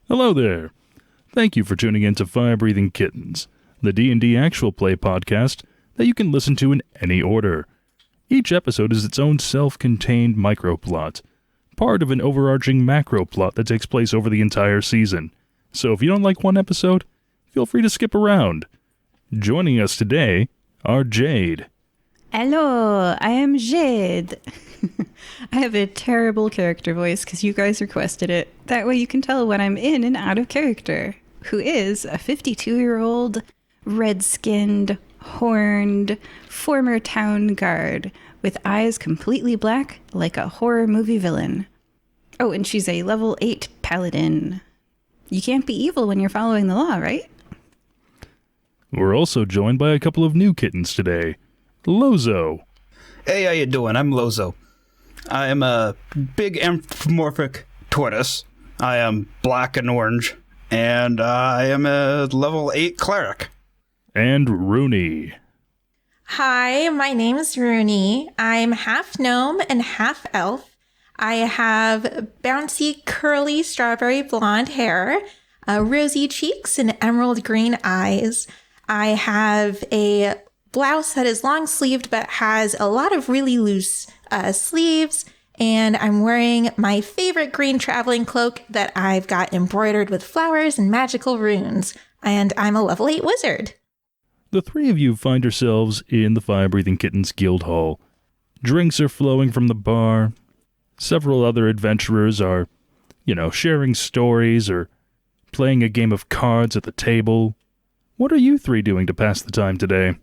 Hello there. Thank you for tuning in to Fire-Breathing Kittens, the D&D actual play podcast that you can listen to in any order. Each episode is its own self-contained microplot, part of an overarching macro plot that takes place over the entire season. So if you don't like one episode, feel free to skip around. Joining us today are Jade. Hello, I am Jade. I have a terrible character voice because you guys requested it. That way you can tell when I'm in and out of character. Who is a 52-year-old, red-skinned, horned, former town guard with eyes completely black like a horror movie villain. Oh, and she's a level 8 paladin. You can't be evil when you're following the law, right? We're also joined by a couple of new kittens today. Lozo. Hey, how you doing? I'm Lozo. I am a big anthropomorphic tortoise. I am black and orange, and I am a level 8 cleric. And Runii. Hi, my name is Runii. I'm half gnome and half elf. I have bouncy, curly, strawberry blonde hair, rosy cheeks, and emerald green eyes. I have a blouse that is long sleeved but has a lot of really loose sleeves, and I'm wearing my favorite green traveling cloak that I've got embroidered with flowers and magical runes, and I'm a level 8 wizard. The three of you find yourselves in the Fire-Breathing Kittens Guild Hall. Drinks are flowing from the bar. Several other adventurers are, sharing stories or playing a game of cards at the table. What are you three doing to pass the time today?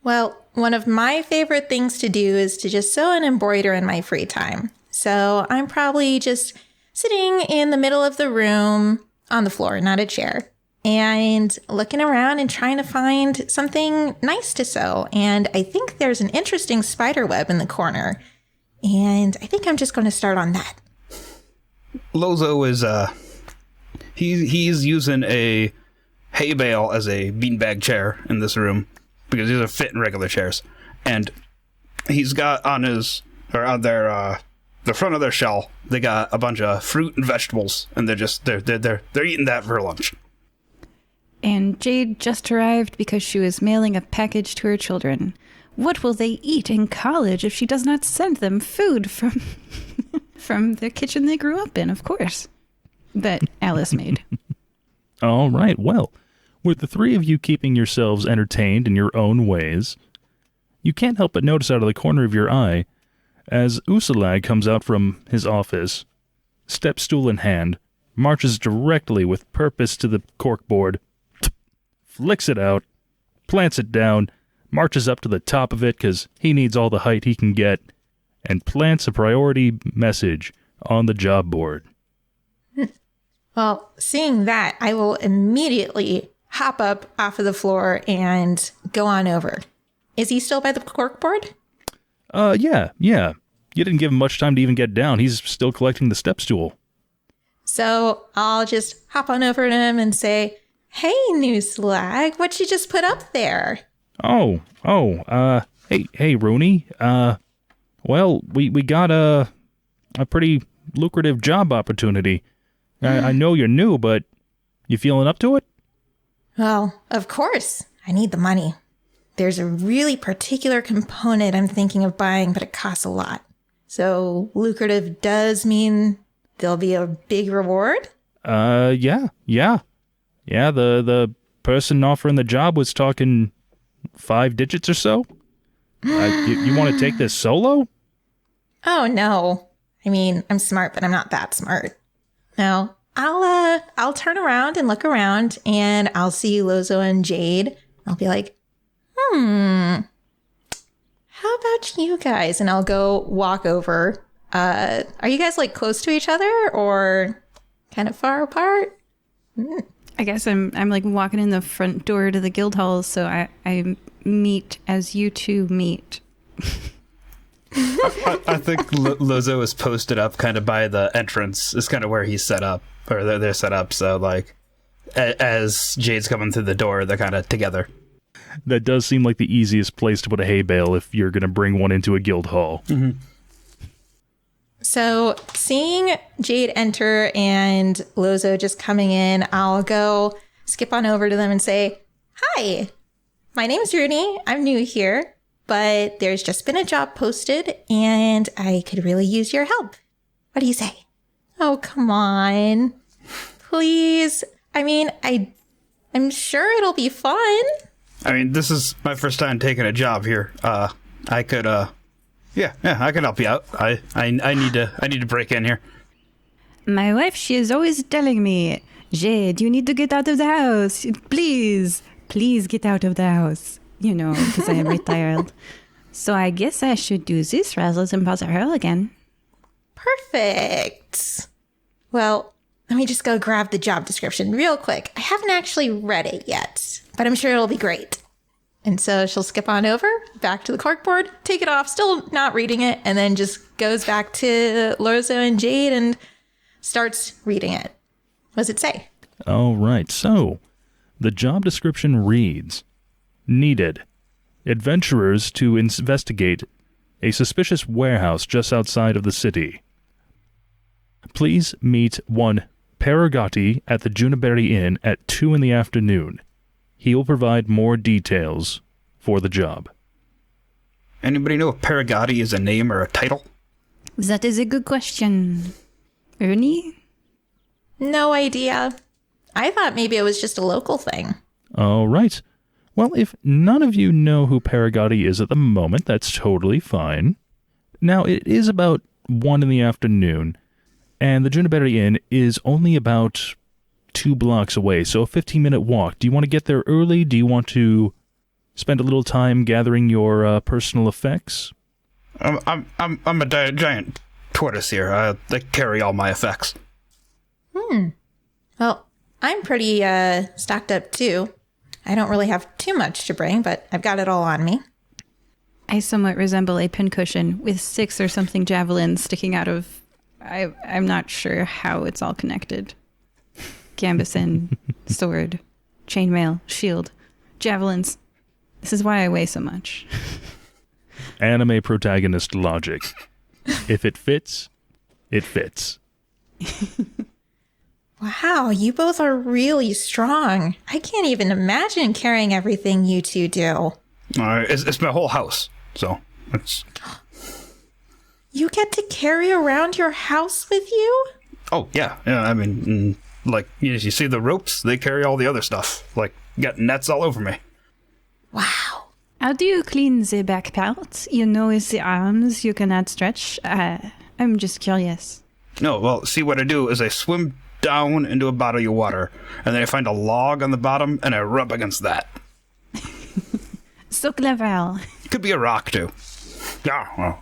Well, one of my favorite things to do is to just sew and embroider in my free time. So I'm probably just sitting in the middle of the room on the floor, not a chair, and looking around and trying to find something nice to sew. And I think there's an interesting spider web in the corner. And I think I'm just going to start on that. Lozo is, he's using a hay bale as a beanbag chair in this room, because these are fit in regular chairs. And he's got on the front of their shell, they got a bunch of fruit and vegetables, and they're eating that for lunch. And Jade just arrived because she was mailing a package to her children. What will they eat in college if she does not send them food from the kitchen they grew up in, of course, that Alice made? All right, well, with the three of you keeping yourselves entertained in your own ways, you can't help but notice out of the corner of your eye as Usalag comes out from his office, step stool in hand, marches directly with purpose to the corkboard, flicks it out, plants it down, marches up to the top of it because he needs all the height he can get, and plants a priority message on the job board. Well, seeing that, I will immediately hop up off of the floor and go on over. Is he still by the corkboard? Yeah. You didn't give him much time to even get down. He's still collecting the step stool. So I'll just hop on over to him and say, "Hey, new slag, what you just put up there?" Hey, Runii. Well, we got a pretty lucrative job opportunity. I know you're new, but you feeling up to it? Well, of course. I need the money. There's a really particular component I'm thinking of buying, but it costs a lot. So lucrative does mean there'll be a big reward? Yeah. The person offering the job was talking 5 digits or so. You want to take this solo? Oh, no. I mean, I'm smart, but I'm not that smart. No, I'll turn around and look around, and I'll see Lozo and Jade. I'll be like, how about you guys? And I'll go walk over. Are you guys like close to each other or kind of far apart? I guess I'm like walking in the front door to the guild hall, so I meet as you two meet. I think Lozo is posted up kind of by the entrance. Is kind of where he's set up, or they're set up. So like, as Jade's coming through the door, they're kind of together. That does seem like the easiest place to put a hay bale if you're going to bring one into a guild hall. Mm-hmm. So seeing Jade enter and Lozo just coming in, I'll go skip on over to them and say, "Hi, my name's Runii. I'm new here, but there's just been a job posted and I could really use your help. What do you say?" Oh, come on. Please. I mean, I'm sure it'll be fun. I mean, this is my first time taking a job here. I could, yeah, I can help you out. I need to break in here. My wife, she is always telling me, "Jade, you need to get out of the house. Please get out of the house." You know, because I am retired. So I guess I should do this rather than bother her again. Perfect. Well, let me just go grab the job description real quick. I haven't actually read it yet, but I'm sure it'll be great. And so she'll skip on over, back to the corkboard, take it off, still not reading it, and then just goes back to Lozo and Jade and starts reading it. What does it say? All right, so the job description reads, needed adventurers to investigate a suspicious warehouse just outside of the city. Please meet one Paragati at the Juniperry Inn at 2 in the afternoon. He will provide more details for the job. Anybody know if Paragati is a name or a title? That is a good question. Runii? No idea. I thought maybe it was just a local thing. All right. Well, if none of you know who Paragati is at the moment, that's totally fine. Now, it is about 1 in the afternoon, and the Juniperry Inn is only about 2 blocks away, so a 15-minute walk. Do you want to get there early? Do you want to spend a little time gathering your personal effects? I'm a giant tortoise here. I carry all my effects. Well, I'm pretty stocked up too. I don't really have too much to bring, but I've got it all on me. I somewhat resemble a pincushion with 6 or something javelins sticking out of... I'm not sure how it's all connected. Gambeson, sword, chainmail, shield, javelins. This is why I weigh so much. Anime protagonist logic. If it fits, it fits. Wow, you both are really strong. I can't even imagine carrying everything you two do. It's my whole house, so it's... You get to carry around your house with you? Oh, yeah. I mean, like, you see the ropes? They carry all the other stuff. Like, got nets all over me. Wow. How do you clean the back part? You know, with the arms you cannot stretch. I'm just curious. No, well, see, what I do is I swim down into a body of water, and then I find a log on the bottom, and I rub against that. So clever. Could be a rock, too. Yeah, well.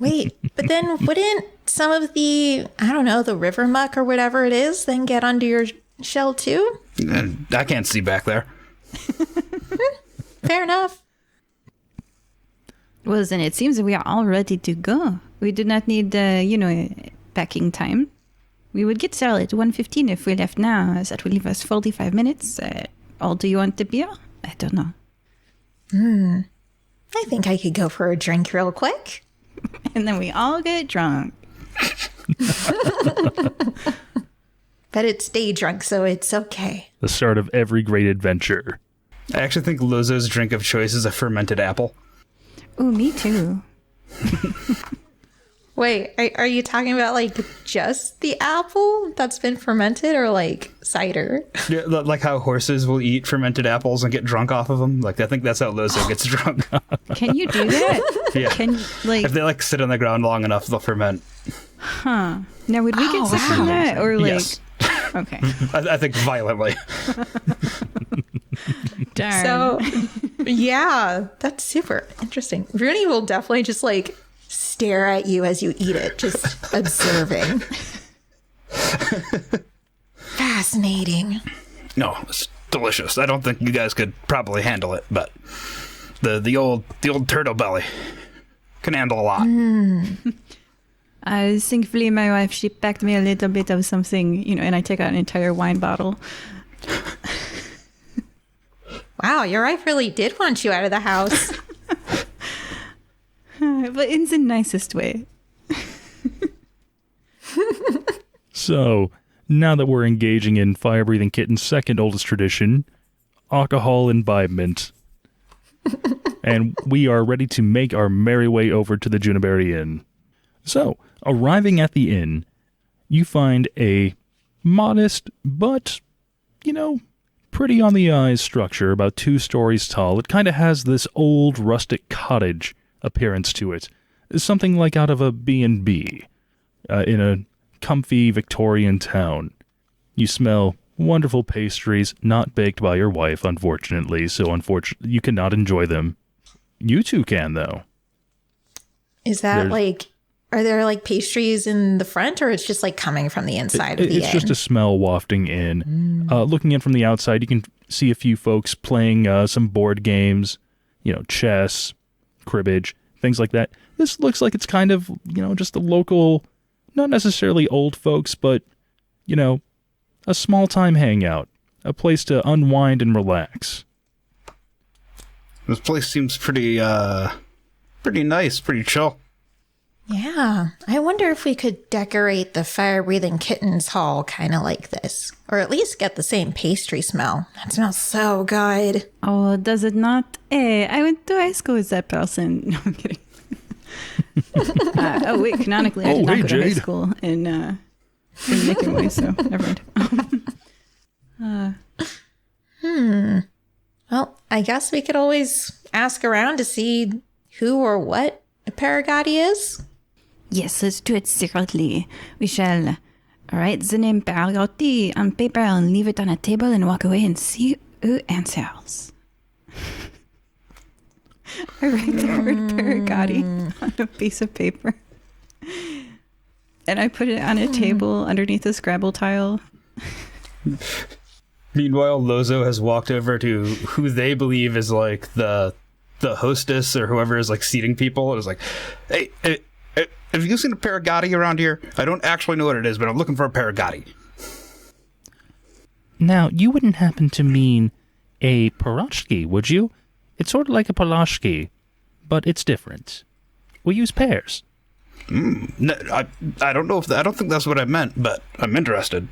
Wait, but then wouldn't some of the, I don't know, the river muck or whatever it is, then get under your shell too? I can't see back there. Fair enough. Well, then it seems that we are all ready to go. We do not need, packing time. We would get there at 1:15 if we left now. That would leave us 45 minutes. Or do you want the beer? I don't know. I think I could go for a drink real quick. And then we all get drunk. But it's day drunk, so it's okay. The start of every great adventure. I actually think Lozo's drink of choice is a fermented apple. Ooh, me too. Wait, are you talking about like just the apple that's been fermented or like cider? Yeah, like how horses will eat fermented apples and get drunk off of them. Like, I think that's how Lozo gets drunk. Can you do that? Yeah. Can If they sit on the ground long enough, they'll ferment. Huh. Now, would we get sick from that? Or like... Yes. Okay. I think violently. Darn. So, yeah, that's super interesting. Runii will definitely just like stare at you as you eat it, just observing. Fascinating. No, it's delicious. I don't think you guys could probably handle it, but the old turtle belly can handle a lot. Thankfully, my wife, she packed me a little bit of something, and I take out an entire wine bottle. Wow, your wife really did want you out of the house. But in the nicest way. So, now that we're engaging in Fire-Breathing Kitten's second oldest tradition, alcohol imbibement, and we are ready to make our merry way over to the Juniperry Inn. So, arriving at the inn, you find a modest, but, pretty on the eyes structure, about 2 stories tall. It kind of has this old rustic cottage appearance to it. Something like out of a B&B in a comfy Victorian town. You smell wonderful pastries, not baked by your wife, unfortunately, so you cannot enjoy them. You two can, though. Is that are there pastries in the front, or it's just coming from the inside of the inn? It's just a smell wafting in. Looking in from the outside, you can see a few folks playing some board games, chess, cribbage, things like that. This looks like it's kind of, just a local, not necessarily old folks, but, a small-time hangout, a place to unwind and relax. This place seems pretty nice, pretty chill. Yeah, I wonder if we could decorate the Fire-Breathing Kittens hall kind of like this. Or at least get the same pastry smell. That smells so good. Oh, does it not? I went to high school with that person. No, I'm kidding. Wait, canonically, I did not go to high Jade. school in Making Way, so never mind. Well, I guess we could always ask around to see who or what a Paragati is. Yes, let's do it secretly. We shall write the name Paragati on paper and leave it on a table and walk away and see who answers. I write the word Paragati on a piece of paper. And I put it on a table underneath a Scrabble tile. Meanwhile, Lozo has walked over to who they believe is the hostess or whoever is seating people, and is like, hey, have you seen a Paragati around here? I don't actually know what it is, but I'm looking for a Paragati. Now, you wouldn't happen to mean a pierogi, would you? It's sort of like a palashki, but it's different. We use pears. No, I don't know I don't think that's what I meant, but I'm interested.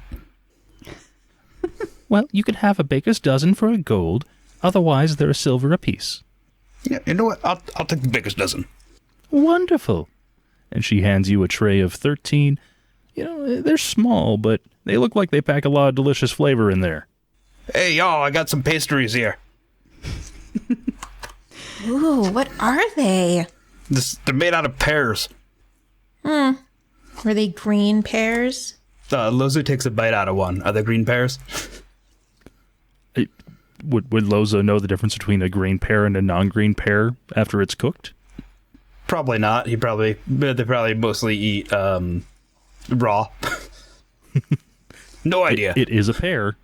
Well, you could have a baker's dozen for a gold, otherwise they're a silver apiece. Yeah, you know what? I'll take the biggest dozen. Wonderful. And she hands you a tray of 13. They're small, but they look like they pack a lot of delicious flavor in there. Hey, y'all, I got some pastries here. Ooh, what are they? They're made out of pears. Were they green pears? Lozo takes a bite out of one. Are they green pears? Would Lozo know the difference between a green pear and a non-green pear after it's cooked? Probably not. They probably mostly eat raw. No idea. It is a pear.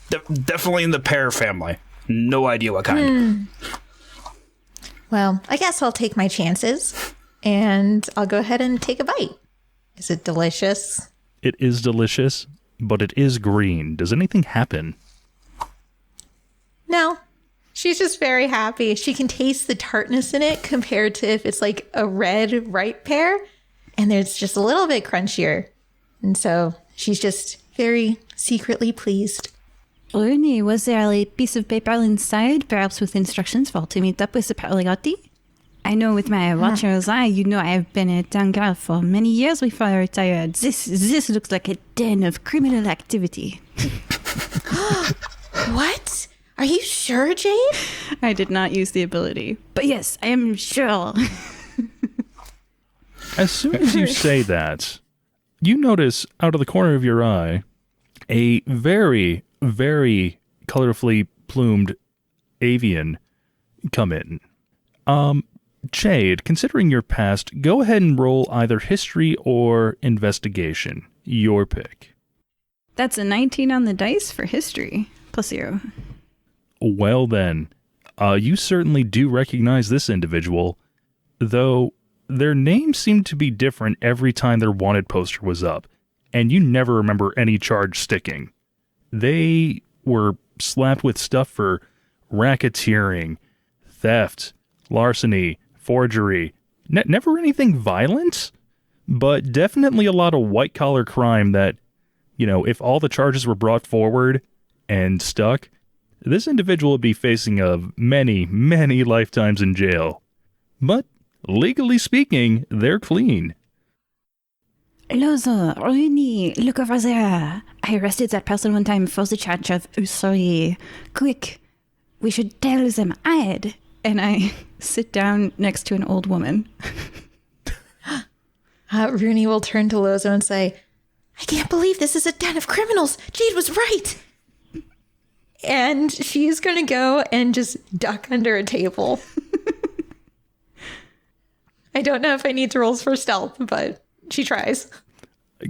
Definitely in the pear family. No idea what kind. Well, I guess I'll take my chances, and I'll go ahead and take a bite. Is it delicious? It is delicious, but it is green. Does anything happen? No. She's just very happy. She can taste the tartness in it compared to if it's a red ripe pear, and it's just a little bit crunchier. And so she's just very secretly pleased. Runii, was there a piece of paper inside, perhaps with instructions for to meet up with the Paragati? I know with my watcher's eye, I have been a town girl for many years before I retired. This looks like a den of criminal activity. What? Are you sure, Jade? I did not use the ability, but yes, I am sure. As soon as you say that, you notice out of the corner of your eye a very, very colorfully plumed avian come in. Jade, considering your past, go ahead and roll either history or investigation. Your pick. That's a 19 on the dice for history, plus 0. Well then, you certainly do recognize this individual, though their names seem to be different every time their wanted poster was up, and you never remember any charge sticking. They were slapped with stuff for racketeering, theft, larceny, forgery. Never anything violent, but definitely a lot of white-collar crime that if all the charges were brought forward and stuck, this individual would be facing many, many lifetimes in jail. But legally speaking, they're clean. Lozo, Runii, look over there. I arrested that person one time for the charge of adversary. Quick, we should tell them I'd. And I sit down next to an old woman. Runii will turn to Lozo and say, I can't believe this is a den of criminals. Jade was right. And she's going to go and just duck under a table. I don't know if I need to roll for stealth, but she tries.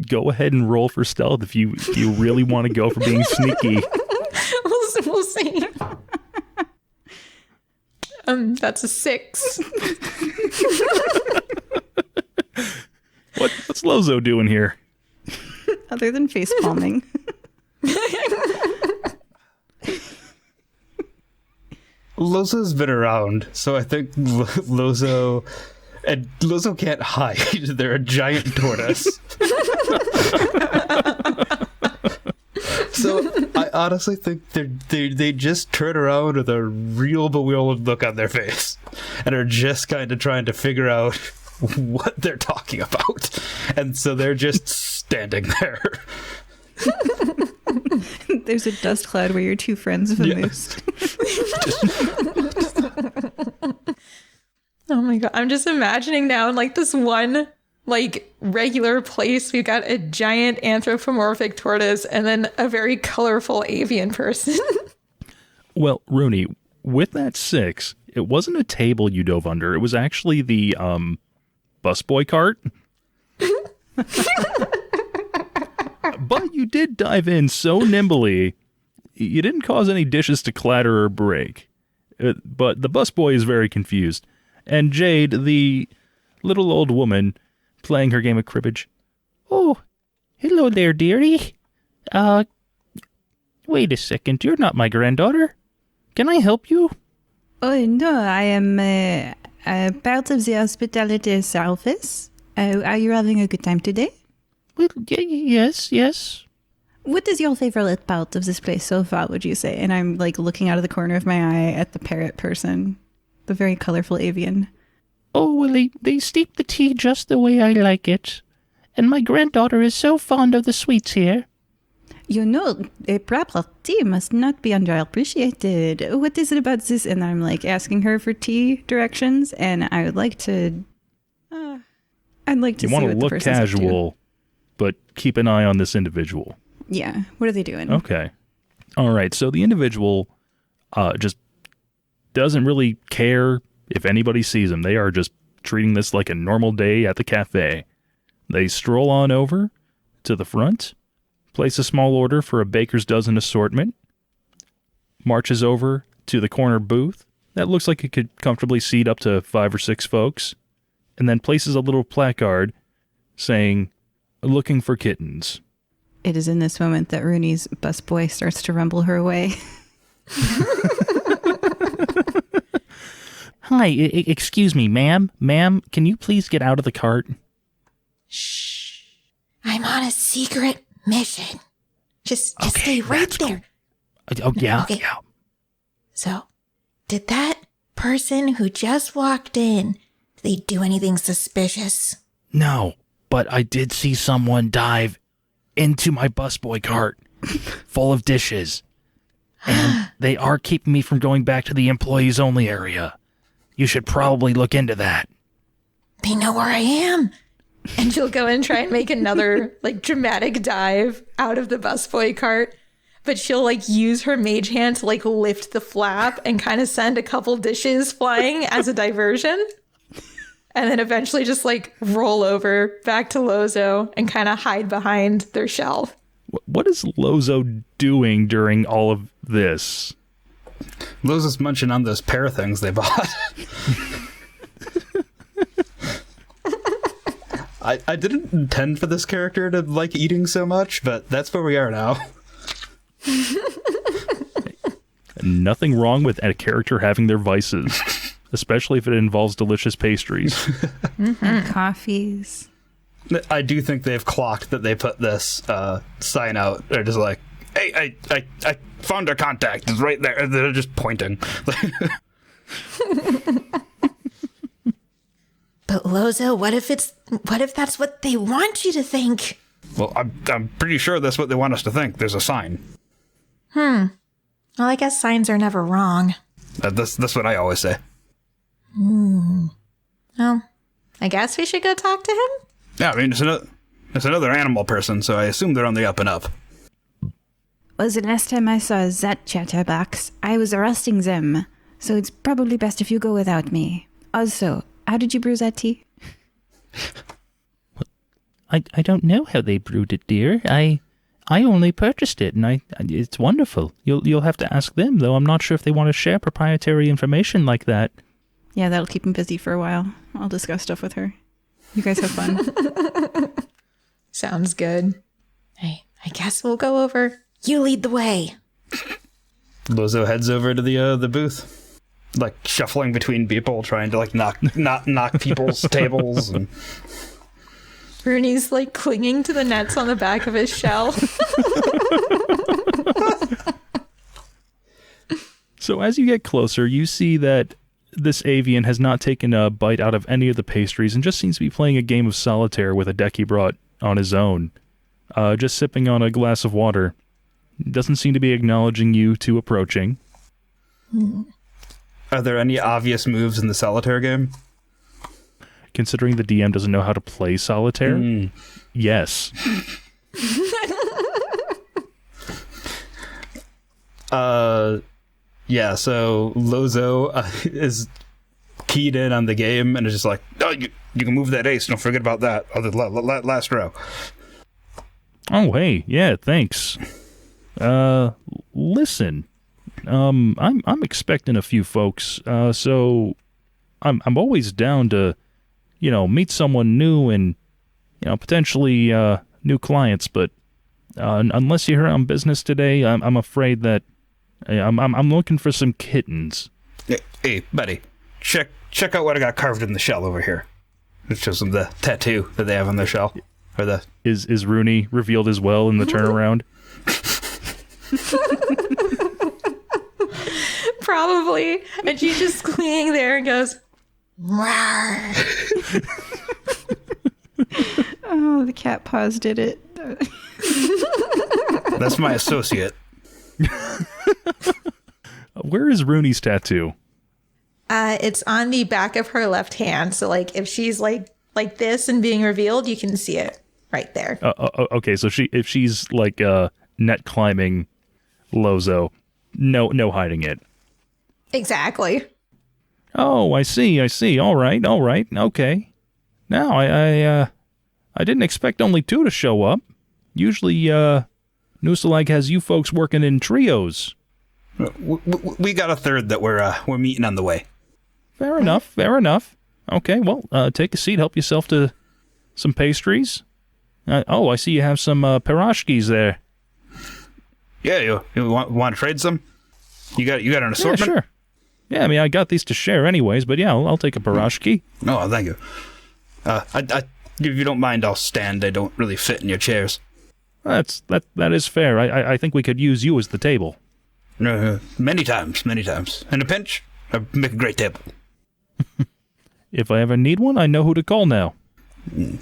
Go ahead and roll for stealth if you really want to go for being sneaky. We'll see. That's a 6. What's Lozo doing here? Other than face palming. Lozo's been around, so I think Lozo can't hide. They're a giant tortoise. So I honestly think they just turn around with a real bewildered look on their face and are just kind of trying to figure out what they're talking about. And so they're just standing there. There's a dust cloud where your two friends have moved. Oh my god. I'm just imagining now in like this one like regular place, we've got a giant anthropomorphic tortoise and then a very colorful avian person. Well, Runii, with that 6, it wasn't a table you dove under. It was actually the busboy cart. But you did dive in so nimbly, you didn't cause any dishes to clatter or break. But the busboy is very confused. And Jade, the little old woman, playing her game of cribbage. Oh, hello there, dearie. Wait a second, you're not my granddaughter. Can I help you? Oh, no, I am part of the hospitality service. Are you having a good time today? Well, yes. What is your favorite part of this place so far, would you say? And I'm like looking out of the corner of my eye at the parrot person, the very colorful avian. Oh, well, they steep the tea just the way I like it. And my granddaughter is so fond of the sweets here. You know, a proper tea must not be underappreciated. What is it about this? And I'm like asking her for tea directions, and I would like to. I'd like to see what the person's up to. You want to look casual, but keep an eye on this individual. Yeah, what are they doing? Okay. All right, so the individual just doesn't really care if anybody sees him. They are just treating this like a normal day at the cafe. They stroll on over to the front, place a small order for a baker's dozen assortment, marches over to the corner booth that looks like it could comfortably seat up to 5 or 6 folks, and then places a little placard saying, "Looking for kittens." It is in this moment that Runii's busboy starts to rumble her away. Hi, excuse me, ma'am. Ma'am, can you please get out of the cart? Shh. I'm on a secret mission. Just stay right there. Cool. Oh, yeah, Okay. yeah. So, did that person who just walked in, did they do anything suspicious? No, but I did see someone dive into my busboy cart full of dishes. And they are keeping me from going back to the employees only area. You should probably look into that. They know where I am. And she'll go and try and make another like dramatic dive out of the busboy cart. But she'll like use her mage hand to like lift the flap and kind of send a couple dishes flying as a diversion. And then eventually just like roll over back to Lozo and kind of hide behind their shelf. What is Lozo doing during all of this? Lozo's munching on those pear things they bought. I didn't intend for this character to like eating so much, but that's where we are now. Nothing wrong with a character having their vices, especially if it involves delicious pastries. And coffees. I do think they've clocked that they put this sign out. They're just like, hey, I found our contact. It's right there. They're just pointing. But Lozo, what if that's what they want you to think? Well, I'm pretty sure that's what they want us to think. There's a sign. Well, I guess signs are never wrong. That's what I always say. Well, I guess we should go talk to him? Yeah, I mean, it's another animal person, so I assume they're on the up and up. Was the last time I saw that chatterbox, I was arresting them. So it's probably best if you go without me. Also, how did you brew that tea? I don't know how they brewed it, dear. I only purchased it, and it's wonderful. You'll have to ask them, though. I'm not sure if they want to share proprietary information like that. Yeah, that'll keep him busy for a while. I'll discuss stuff with her. You guys have fun. Sounds good. Hey, I guess we'll go over. You lead the way. Lozo heads over to the booth, like shuffling between people, trying to like knock people's tables. And Runii's like clinging to the nets on the back of his shell. So as you get closer, you see that this avian has not taken a bite out of any of the pastries and just seems to be playing a game of solitaire with a deck he brought on his own. Just sipping on a glass of water. Doesn't seem to be acknowledging you two approaching. Are there any obvious moves in the solitaire game? Considering the DM doesn't know how to play solitaire? Yes. Yeah, so Lozo is keyed in on the game and is just like, oh, you can move that ace. Don't forget about that. Oh, the last row. Oh, hey, yeah, thanks. Listen, I'm expecting a few folks, so I'm always down to, meet someone new and, potentially, new clients, but, unless you're here on business today, I'm afraid that I'm looking for some kittens. Hey, buddy, check out what I got carved in the shell over here. It shows them the tattoo that they have on their shell. Or the Is Runii revealed as well in the turnaround? Probably. And she's just clinging there and goes, "Rawr." Oh, the cat paws did it. That's my associate. Where is Runii's tattoo? It's on the back of her left hand. So, like, if she's like this and being revealed, you can see it right there. Okay, so if she's like net climbing Lozo, no hiding it. Exactly. Oh, I see. All right, okay. Now, I didn't expect only two to show up. Usually, Noosalag has you folks working in trios. We got a third that we're meeting on the way. Fair enough. Okay, well, take a seat. Help yourself to some pastries. I see you have some pierogies there. Yeah, you want to trade some? You got an assortment? Yeah, sure. Yeah, I mean, I got these to share anyways, but yeah, I'll take a pierogi. Oh, thank you. If you don't mind, I'll stand. They don't really fit in your chairs. That is fair. I think we could use you as the table. Many times. In a pinch, I make a great table. If I ever need one, I know who to call now.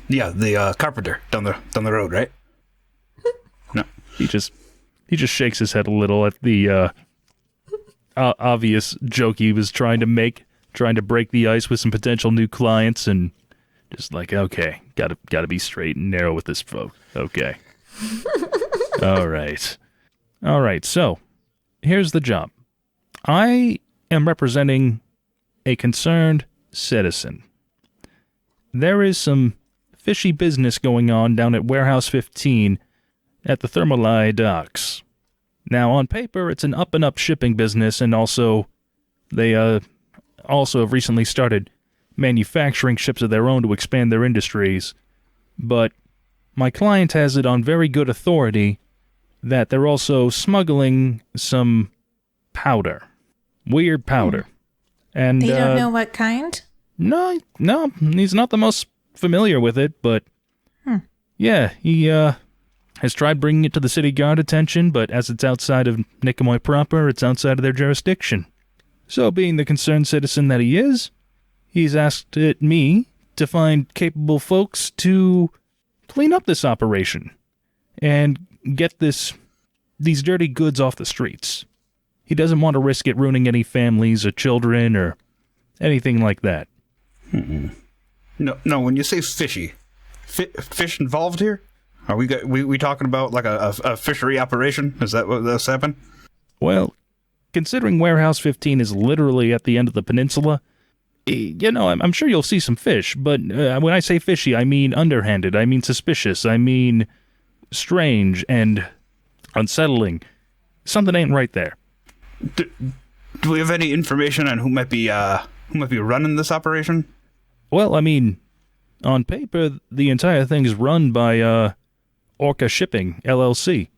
Yeah, the carpenter down the road, right? No. He just shakes his head a little at the obvious joke he was trying to break the ice with some potential new clients, and just like, okay, gotta be straight and narrow with this folk. Okay. All right. So, here's the job. I am representing a concerned citizen. There is some fishy business going on down at Warehouse 15 at the Thermoli docks. Now, on paper, it's an up-and-up shipping business, and also, they also have recently started manufacturing ships of their own to expand their industries. But my client has it on very good authority that they're also smuggling some powder. Weird powder. And They don't know what kind? No, he's not the most familiar with it, but Yeah, he has tried bringing it to the city guard attention, but as it's outside of Nicomoy proper, it's outside of their jurisdiction. So being the concerned citizen that he is, he's asked me to find capable folks to clean up this operation and get these dirty goods off the streets. He doesn't want to risk it ruining any families or children or anything like that. No, when you say fishy, fish involved here? Are we talking about like a fishery operation? Is that what that's happened? Well, considering Warehouse 15 is literally at the end of the peninsula, I'm sure you'll see some fish, but when I say fishy, I mean underhanded, I mean suspicious, I mean strange and unsettling. Something ain't right there. Do we have any information on who might be running this operation? Well, I mean, on paper, the entire thing's run by Orca Shipping, LLC.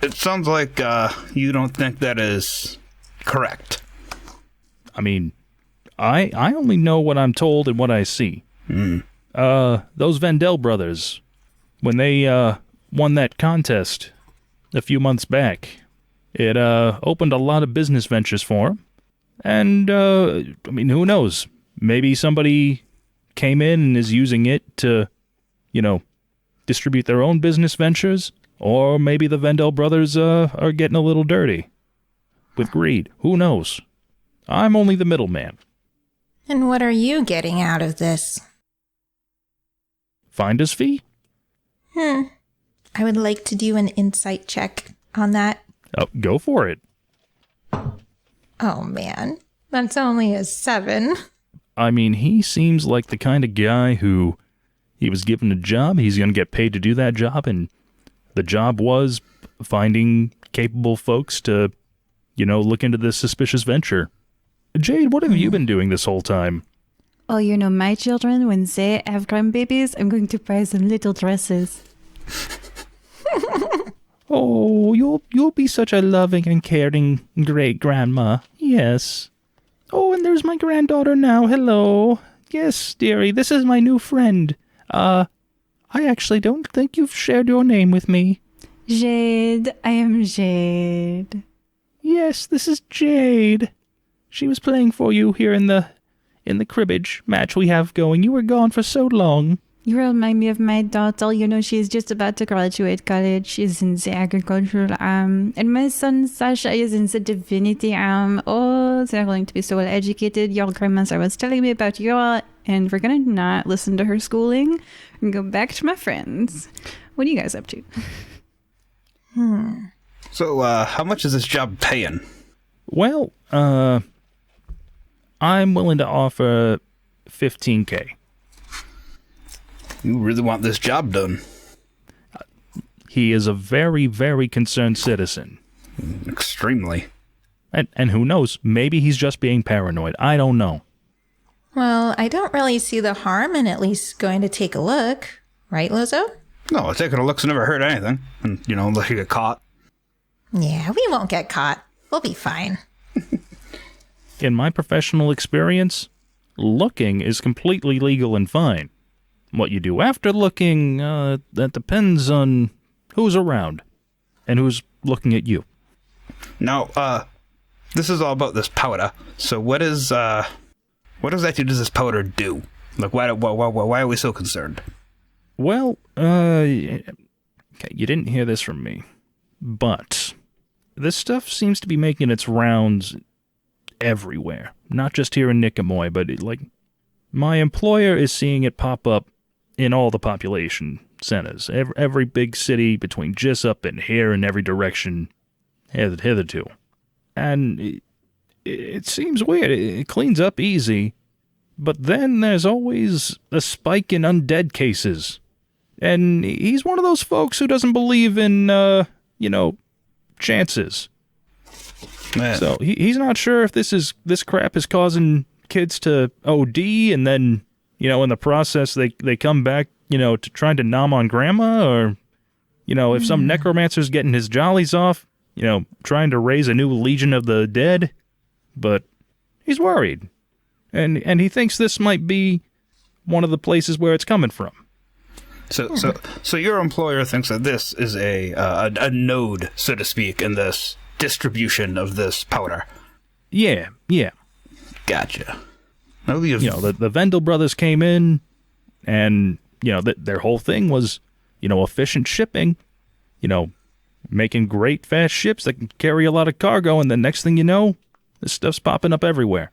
It sounds like you don't think that is correct. I mean, I only know what I'm told and what I see. Those Vendel brothers, when they won that contest a few months back, it opened a lot of business ventures for them. And, I mean, who knows? Maybe somebody came in and is using it to, distribute their own business ventures. Or maybe the Vendel brothers are getting a little dirty with greed. Who knows? I'm only the middleman. And what are you getting out of this? Finder's fee? I would like to do an insight check on that. Oh, go for it. Oh, man. That's only a 7. I mean, he seems like the kind of guy who he was given a job, he's going to get paid to do that job, and the job was finding capable folks to, look into this suspicious venture. Jade, what have you been doing this whole time? Oh, my children, when they have grandbabies, I'm going to buy them little dresses. Oh, you'll be such a loving and caring great-grandma. Yes. Oh, and there's my granddaughter now. Hello. Yes, dearie, this is my new friend. I actually don't think you've shared your name with me. Jade. I am Jade. Yes, this is Jade. She was playing for you here in the cribbage match we have going. You were gone for so long. You remind me of my daughter. She's just about to graduate college. She's in the agricultural arm. And my son, Sasha, is in the divinity arm. Oh, they're going to be so well educated. Your grandmother was telling me about your... And we're going to not listen to her schooling and go back to my friends. What are you guys up to? So, how much is this job paying? Well, I'm willing to offer $15,000. You really want this job done? He is a very, very concerned citizen. Extremely. And who knows? Maybe he's just being paranoid. I don't know. Well, I don't really see the harm in at least going to take a look. Right, Lozo? No, taking a look's never hurt anything. And, unless you get caught. Yeah, we won't get caught. We'll be fine. In my professional experience, looking is completely legal and fine. What you do after looking, that depends on who's around and who's looking at you. Now, this is all about this powder. So what exactly does this powder do? Like, why are we so concerned? Well, okay, you didn't hear this from me, but this stuff seems to be making its rounds everywhere. Not just here in Nicomoy, but my employer is seeing it pop up in all the population centers. Every big city between Jessup and here in every direction hitherto. And it seems weird. It cleans up easy, but then there's always a spike in undead cases. And he's one of those folks who doesn't believe in, chances. Man. So he's not sure if this crap is causing kids to OD, and then, in the process they come back, to trying to nom on grandma, or, if some necromancer's getting his jollies off, trying to raise a new legion of the dead. But he's worried. And he thinks this might be one of the places where it's coming from. So your employer thinks that this is a node, so to speak, in this distribution of this powder. Yeah. Gotcha. The Vendel brothers came in, and, their whole thing was, efficient shipping, making great fast ships that can carry a lot of cargo, and the next thing you know, this stuff's popping up everywhere.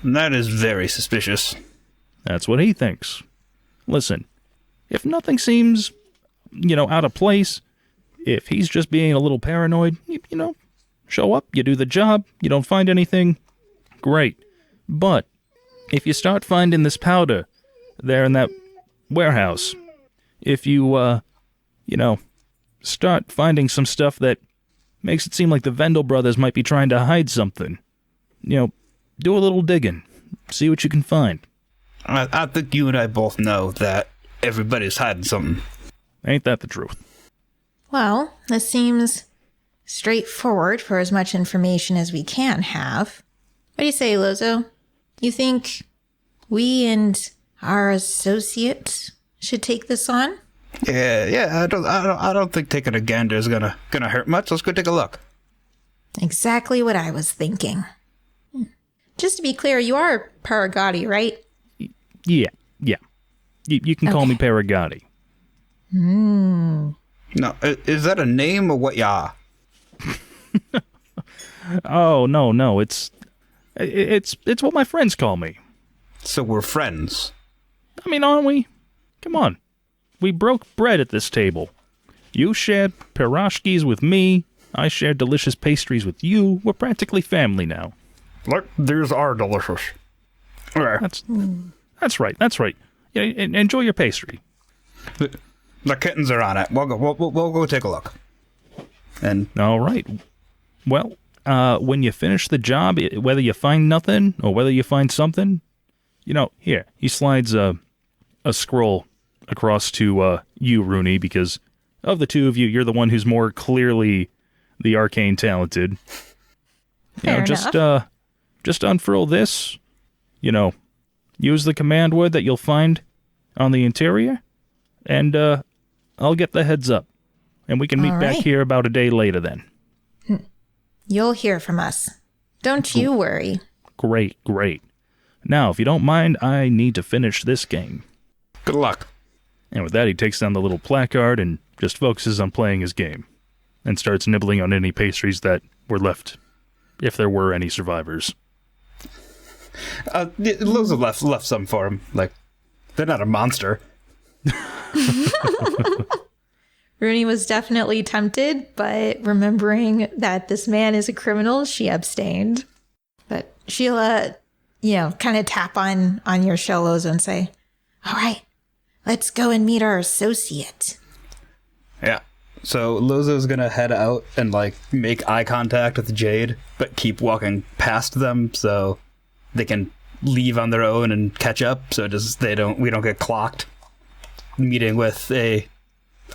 That is very suspicious. That's what he thinks. Listen, if nothing seems, out of place, if he's just being a little paranoid, show up, you do the job, you don't find anything, great. But if you start finding this powder there in that warehouse, if you, start finding some stuff that makes it seem like the Vendel brothers might be trying to hide something, do a little digging, see what you can find. I think you and I both know that everybody's hiding something. Ain't that the truth? Well, this seems straightforward for as much information as we can have. What do you say, Lozo? You think we and our associate should take this on? Yeah. I don't think taking a gander is gonna hurt much. Let's go take a look. Exactly what I was thinking. Just to be clear, you are Paragati, right? Yeah. You can call me Paragati. No, is that a name or what ya? Oh, no, it's what my friends call me. So we're friends. I mean, aren't we? Come on. We broke bread at this table. You shared pierogies with me. I shared delicious pastries with you. We're practically family now. Look, these are delicious. That's right. Yeah, enjoy your pastry. The kittens are on it. We'll go take a look. And all right. Well, when you finish the job, whether you find nothing or whether you find something, here, he slides a scroll across to you, Runii, because of the two of you, you're the one who's more clearly the arcane talented. Fair enough. Just unfurl this, use the command word that you'll find on the interior, and I'll get the heads up, and we can meet back here about a day later then. You'll hear from us. Don't you worry. Great. Now, if you don't mind, I need to finish this game. Good luck. And with that, he takes down the little placard and just focuses on playing his game, and starts nibbling on any pastries that were left, if there were any survivors. Lozo left some for him. Like, they're not a monster. Runii was definitely tempted, but remembering that this man is a criminal, she abstained. But she'll, kind of tap on your shell, Lozo, and say, all right, let's go and meet our associate. Yeah. So Lozo's gonna head out and, make eye contact with Jade, but keep walking past them so they can leave on their own and catch up, so we don't get clocked meeting with a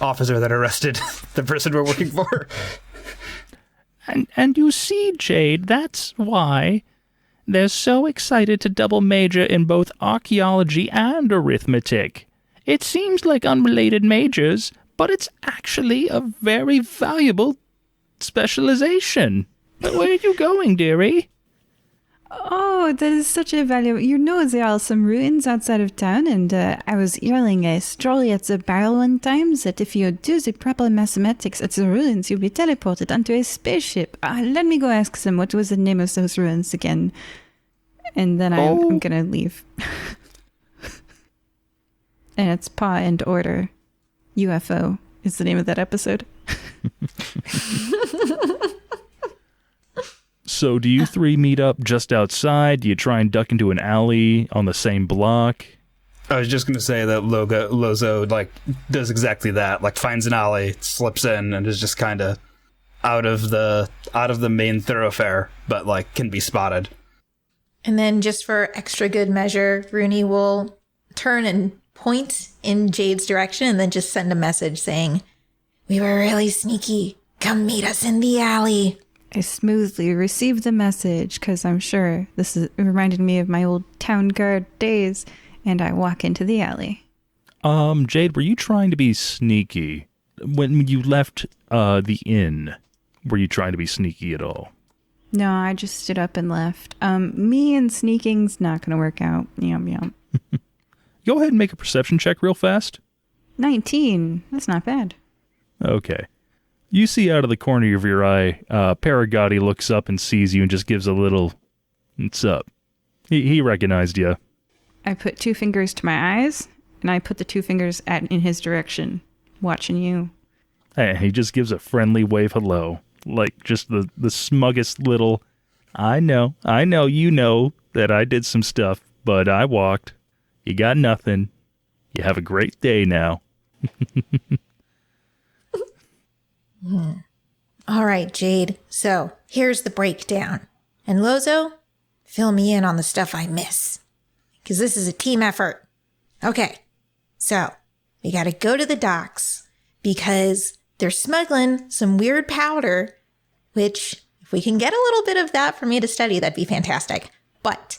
officer that arrested the person we're working for. And you see, Jade, that's why they're so excited to double major in both archaeology and arithmetic. It seems like unrelated majors, but it's actually a very valuable specialization. Where are you going, dearie? Oh, that is such a valuable... there are some ruins outside of town, and I was hearing a story at the barrel one time that if you do the proper mathematics at the ruins, you'll be teleported onto a spaceship. Let me go ask them what was the name of those ruins again. And then I'm gonna leave. And it's Paw and Order. UFO is the name of that episode. So do you three meet up just outside? Do you try and duck into an alley on the same block? I was just going to say that Lozo, does exactly that. Finds an alley, slips in, and is just kind of out of the main thoroughfare, but, can be spotted. And then just for extra good measure, Runii will turn and point in Jade's direction and then just send a message saying, "We were really sneaky. Come meet us in the alley." I smoothly received the message because I'm sure it reminded me of my old town guard days, and I walk into the alley. Jade, were you trying to be sneaky? When you left the inn, were you trying to be sneaky at all? No, I just stood up and left. Me and sneaking's not going to work out. Yum, yum. Go ahead and make a perception check real fast. 19. That's not bad. Okay. You see out of the corner of your eye, Paragati looks up and sees you and just gives a little, "What's up?" He recognized you. I put 2 fingers to my eyes, and I put the 2 fingers in his direction, watching you. Hey, he just gives a friendly wave hello. Like just the smuggest little, I know you know that I did some stuff, but I walked. You got nothing. You have a great day now. All right, Jade. So here's the breakdown. And Lozo, fill me in on the stuff I miss. Because this is a team effort. Okay. So we got to go to the docks because they're smuggling some weird powder, which if we can get a little bit of that for me to study, that'd be fantastic. But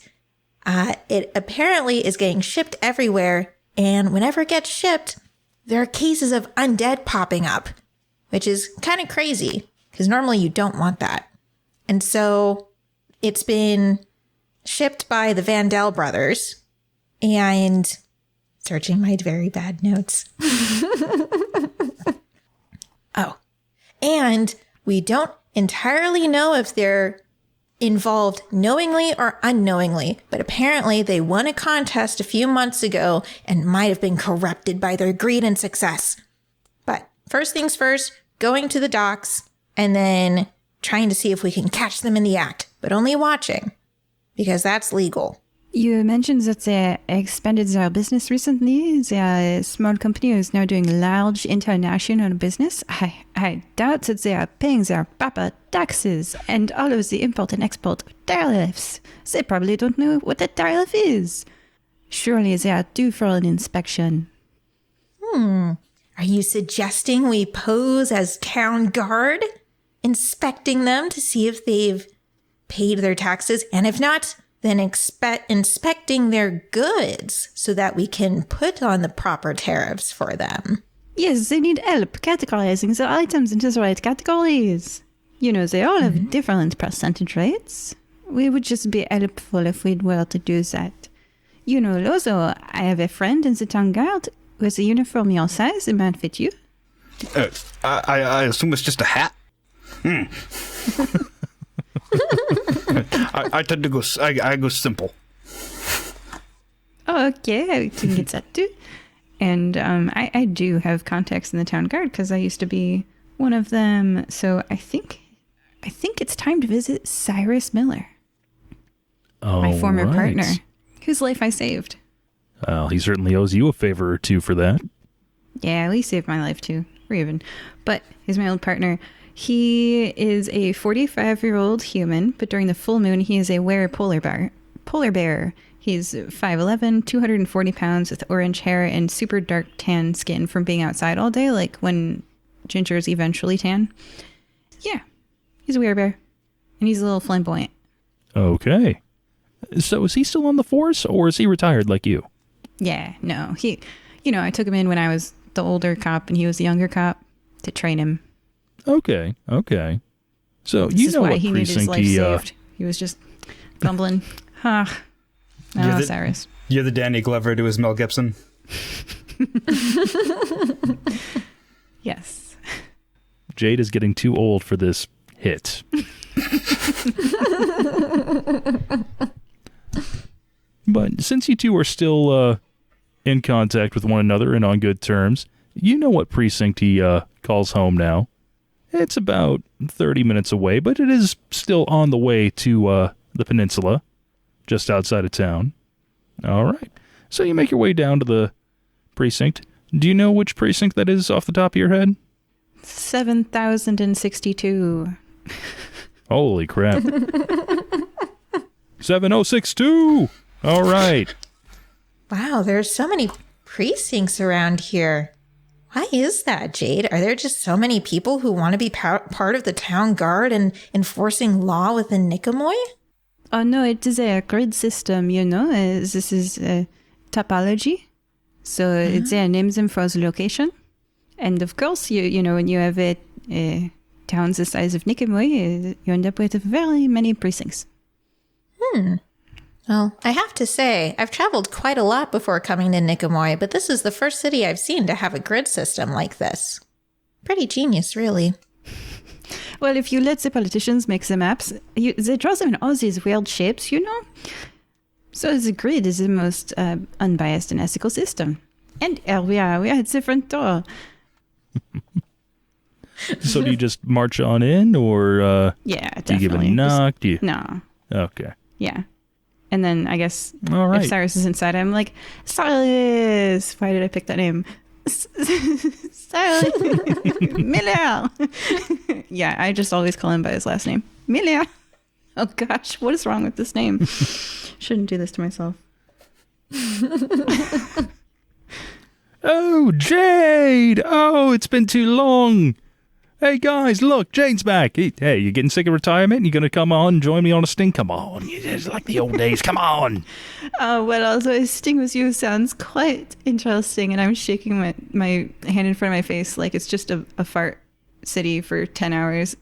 it apparently is getting shipped everywhere. And whenever it gets shipped, there are cases of undead popping up, which is kind of crazy because normally you don't want that. And so it's been shipped by the Vandal brothers and searching my very bad notes. Oh, and we don't entirely know if they're involved knowingly or unknowingly, but apparently they won a contest a few months ago and might have been corrupted by their greed and success. But first things first, going to the docks and then trying to see if we can catch them in the act, but only watching because that's legal. You mentioned that they expanded their business recently. Their small company is now doing large international business. I doubt that they are paying their proper taxes and all of the import and export tariffs. They probably don't know what a tariff is. Surely they are due for an inspection. Are you suggesting we pose as town guard, inspecting them to see if they've paid their taxes? And if not, then inspecting their goods so that we can put on the proper tariffs for them. Yes, they need help categorizing the items into the right categories. You know, they all have different percentage rates. We would just be helpful if we were to do that. You know, Lozo, I have a friend in the town guard with a uniform your size. It might fit you. I assume it's just a hat. I tend to go. I go simple. Oh, okay, I can get that too. And I do have contacts in the town guard because I used to be one of them. So I think it's time to visit Cyrus Miller, my former partner, whose life I saved. Well, he certainly owes you a favor or two for that. Yeah, he saved my life too, or even. But he's my old partner. He is a 45-year-old human, but during the full moon, he is a polar bear. He's 5'11", 240 pounds with orange hair and super dark tan skin from being outside all day, like when gingers eventually tan. Yeah, he's a werebear, and he's a little flamboyant. Okay. So is he still on the force, or is he retired like you? Yeah, no. I took him in when I was the older cop, and he was the younger cop to train him. Okay. So This you is know why what he needed his precinct life saved. He was just fumbling. Cyrus. You're the Danny Glover to his Mel Gibson. Yes. Jade is getting too old for this hit. But since you two are still in contact with one another and on good terms, you know what precinct he calls home now. It's about 30 minutes away, but it is still on the way to the peninsula, just outside of town. All right. So you make your way down to the precinct. Do you know which precinct that is off the top of your head? 7,062. Holy crap. 7062! All right. Wow, there's so many precincts around here. Why is that, Jade? Are there just so many people who want to be part of the town guard and enforcing law within Nicomoy? Oh, no, it is a grid system, This is topology. So it's names them for the location. And of course, you know, when you have towns the size of Nicomoy, you end up with very many precincts. Well, I have to say, I've traveled quite a lot before coming to Nicomoy, but this is the first city I've seen to have a grid system like this. Pretty genius, really. Well, if you let the politicians make the maps, they draw them in all these weird shapes, you know? So the grid is the most unbiased and ethical system. And here we are at the front door. So do you just march on in, or Yeah, definitely. do you give a knock? No. Okay. Yeah. And then I guess All right. if Cyrus is inside, I'm like, Cyrus! Why did I pick that name? Cyrus! Miller! Yeah, I just always call him by his last name. Miller! Oh gosh, what is wrong with this name? Shouldn't do this to myself. Oh, Jade! Oh, it's been too long. Hey guys, look, Jade's back. Hey, you getting sick of retirement? You gonna come on and join me on a sting? Come on, it's like the old days. Come on. Well, also, a sting with you sounds quite interesting, and I'm shaking my hand in front of my face like it's just a fart city for 10 hours.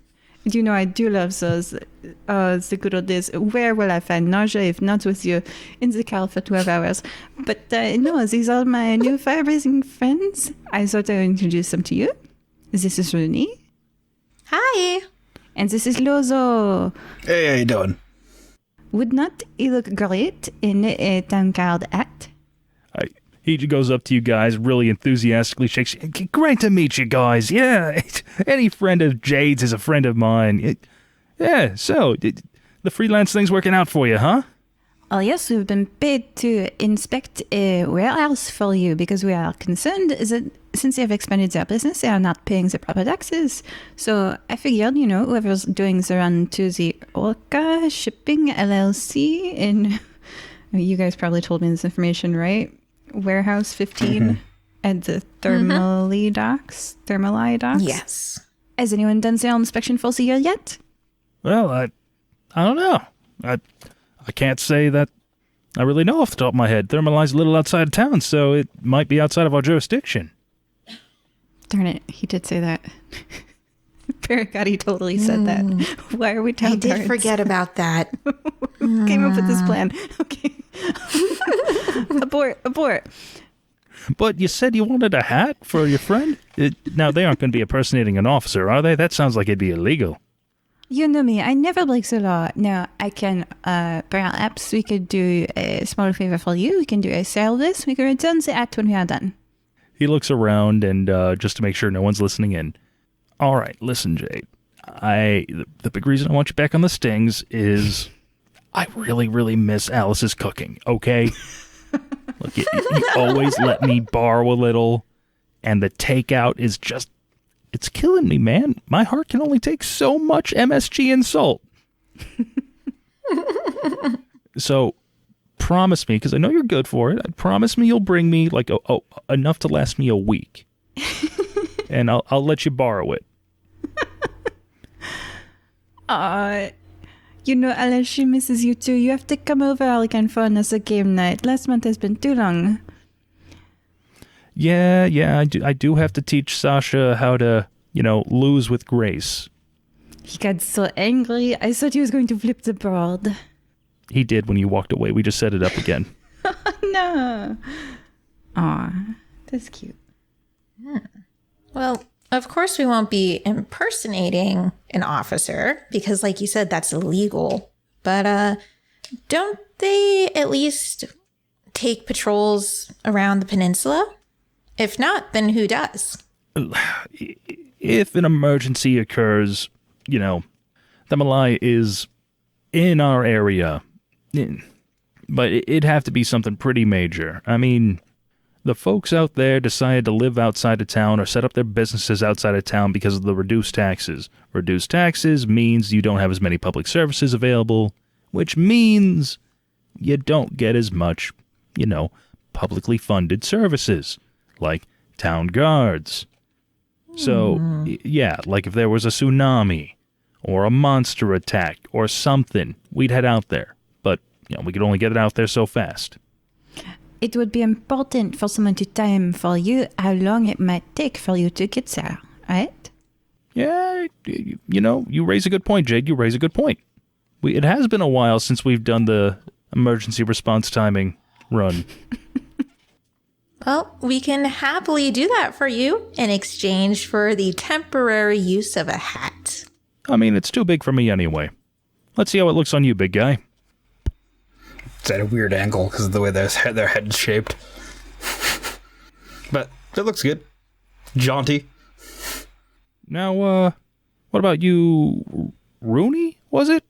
You know, I do love those. The good old days. Where will I find nausea if not with you in the car for 12 hours? But no, these are my new fire-breathing friends. I thought I would introduce them to you. This is Runii. Hi! And this is Lozo. Hey, how you doing? Would not he look great in a town guard act? He goes up to you guys, really enthusiastically shakes. Great to meet you guys. Yeah, any friend of Jade's is a friend of mine. Yeah, so the freelance thing's working out for you, huh? Oh yes, we've been paid to inspect a warehouse for you because we are concerned that since they have expanded their business, they are not paying the proper taxes. So I figured, you know, whoever's doing the run to the Orca Shipping LLC in, you guys probably told me this information, right? Warehouse 15 at the Thermali docks. Yes. Has anyone done their inspection for the year yet? Well, I don't know. I can't say that I really know off the top of my head. Thermali's a little outside of town, so it might be outside of our jurisdiction. Darn it, he did say that. Pericotti totally said that. Why are we town I did guards? forget about that. Who came up with this plan? Okay. Abort. But you said you wanted a hat for your friend? Now, they aren't going to be impersonating an officer, are they? That sounds like it'd be illegal. You know me, I never break the law. Now, I can, perhaps we could do a small favor for you. We can do a service. We can return the hat when we are done. He looks around and just to make sure no one's listening in. All right, listen, Jade. The big reason I want you back on the stings is I really, really miss Alice's cooking, okay? Look, you always let me borrow a little, and the takeout is just, it's killing me, man. My heart can only take so much MSG and salt. So, promise me, because I know you're good for it, promise me you'll bring me, like, enough to last me a week. And I'll let you borrow it. You know, Alice, she misses you too. You have to come over again for another game night. Last month has been too long. Yeah, I do have to teach Sasha how to, lose with grace. He got so angry. I thought he was going to flip the board. He did when you walked away. We just set it up again. No. Aw, that's cute. Well, of course we won't be impersonating an officer because, like you said, that's illegal. But don't they at least take patrols around the peninsula? If not, then who does? If an emergency occurs, the Malai is in our area. But it'd have to be something pretty major. I mean, the folks out there decided to live outside of town or set up their businesses outside of town because of the reduced taxes. Reduced taxes means you don't have as many public services available, which means you don't get as much, publicly funded services, like town guards. So, yeah, like if there was a tsunami or a monster attack or something, we'd head out there. But, we could only get it out there so fast. It would be important for someone to time for you how long it might take for you to get there, right? Yeah, you raise a good point, Jade. You raise a good point. It has been a while since we've done the emergency response timing run. Well, we can happily do that for you in exchange for the temporary use of a hat. I mean, it's too big for me anyway. Let's see how it looks on you, big guy. It's at a weird angle because of the way their head's shaped. But it looks good. Jaunty. Now, what about you, Runii, was it?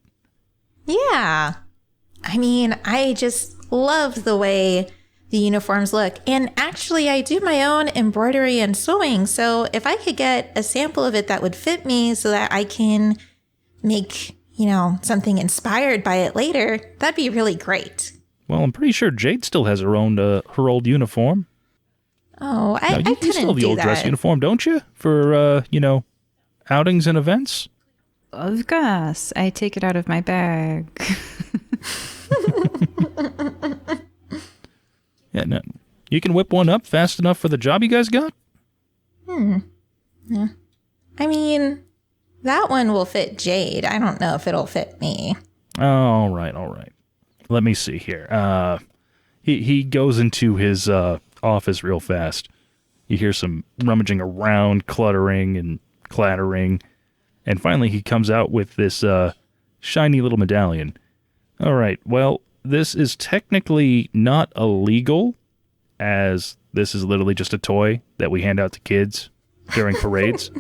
Yeah. I mean, I just love the way the uniforms look. And actually, I do my own embroidery and sewing. So if I could get a sample of it that would fit me so that I can make, something inspired by it later, that'd be really great. Well, I'm pretty sure Jade still has her old uniform. Oh, I couldn't you still have the do old dress that. uniform, don't you? For, outings and events? Of course. I take it out of my bag. Yeah, no. You can whip one up fast enough for the job you guys got? Yeah. I mean, that one will fit Jade. I don't know if it'll fit me. All right. Let me see here. He goes into his office real fast. You hear some rummaging around, cluttering and clattering, and finally he comes out with this shiny little medallion. All right, well, this is technically not illegal, as this is literally just a toy that we hand out to kids during parades.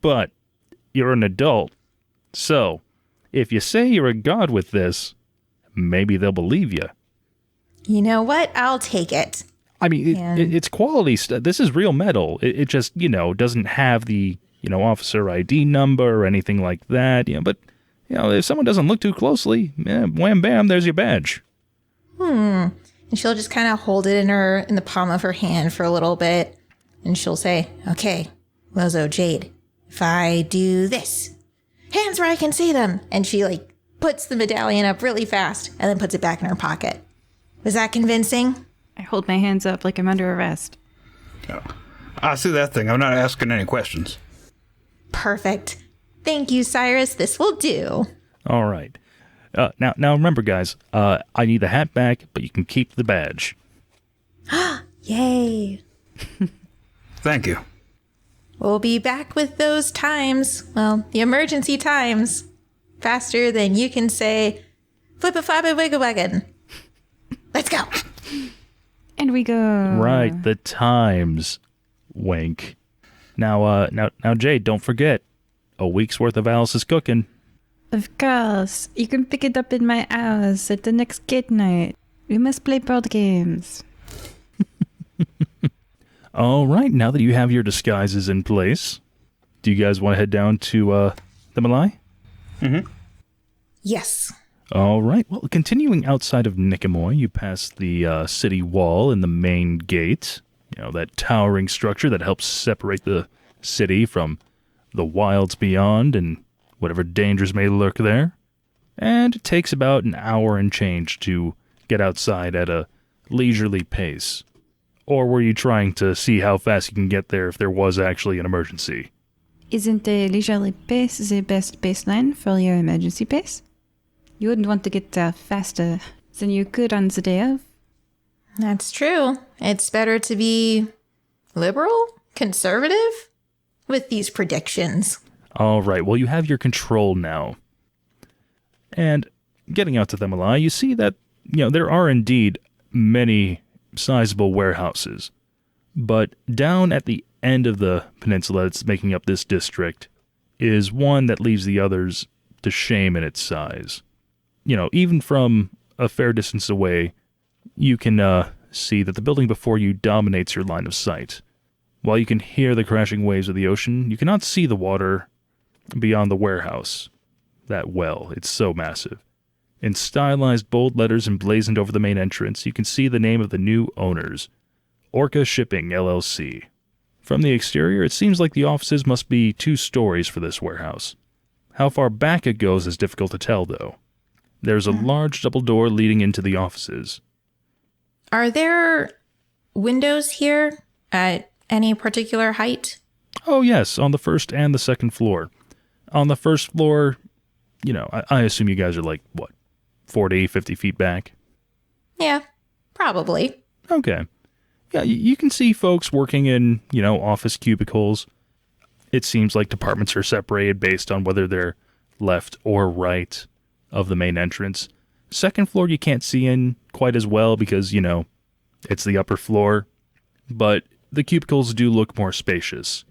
But you're an adult, so if you say you're a god with this, maybe they'll believe you. You know what? I'll take it. I mean, it's quality stuff. This is real metal. It just, doesn't have the, officer ID number or anything like that. But, if someone doesn't look too closely, wham, bam, there's your badge. And she'll just kind of hold it in the palm of her hand for a little bit. And she'll say, okay, Lozo, Jade, if I do this, hands where I can see them. And she puts the medallion up really fast and then puts it back in her pocket. Was that convincing? I hold my hands up like I'm under arrest. I see that thing. I'm not asking any questions. Perfect. Thank you, Cyrus. This will do. All right. Now remember, guys, I need the hat back, but you can keep the badge. Yay. Thank you. We'll be back with those times. Well, the emergency times. Faster than you can say, flip a flap a wiggle wagon. Let's go. And we go. Right, the times. Wink. Now, Jade, don't forget. A week's worth of Alice's cooking. Of course. You can pick it up in my house at the next kid night. We must play board games. All right, now that you have your disguises in place, do you guys want to head down to the Malai? Mm-hmm. Yes. All right, well, continuing outside of Nicomoy, you pass the city wall and the main gate, that towering structure that helps separate the city from the wilds beyond and whatever dangers may lurk there. And it takes about an hour and change to get outside at a leisurely pace. Or were you trying to see how fast you can get there if there was actually an emergency? Isn't a leisurely pace the best baseline for your emergency pace? You wouldn't want to get there faster than you could on the day of. That's true. It's better to be liberal, conservative with these predictions. All right, well, you have your control now. And getting out to the Malai, you see that, there are indeed many sizable warehouses. But down at the end of the peninsula that's making up this district is one that leaves the others to shame in its size. Even from a fair distance away, you can see that the building before you dominates your line of sight. While you can hear the crashing waves of the ocean, you cannot see the water beyond the warehouse that well. It's so massive. In stylized bold letters emblazoned over the main entrance, you can see the name of the new owners, Orca Shipping, LLC. From the exterior, it seems like the offices must be 2 stories for this warehouse. How far back it goes is difficult to tell, though. There's a large double door leading into the offices. Are there windows here at any particular height? Oh, yes, on the first and the second floor. On the first floor, I assume you guys are like, 40, 50 feet back? Yeah, probably. Okay. Yeah, you can see folks working in, office cubicles. It seems like departments are separated based on whether they're left or right of the main entrance. Second floor you can't see in quite as well because, it's the upper floor. But the cubicles do look more spacious.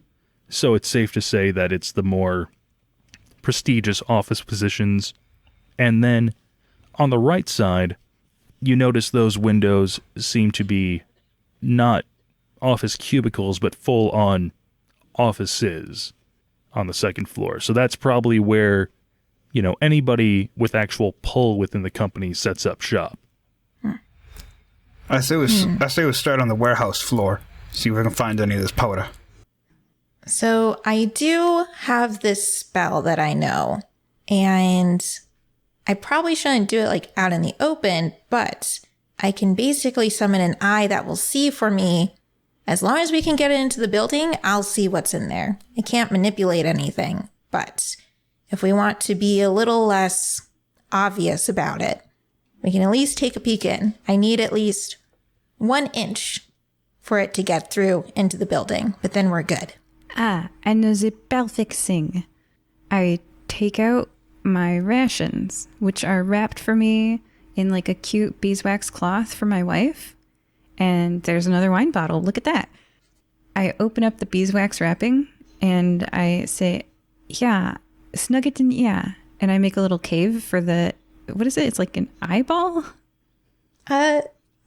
So it's safe to say that it's the more prestigious office positions. And then on the right side, you notice those windows seem to be not office cubicles, but full-on offices on the second floor. So that's probably where, anybody with actual pull within the company sets up shop. I say we start on the warehouse floor, see if we can find any of this powder. So I do have this spell that I know, and I probably shouldn't do it out in the open, but I can basically summon an eye that will see for me. As long as we can get it into the building, I'll see what's in there. I can't manipulate anything, but if we want to be a little less obvious about it, we can at least take a peek in. I need at least 1 inch for it to get through into the building, but then we're good. I know the perfect thing. I take out my rations, which are wrapped for me in a cute beeswax cloth for my wife. And there's another wine bottle. Look at that. I open up the beeswax wrapping and I say, yeah, snug it in, yeah. And I make a little cave for what is it? It's like an eyeball?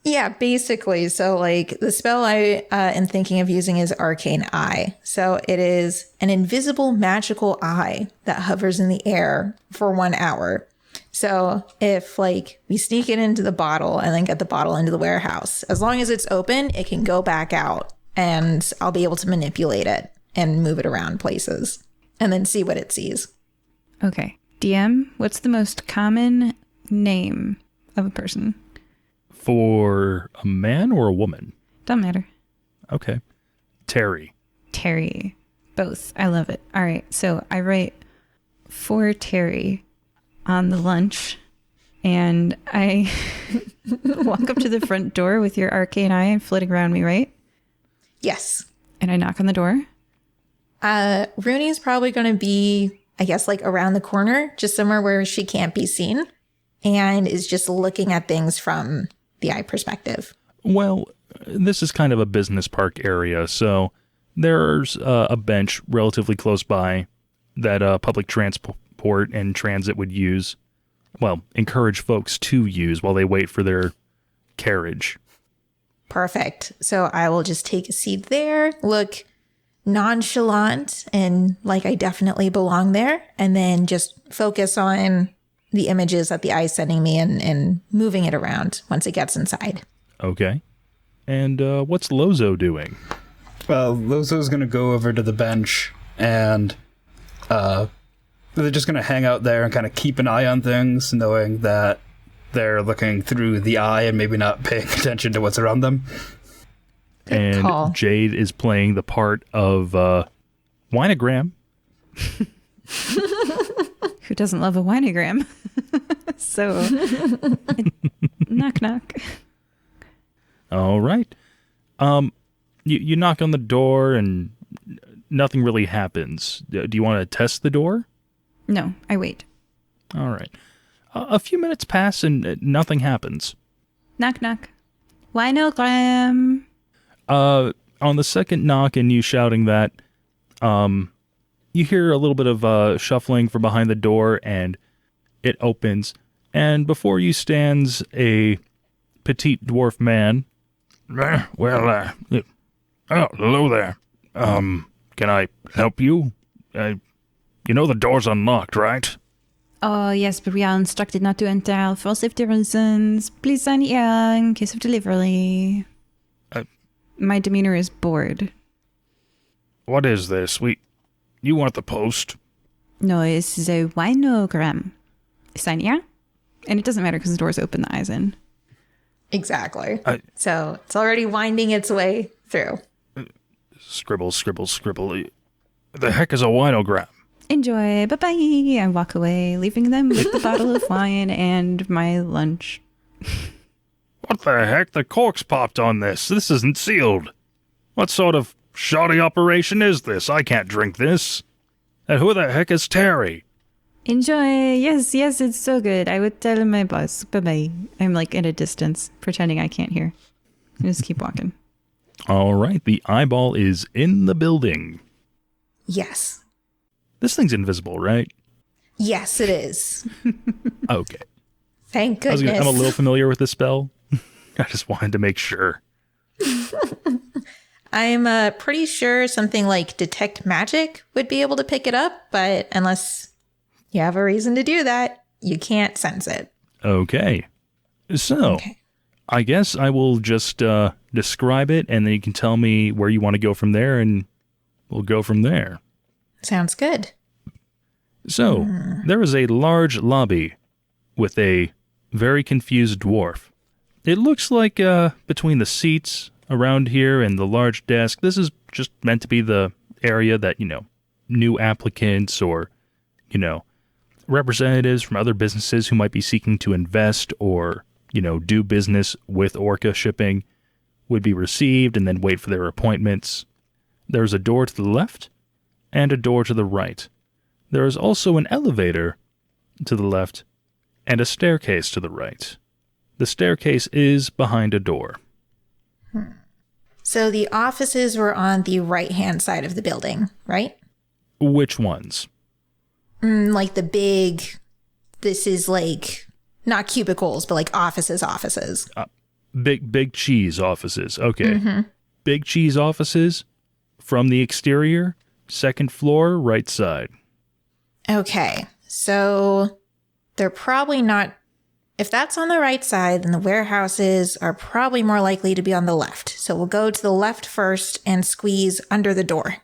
Yeah, basically. So the spell I am thinking of using is Arcane Eye. So it is an invisible magical eye that hovers in the air for 1 hour. So if we sneak it into the bottle and then get the bottle into the warehouse, as long as it's open, it can go back out and I'll be able to manipulate it and move it around places and then see what it sees. Okay. DM, what's the most common name of a person? For a man or a woman? Doesn't matter. Okay. Terry. Terry. Both. I love it. All right. So I write for Terry on the lunch and I walk up to the front door with your arcane eye flitting around me, right? Yes. And I knock on the door. Runi's probably going to be, I guess, around the corner, just somewhere where she can't be seen and is just looking at things from the eye perspective. Well, this is kind of a business park area, so there's a bench relatively close by that public transport and transit would use, encourage folks to use while they wait for their carriage. Perfect. So I will just take a seat there, look nonchalant and like I definitely belong there, and then just focus on the images that the eye's sending me and moving it around once it gets inside. Okay. And what's Lozo doing? Well, Lozo's going to go over to the bench and they're just going to hang out there and kind of keep an eye on things, knowing that they're looking through the eye and maybe not paying attention to what's around them. And call. Jade is playing the part of Winogram. Who doesn't love a winogram? So, knock, knock. All right. You knock on the door and nothing really happens. Do you want to test the door? No, I wait. All right. A few minutes pass and nothing happens. Knock, knock. Winogram. On the second knock and you shouting that, you hear a little bit of shuffling from behind the door and it opens. And before you stands a petite dwarf man. Well, hello there. Can I help you? You know the door's unlocked, right? Oh, yes, but we are instructed not to enter for safety reasons. Please sign here in case of delivery. My demeanor is bored. What is this? You want the post? No, this is a winogram. Sign here? And it doesn't matter because the door's open, the eye's in. Exactly. So it's already winding its way through. Scribble, scribble, scribble. The heck is a winogram? Enjoy. Bye-bye. I walk away, leaving them with the bottle of wine and my lunch. What the heck? The cork's popped on this. This isn't sealed. What sort of shoddy operation is this? I can't drink this. And who the heck is Terry? Enjoy. Yes, it's so good. I would tell my boss. Bye-bye. I'm like at a distance, pretending I can't hear. I just keep walking. All right, the eyeball is in the building. Yes. This thing's invisible, right? Yes, it is. Okay. Thank goodness. I'm a little familiar with this spell. I just wanted to make sure. I'm pretty sure something like detect magic would be able to pick it up, but unless you have a reason to do that, you can't sense it. Okay. So, Okay. I guess I will just describe it, and then you can tell me where you want to go from there, and we'll go from there. Sounds good. So, there is a large lobby with a very confused dwarf. It looks like between the seats around here and the large desk, this is just meant to be the area that, new applicants or, representatives from other businesses who might be seeking to invest or, do business with Orca shipping would be received and then wait for their appointments. There's a door to the left and a door to the right. There is also an elevator to the left and a staircase to the right. The staircase is behind a door. So the offices were on the right-hand side of the building, right? Which ones? Like the big, this is like, not cubicles, but like offices. Big cheese offices. Okay. Big cheese offices from the exterior, second floor, right side. Okay, so they're probably not, if that's on the right side, then the warehouses are probably more likely to be on the left. So we'll go to the left first and squeeze under the door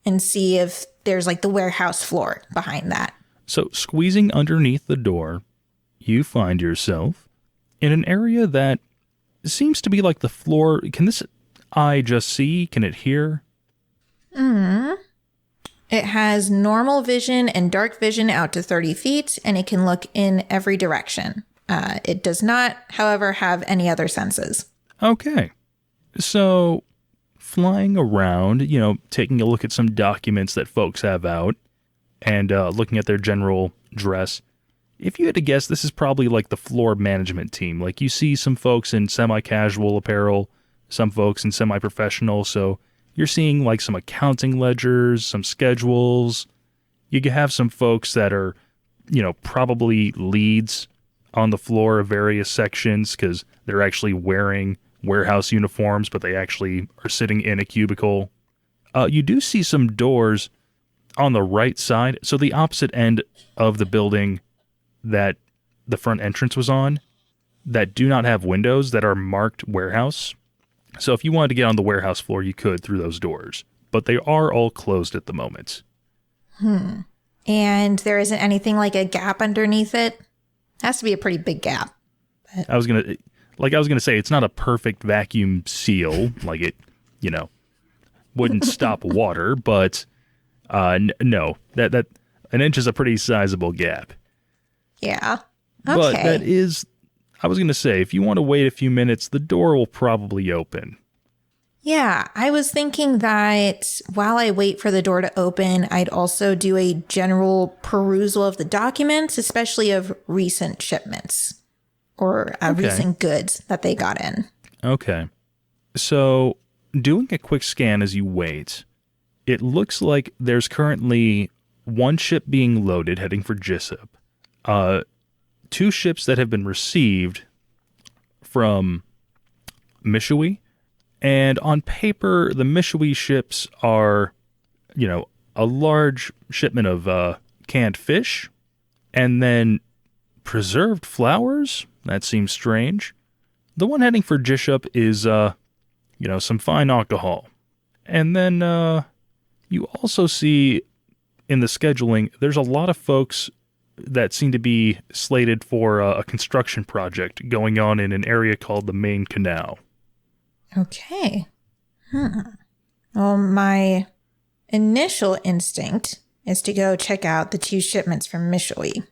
and see if there's like the warehouse floor behind that. So squeezing underneath the door, you find yourself in an area that seems to be like the floor. Can this eye just see? Can it hear? It has normal vision and dark vision out to 30 feet, and it can look in every direction. It does not, however, have any other senses. Okay. So, flying around, taking a look at some documents that folks have out, and looking at their general dress, if you had to guess, this is probably like the floor management team. Like, you see some folks in semi-casual apparel, some folks in semi-professional, so you're seeing like some accounting ledgers, some schedules. You can have some folks that are, probably leads on the floor of various sections because they're actually wearing warehouse uniforms, but they actually are sitting in a cubicle. You do see some doors on the right side, so the opposite end of the building that the front entrance was on, that do not have windows, that are marked warehouse. So if you wanted to get on the warehouse floor, you could through those doors, but they are all closed at the moment. And there isn't anything like a gap underneath it? Has to be a pretty big gap. I was gonna say, it's not a perfect vacuum seal, like it, wouldn't stop water, but no, that an inch is a pretty sizable gap. Yeah. Okay. But that is, I was gonna say, if you want to wait a few minutes, the door will probably open. Yeah, I was thinking that while I wait for the door to open, I'd also do a general perusal of the documents, especially of recent shipments or recent goods that they got in. Okay. So, doing a quick scan as you wait, it looks like there's currently one ship being loaded heading for Jessup. 2 ships that have been received from Mishui. And on paper, the Mishui ships are, a large shipment of canned fish and then preserved flowers. That seems strange. The one heading for Jessup is, some fine alcohol. And then you also see in the scheduling, there's a lot of folks that seem to be slated for a construction project going on in an area called the Main Canal. Okay. Well, my initial instinct is to go check out the 2 shipments from Mishui.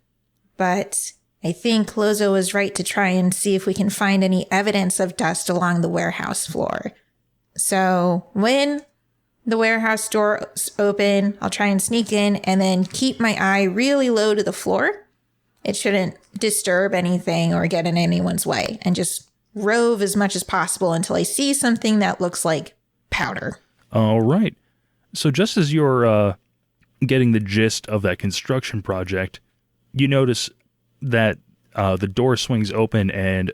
But I think Lozo was right to try and see if we can find any evidence of dust along the warehouse floor. So when the warehouse door's open, I'll try and sneak in and then keep my eye really low to the floor. It shouldn't disturb anything or get in anyone's way, and just rove as much as possible until I see something that looks like powder. All right. So just as you're getting the gist of that construction project, you notice that the door swings open and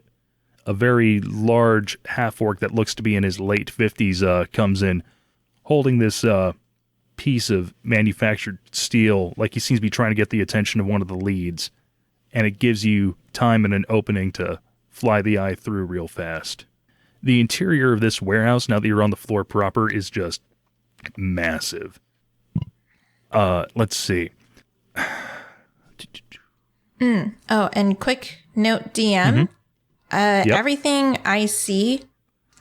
a very large half-orc that looks to be in his late 50s comes in, holding this piece of manufactured steel, like he seems to be trying to get the attention of one of the leads, and it gives you time and an opening to fly the eye through real fast. The interior of this warehouse, now that you're on the floor proper, is just massive. Let's see. Oh, and quick note, DM. Yep. Everything I see,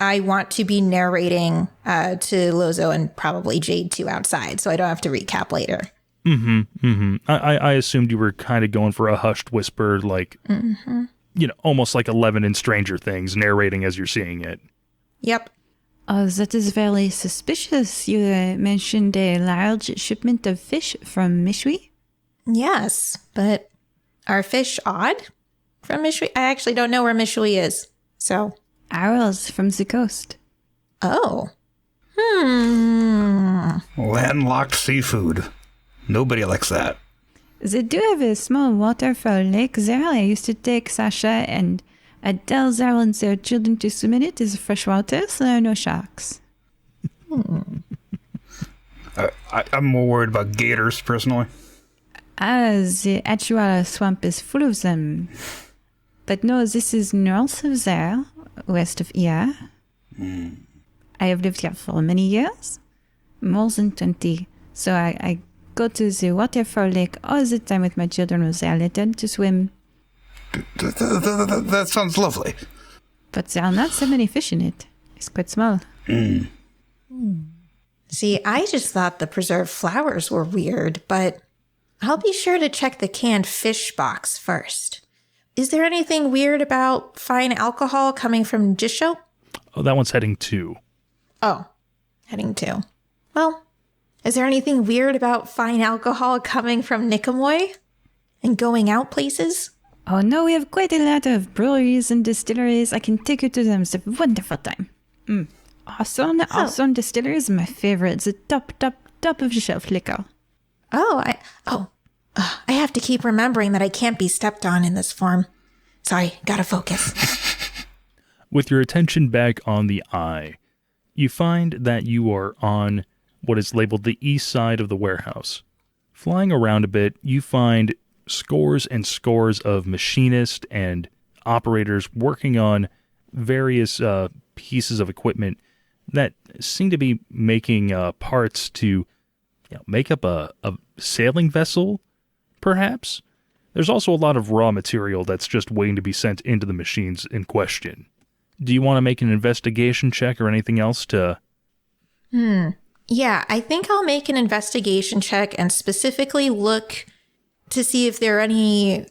I want to be narrating to Lozo and probably Jade too outside, so I don't have to recap later. I assumed you were kind of going for a hushed whisper, like, almost like 11 in Stranger Things, narrating as you're seeing it. Yep. That is very suspicious. You mentioned a large shipment of fish from Mishui? Yes, but are fish odd from Mishui? I actually don't know where Mishui is, so... Arrows from the coast. Oh. Landlocked seafood. Nobody likes that. They do have a small waterfall lake there. I used to take Sasha and Adele there and their children to swim in it. It's freshwater, so there are no sharks. I'm more worried about gators, personally. The Achuara swamp is full of them. But no, this is north of there, west of here. I have lived here for many years, more than 20. So I go to the waterfall lake all the time with my children when they are little to swim. That sounds lovely. But there are not so many fish in it. It's quite small. See, I just thought the preserved flowers were weird, but I'll be sure to check the canned fish box first. Is there anything weird about fine alcohol coming from Jisho? Oh, that one's heading 2. Oh, heading 2. Well, is there anything weird about fine alcohol coming from Nikamoy? And going out places? Oh no, we have quite a lot of breweries and distilleries. I can take you to them. It's a wonderful time. Awesome distilleries are my favorite. The top of the shelf liquor. I have to keep remembering that I can't be stepped on in this form. Sorry, gotta focus. With your attention back on the eye, you find that you are on what is labeled the east side of the warehouse. Flying around a bit, you find scores and scores of machinists and operators working on various pieces of equipment that seem to be making parts to make up a sailing vessel, perhaps. There's also a lot of raw material that's just waiting to be sent into the machines in question. Do you want to make an investigation check or anything else to... Yeah, I think I'll make an investigation check and specifically look to see if there are any,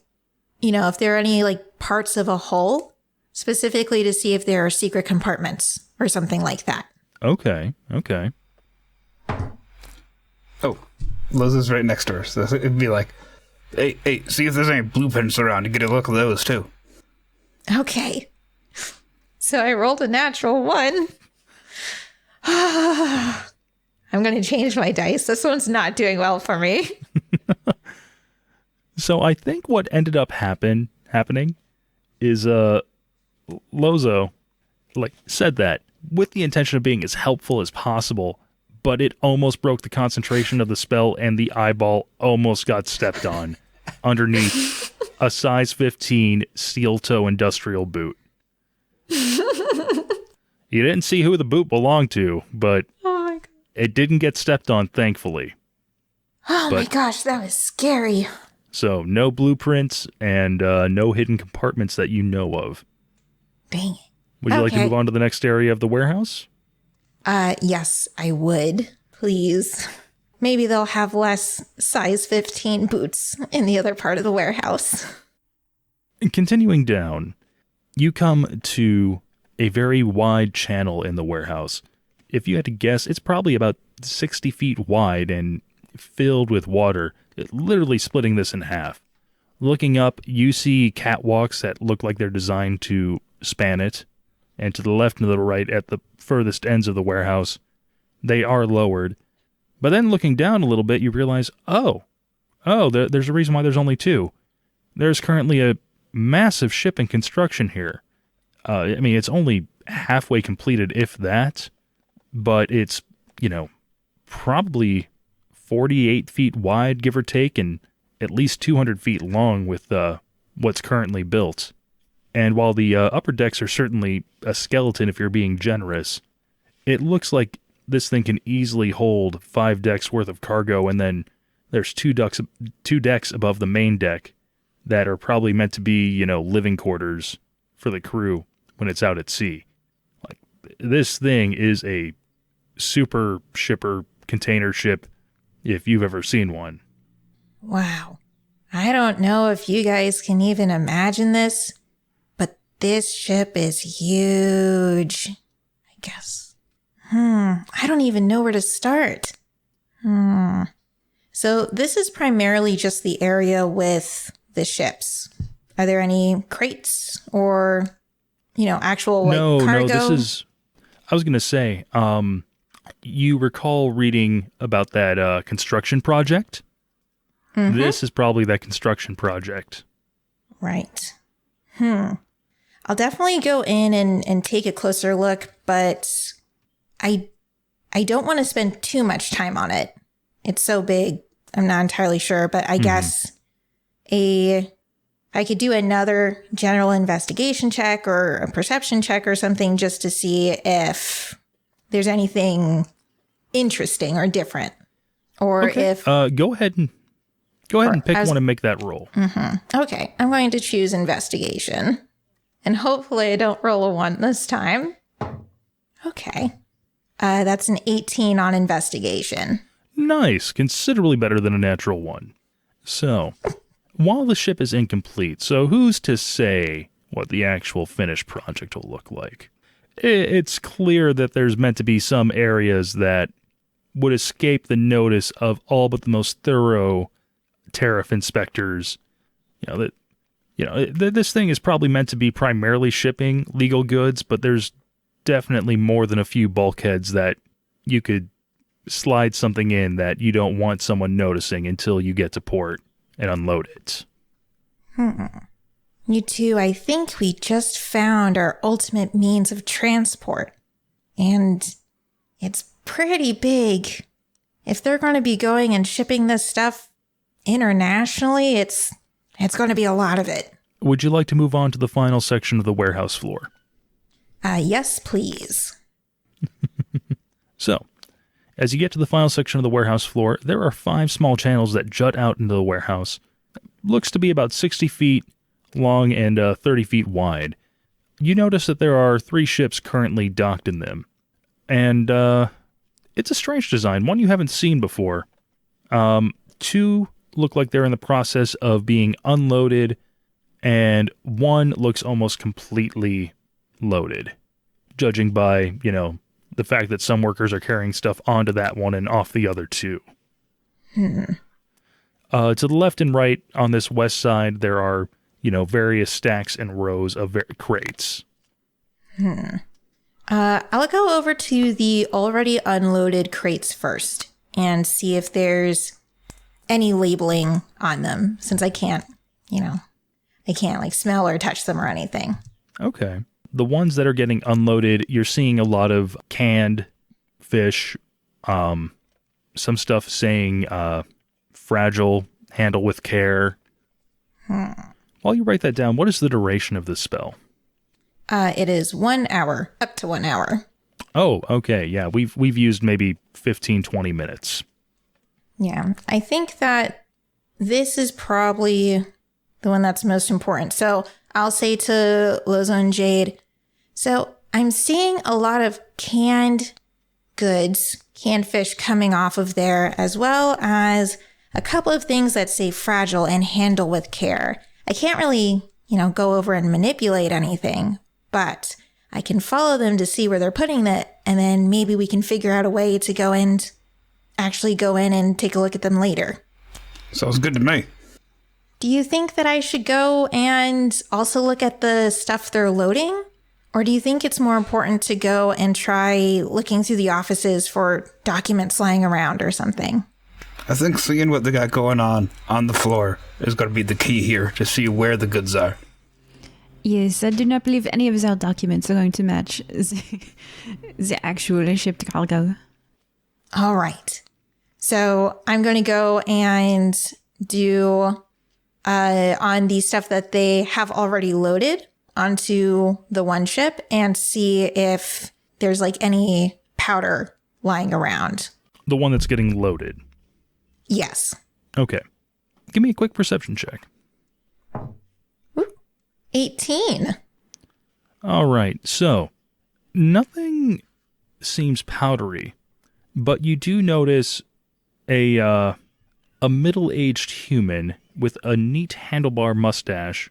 like parts of a hull, specifically to see if there are secret compartments or something like that. Okay. Oh, Lozo's right next to her, so it'd be like, hey, see if there's any blueprints around to get a look at those, too. Okay. So I rolled a natural 1. I'm going to change my dice. This one's not doing well for me. So I think what ended up happening is Lozo said that with the intention of being as helpful as possible, but it almost broke the concentration of the spell and the eyeball almost got stepped on underneath a size 15 steel toe industrial boot. You didn't see who the boot belonged to, but it didn't get stepped on, thankfully. My gosh, that was scary. So no blueprints and no hidden compartments that you know of. Dang it. Would you like to move on to the next area of the warehouse? Yes, I would. Please. Maybe they'll have less size 15 boots in the other part of the warehouse. Continuing down, you come to a very wide channel in the warehouse. If you had to guess, it's probably about 60 feet wide and filled with water, literally splitting this in half. Looking up, you see catwalks that look like they're designed to span it, and to the left and to the right at the furthest ends of the warehouse, they are lowered. But then looking down a little bit, you realize, there's a reason why there's only two. There's currently a massive ship in construction here. It's only halfway completed, if that, but it's, probably 48 feet wide, give or take, and at least 200 feet long with what's currently built. And while the upper decks are certainly a skeleton if you're being generous, it looks like this thing can easily hold 5 decks worth of cargo, and then there's two decks above the main deck that are probably meant to be, living quarters for the crew when it's out at sea. Like, this thing is a super shipper container ship if you've ever seen one. Wow. I don't know if you guys can even imagine this, but this ship is huge, I guess. I don't even know where to start. So this is primarily just the area with the ships. Are there any crates or, actual cargo? No, this is, I was going to say, you recall reading about that construction project? Mm-hmm. This is probably that construction project. Right. I'll definitely go in and take a closer look, but I don't want to spend too much time on it. It's so big. I'm not entirely sure, but I guess I could do another general investigation check or a perception check or something just to see if there's anything interesting or different. Or if go ahead and pick one and make that roll. Okay, I'm going to choose investigation. And hopefully I don't roll a 1 this time. Okay. That's an 18 on investigation. Nice. Considerably better than a natural 1. So, while the ship is incomplete, so who's to say what the actual finished project will look like? It's clear that there's meant to be some areas that would escape the notice of all but the most thorough tariff inspectors. This thing is probably meant to be primarily shipping legal goods, but there's definitely more than a few bulkheads that you could slide something in that you don't want someone noticing until you get to port and unload it. You two, I think we just found our ultimate means of transport. And it's pretty big. If they're going to be going and shipping this stuff internationally, it's going to be a lot of it. Would you like to move on to the final section of the warehouse floor? Yes, please. So, as you get to the final section of the warehouse floor, there are 5 small channels that jut out into the warehouse. Looks to be about 60 feet long and 30 feet wide. You notice that there are 3 ships currently docked in them. And it's a strange design, one you haven't seen before. 2 look like they're in the process of being unloaded, and 1 looks almost completely loaded, judging by, the fact that some workers are carrying stuff onto that one and off the other 2. To the left and right on this west side, there are, various stacks and rows of crates. I'll go over to the already unloaded crates first and see if there's any labeling on them, since I can't smell or touch them or anything. Okay. The ones that are getting unloaded, you're seeing a lot of canned fish, some stuff saying fragile, handle with care. While you write that down, what is the duration of this spell? It is 1 hour, up to 1 hour. Oh, okay. Yeah, we've used maybe 15, 20 minutes. Yeah, I think that this is probably the one that's most important. So I'll say to Lozo and Jade, so I'm seeing a lot of canned goods, canned fish coming off of there, as well as a couple of things that say fragile and handle with care. I can't really, go over and manipulate anything, but I can follow them to see where they're putting it, and then maybe we can figure out a way to actually go in and take a look at them later. Sounds good to me. Do you think that I should go and also look at the stuff they're loading? Or do you think it's more important to go and try looking through the offices for documents lying around or something? I think seeing what they got going on the floor is going to be the key here to see where the goods are. Yes, I do not believe any of our documents are going to match the actual shipped cargo. All right. So I'm going to go and do on the stuff that they have already loaded onto the one ship and see if there's any powder lying around. The one that's getting loaded. Yes. Okay. Give me a quick perception check. 18. All right. So, nothing seems powdery, but you do notice a middle-aged human with a neat handlebar mustache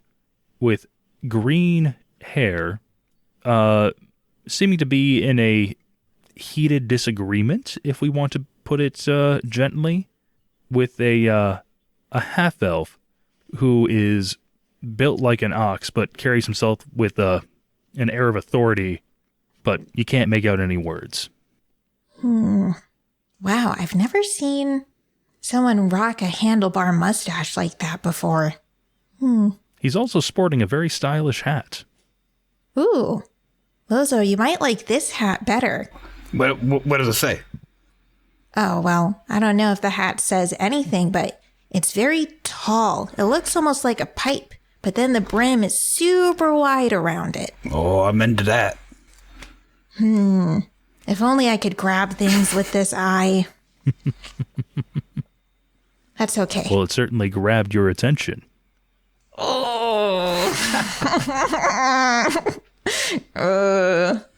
with green hair, seeming to be in a heated disagreement, if we want to put it gently, with a half-elf who is built like an ox but carries himself with an air of authority, but you can't make out any words. Wow, I've never seen someone rock a handlebar mustache like that before. He's also sporting a very stylish hat. Ooh, Lozo, you might like this hat better. What does it say? Oh, well, I don't know if the hat says anything, but it's very tall. It looks almost like a pipe, but then the brim is super wide around it. Oh, I'm into that. If only I could grab things with this eye. That's okay. Well, it certainly grabbed your attention. Oh.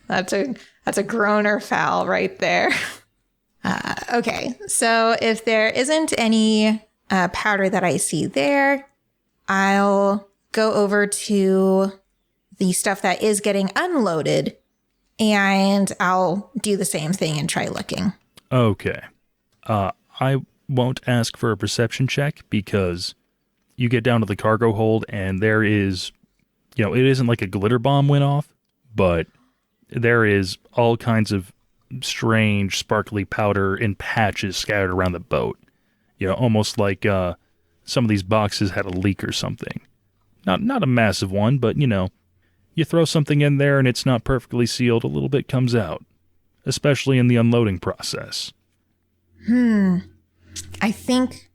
That's a groaner foul right there. Okay, so if there isn't any powder that I see there, I'll go over to the stuff that is getting unloaded, and I'll do the same thing and try looking. Okay. I won't ask for a perception check because you get down to the cargo hold and there is, it isn't like a glitter bomb went off, but there is all kinds of strange, sparkly powder in patches scattered around the boat. Almost like some of these boxes had a leak or something. Not a massive one, but, you throw something in there and it's not perfectly sealed, a little bit comes out, especially in the unloading process. I think,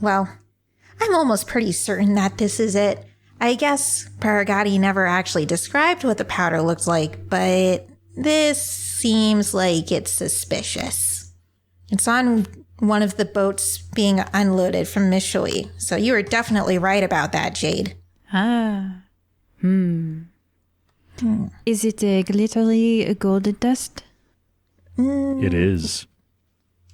I'm almost pretty certain that this is it. I guess Paragati never actually described what the powder looked like, but this seems like it's suspicious. It's on one of the boats being unloaded from Mishui, so you were definitely right about that, Jade. Is it a glittery golden dust? It is.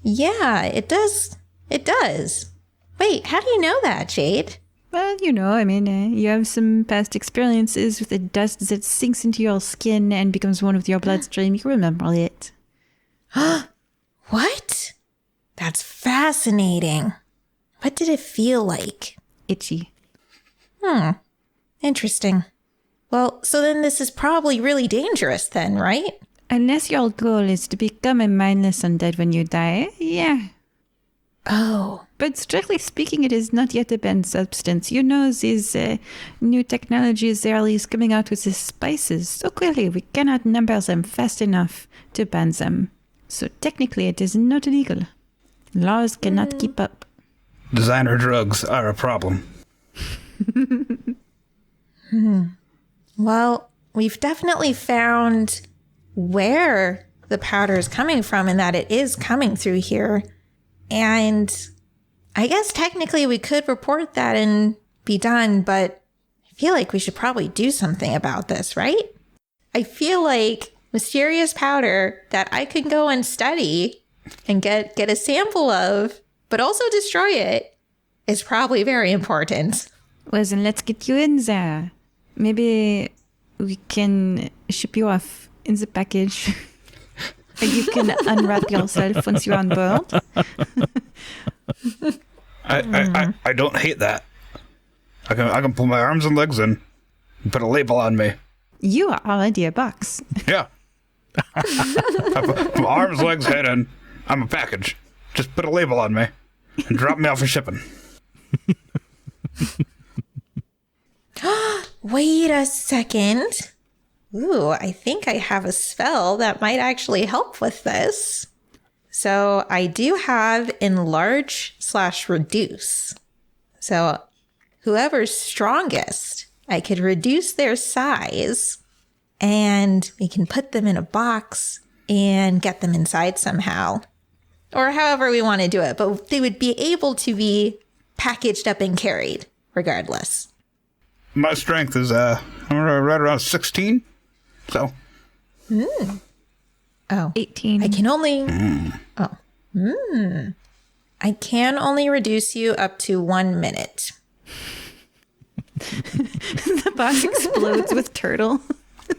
Yeah, it does. It does. Wait, how do you know that, Jade? Well, you have some past experiences with the dust that sinks into your skin and becomes one with your bloodstream. You remember it. What? That's fascinating. What did it feel like? Itchy. Interesting. Well, so then this is probably really dangerous then, right? Unless your goal is to become a mindless undead when you die, yeah. Oh. But strictly speaking, it is not yet a banned substance. These new technologies there is coming out with these spices. So clearly, we cannot number them fast enough to ban them. So technically, it is not illegal. Laws cannot keep up. Designer drugs are a problem. Well, we've definitely found where the powder is coming from and that it is coming through here. And I guess technically we could report that and be done, but I feel like we should probably do something about this, right? I feel like mysterious powder that I could go and study and get a sample of, but also destroy it, is probably very important. Well, then let's get you in there. Maybe we can ship you off in the package. And you can unwrap yourself once you're on board. I don't hate that. I can pull my arms and legs in and put a label on me. You are already a box. Yeah. I put my arms, legs, head in. I'm a package. Just put a label on me and drop me off for shipping. Wait a second. Ooh, I think I have a spell that might actually help with this. So I do have enlarge/reduce. So whoever's strongest, I could reduce their size and we can put them in a box and get them inside somehow. Or however we want to do it, but they would be able to be packaged up and carried regardless. My strength is right around 16. So. Oh. 18. I can only... I can only reduce you up to 1 minute. The box explodes with turtle.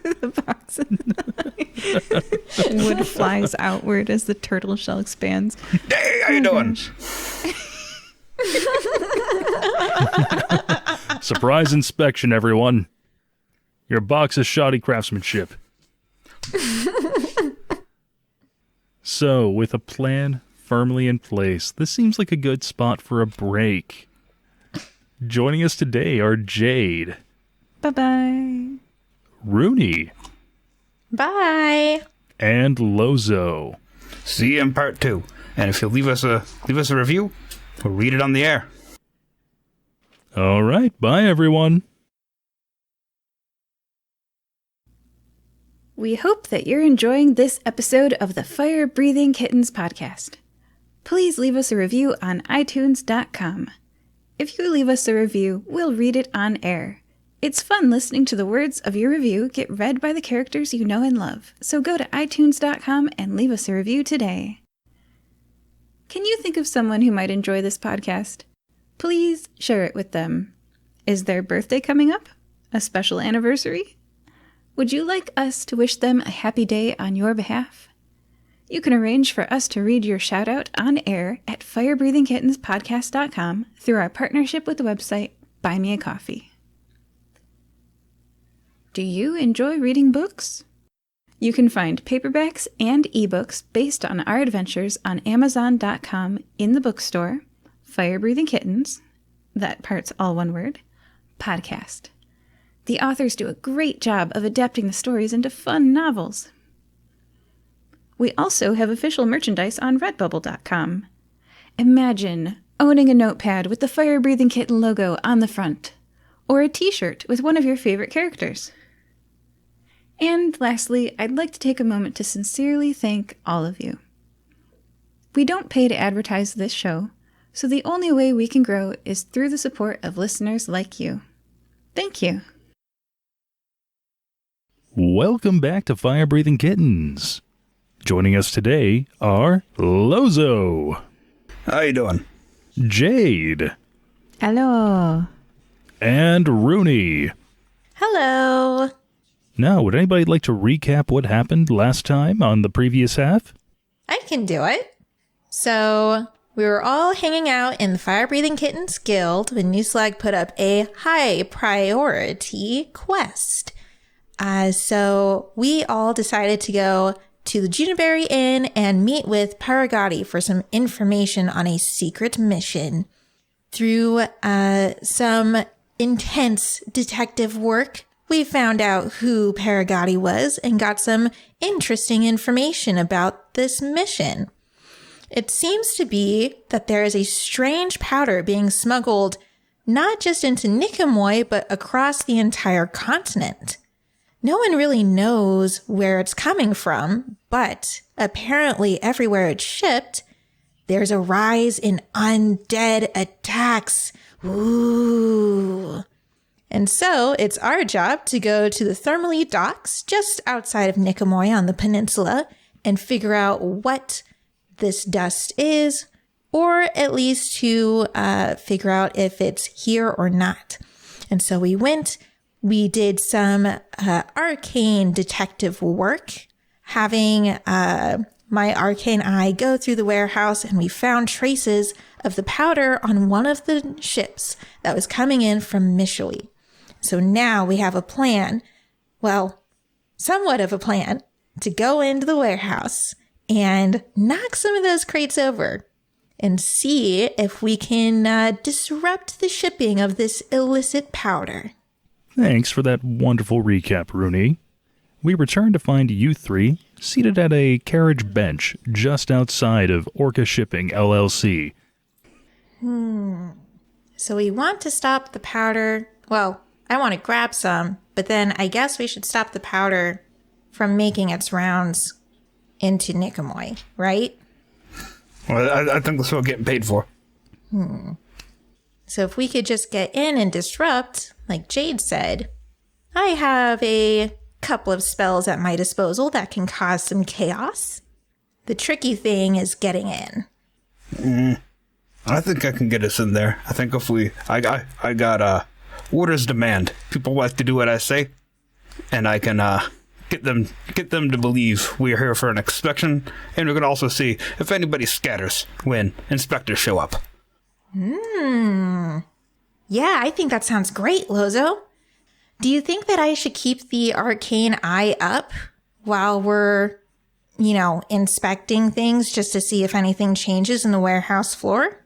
The box wood flies outward as the turtle shell expands. Hey, how you doing? Surprise inspection, everyone. Your box is shoddy craftsmanship. So, with a plan firmly in place, this seems like a good spot for a break. Joining us today are Jade, Bye-bye. Runii, Bye. and Lozo. See you in part 2. And if you'll leave us a review, we'll read it on the air. All right, bye everyone. We hope that you're enjoying this episode of the Fire Breathing Kittens podcast. Please leave us a review on iTunes.com. If you leave us a review, we'll read it on air. It's fun listening to the words of your review get read by the characters you know and love, so go to iTunes.com and leave us a review today. Can you think of someone who might enjoy this podcast? Please share it with them. Is their birthday coming up? A special anniversary? Would you like us to wish them a happy day on your behalf? You can arrange for us to read your shout-out on air at firebreathingkittenspodcast.com through our partnership with the website Buy Me a Coffee. Do you enjoy reading books? You can find paperbacks and ebooks based on our adventures on Amazon.com in the bookstore, Fire Breathing Kittens, that part's all one word, podcast. The authors do a great job of adapting the stories into fun novels. We also have official merchandise on redbubble.com. Imagine owning a notepad with the Fire Breathing Kitten logo on the front, or a t-shirt with one of your favorite characters. And lastly, I'd like to take a moment to sincerely thank all of you. We don't pay to advertise this show, so the only way we can grow is through the support of listeners like you. Thank you. Welcome back to Fire Breathing Kittens. Joining us today are Lozo, How you doing? Jade, Hello. and Runii. Hello. Now, would anybody like to recap what happened last time on the previous half? I can do it. So we were all hanging out in the Fire Breathing Kittens Guild when Newslag put up a high priority quest. So we all decided to go to the Juniberry Inn and meet with Paragati for some information on a secret mission. Through some intense detective work, we found out who Paragati was and got some interesting information about this mission. It seems to be that there is a strange powder being smuggled not just into Nicomoy, but across the entire continent. No one really knows where it's coming from, but apparently everywhere it's shipped, there's a rise in undead attacks. Ooh. And so it's our job to go to the Thermally docks just outside of Nicomoy on the peninsula and figure out what this dust is, or at least to figure out if it's here or not. And so we did some arcane detective work, having my arcane eye go through the warehouse, and we found traces of the powder on one of the ships that was coming in from Mishui. So now we have a plan, well, somewhat of a plan, to go into the warehouse and knock some of those crates over and see if we can disrupt the shipping of this illicit powder. Thanks for that wonderful recap, Runii. We return to find you three seated at a carriage bench just outside of Orca Shipping, LLC. So we want to stop the powder. Well, I want to grab some, but then I guess we should stop the powder from making its rounds into Nicomoy, right? Well, I think that's what we're getting paid for. So if we could just get in and disrupt, like Jade said, I have a couple of spells at my disposal that can cause some chaos. The tricky thing is getting in. I think I can get us in there. I think if I got orders demand. People like to do what I say, and I can get them to believe we are here for an inspection, and we can also see if anybody scatters when inspectors show up. Yeah, I think that sounds great, Lozo. Do you think that I should keep the arcane eye up while we're, inspecting things just to see if anything changes in the warehouse floor?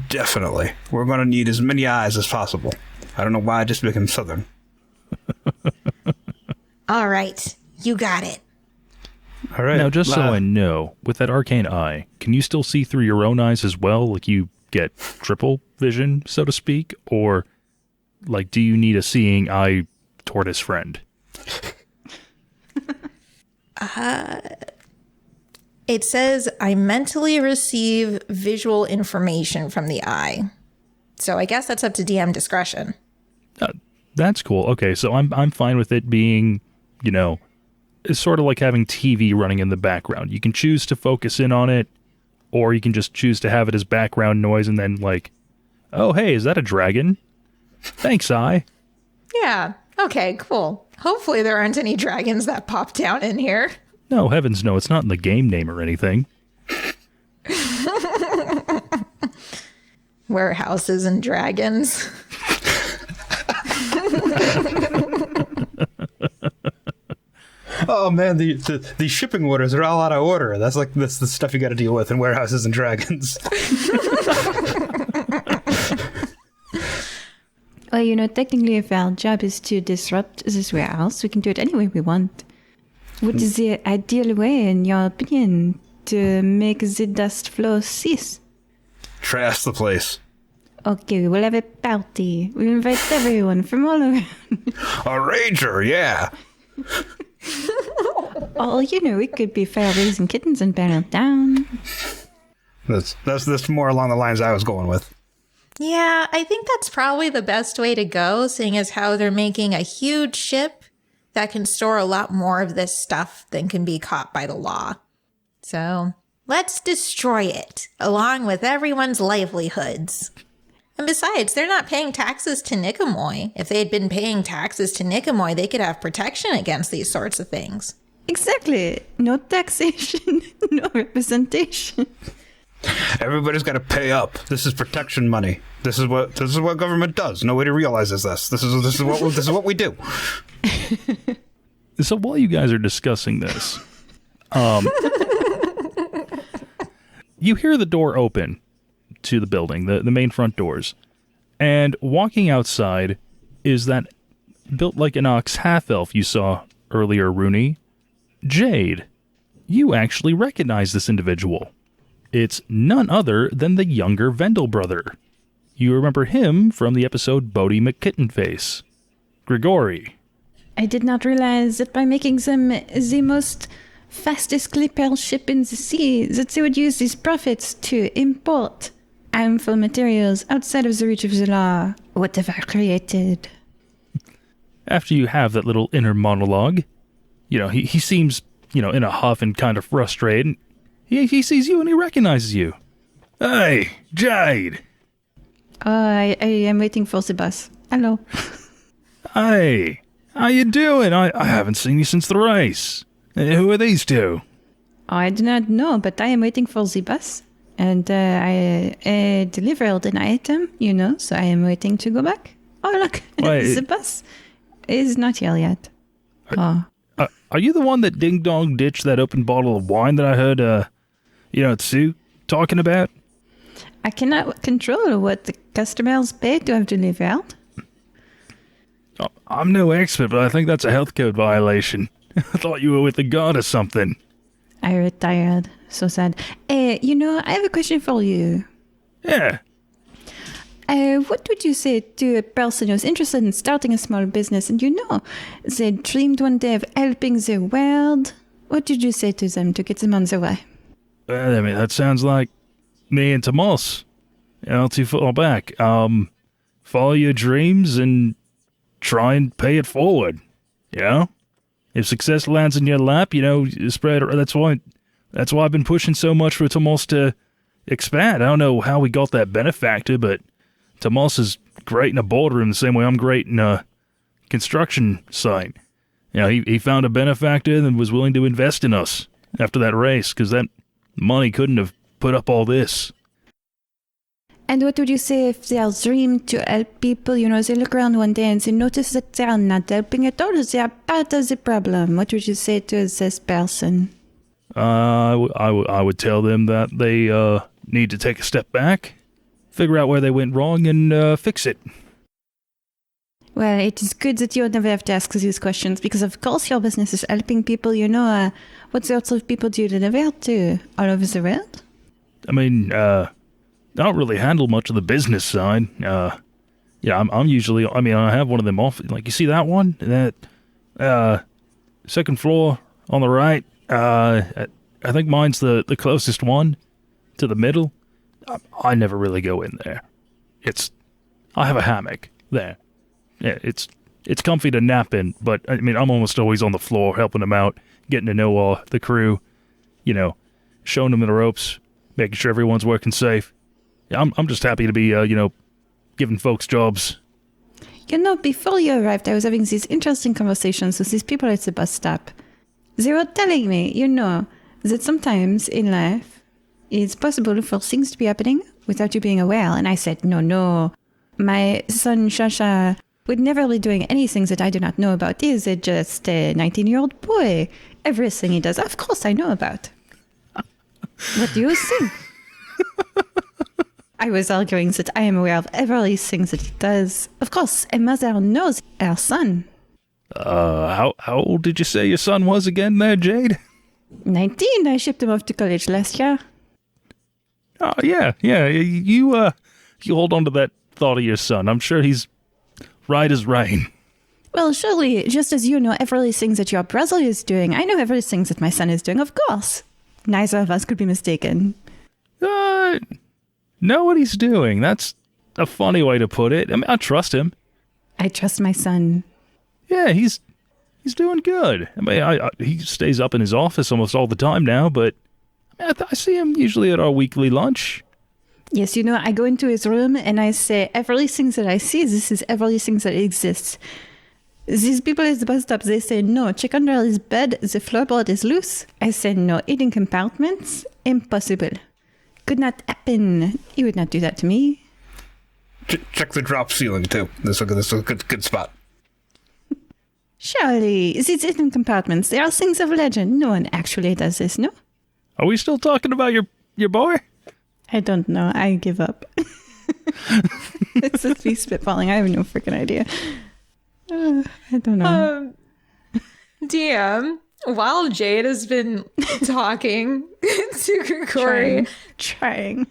Definitely. We're going to need as many eyes as possible. I don't know why I just became Southern. All right, you got it. All right. Now, just so I know, with that arcane eye, can you still see through your own eyes as well? Like you get triple vision, so to speak? Or, like, do you need a seeing eye tortoise friend? It says I mentally receive visual information from the eye. So I guess that's up to DM discretion. That's cool. Okay, so I'm fine with it being, it's sort of like having TV running in the background. You can choose to focus in on it, or you can just choose to have it as background noise and then like, oh, hey, is that a dragon? Thanks, eye. Yeah, okay, cool. Hopefully there aren't any dragons that pop down in here. No, heavens no, it's not in the game name or anything. Warehouses and dragons. Oh man, the shipping orders are all out of order. That's the stuff you got to deal with in warehouses and dragons. Well, technically if our job is to disrupt this warehouse, we can do it any way we want. What is the ideal way, in your opinion, to make the dust flow cease? Trash the place. Okay, we'll have a party. We'll invite everyone from all around. A rager, yeah. Oh, it could be fire raising kittens and burn it down. That's more along the lines I was going with. Yeah, I think that's probably the best way to go, seeing as how they're making a huge ship that can store a lot more of this stuff than can be caught by the law. So let's destroy it, along with everyone's livelihoods. And besides, they're not paying taxes to Nicomoy. If they had been paying taxes to Nicomoy, they could have protection against these sorts of things. Exactly. No taxation, no representation. Everybody's got to pay up. This is protection money. This is what government does. Nobody realizes this. This is what we do. So while you guys are discussing this, you hear the door open to the building, the main front doors, and walking outside is that built like an ox half-elf you saw earlier, Runii. Jade, you actually recognize this individual. It's none other than the younger Vendel brother. You remember him from the episode Bodie McKittenface. Grigori. I did not realize that by making them the most fastest clipper ship in the sea that they would use these profits to import harmful materials outside of the reach of the law, whatever created. After you have that little inner monologue, he seems, in a huff and kind of frustrated. He sees you and he recognizes you. Hey, Jade! I am waiting for the bus. Hello. Hey, how you doing? I haven't seen you since the race. Who are these two? I do not know, but I am waiting for the bus. And I delivered an item, so I am waiting to go back. Oh, look, the bus is not here yet. Are you the one that ding-dong ditched that open bottle of wine that I heard, Sue talking about? I cannot control what the customers pay to have delivered. Oh, I'm no expert, but I think that's a health code violation. I thought you were with the guard or something. I retired. So sad. I have a question for you. Yeah. What would you say to a person who's interested in starting a small business and they dreamed one day of helping the world? What did you say to them to get them on their way? Well, that sounds like me and Tomas. Not too far back. Follow your dreams and try and pay it forward. If success lands in your lap, spread it. That's why I've been pushing so much for Tomas to expand. I don't know how we got that benefactor, but Tomas is great in a boardroom the same way I'm great in a construction site. He found a benefactor and was willing to invest in us after that race, because that money couldn't have put up all this. And what would you say if they are dreamed to help people? They look around one day and they notice that they are not helping at all. They are part of the problem. What would you say to this person? I would tell them that they need to take a step back, figure out where they went wrong, and fix it. Well, it is good that you never have to ask these questions, because of course your business is helping people. What sorts of people do you deliver to all over the world? I don't really handle much of the business side. I'm usually, I have one of them off, like you see that one? That, second floor on the right. I think mine's the closest one to the middle. I never really go in there. I have a hammock there. Yeah, it's comfy to nap in, but I'm almost always on the floor helping them out, getting to know the crew, showing them the ropes, making sure everyone's working safe. I'm just happy to be, giving folks jobs. Before you arrived, I was having these interesting conversations with these people at the bus stop. They were telling me, that sometimes in life, it's possible for things to be happening without you being aware. And I said, no. My son, Shasha, would never be doing anything that I do not know about. He's just a 19-year-old boy. Everything he does, of course, I know about. What do you think? I was arguing that I am aware of every thing that he does. Of course, a mother knows her son. How old did you say your son was again there, Jade? 19. I shipped him off to college last year. Oh, yeah. You hold on to that thought of your son. I'm sure he's right as rain. Well, surely, just as you know everything that your brother is doing, I know everything that my son is doing, of course. Neither of us could be mistaken. Know what he's doing. That's a funny way to put it. I trust him. I trust my son. Yeah, he's doing good. He stays up in his office almost all the time now, but I see him usually at our weekly lunch. Yes, I go into his room and I say, everything that I see, this is everything that exists. These people at the bus stop, they say, no, check under his bed, the floorboard is loose. I say, no, hidden compartments, impossible. Could not happen. He would not do that to me. Check the drop ceiling, too. This is a good spot. Surely, these hidden compartments, they are things of legend. No one actually does this, no? Are we still talking about your boy? I don't know. I give up. It's just me spitballing. I have no freaking idea. I don't know. DM, while Jade has been talking to Grigori, trying.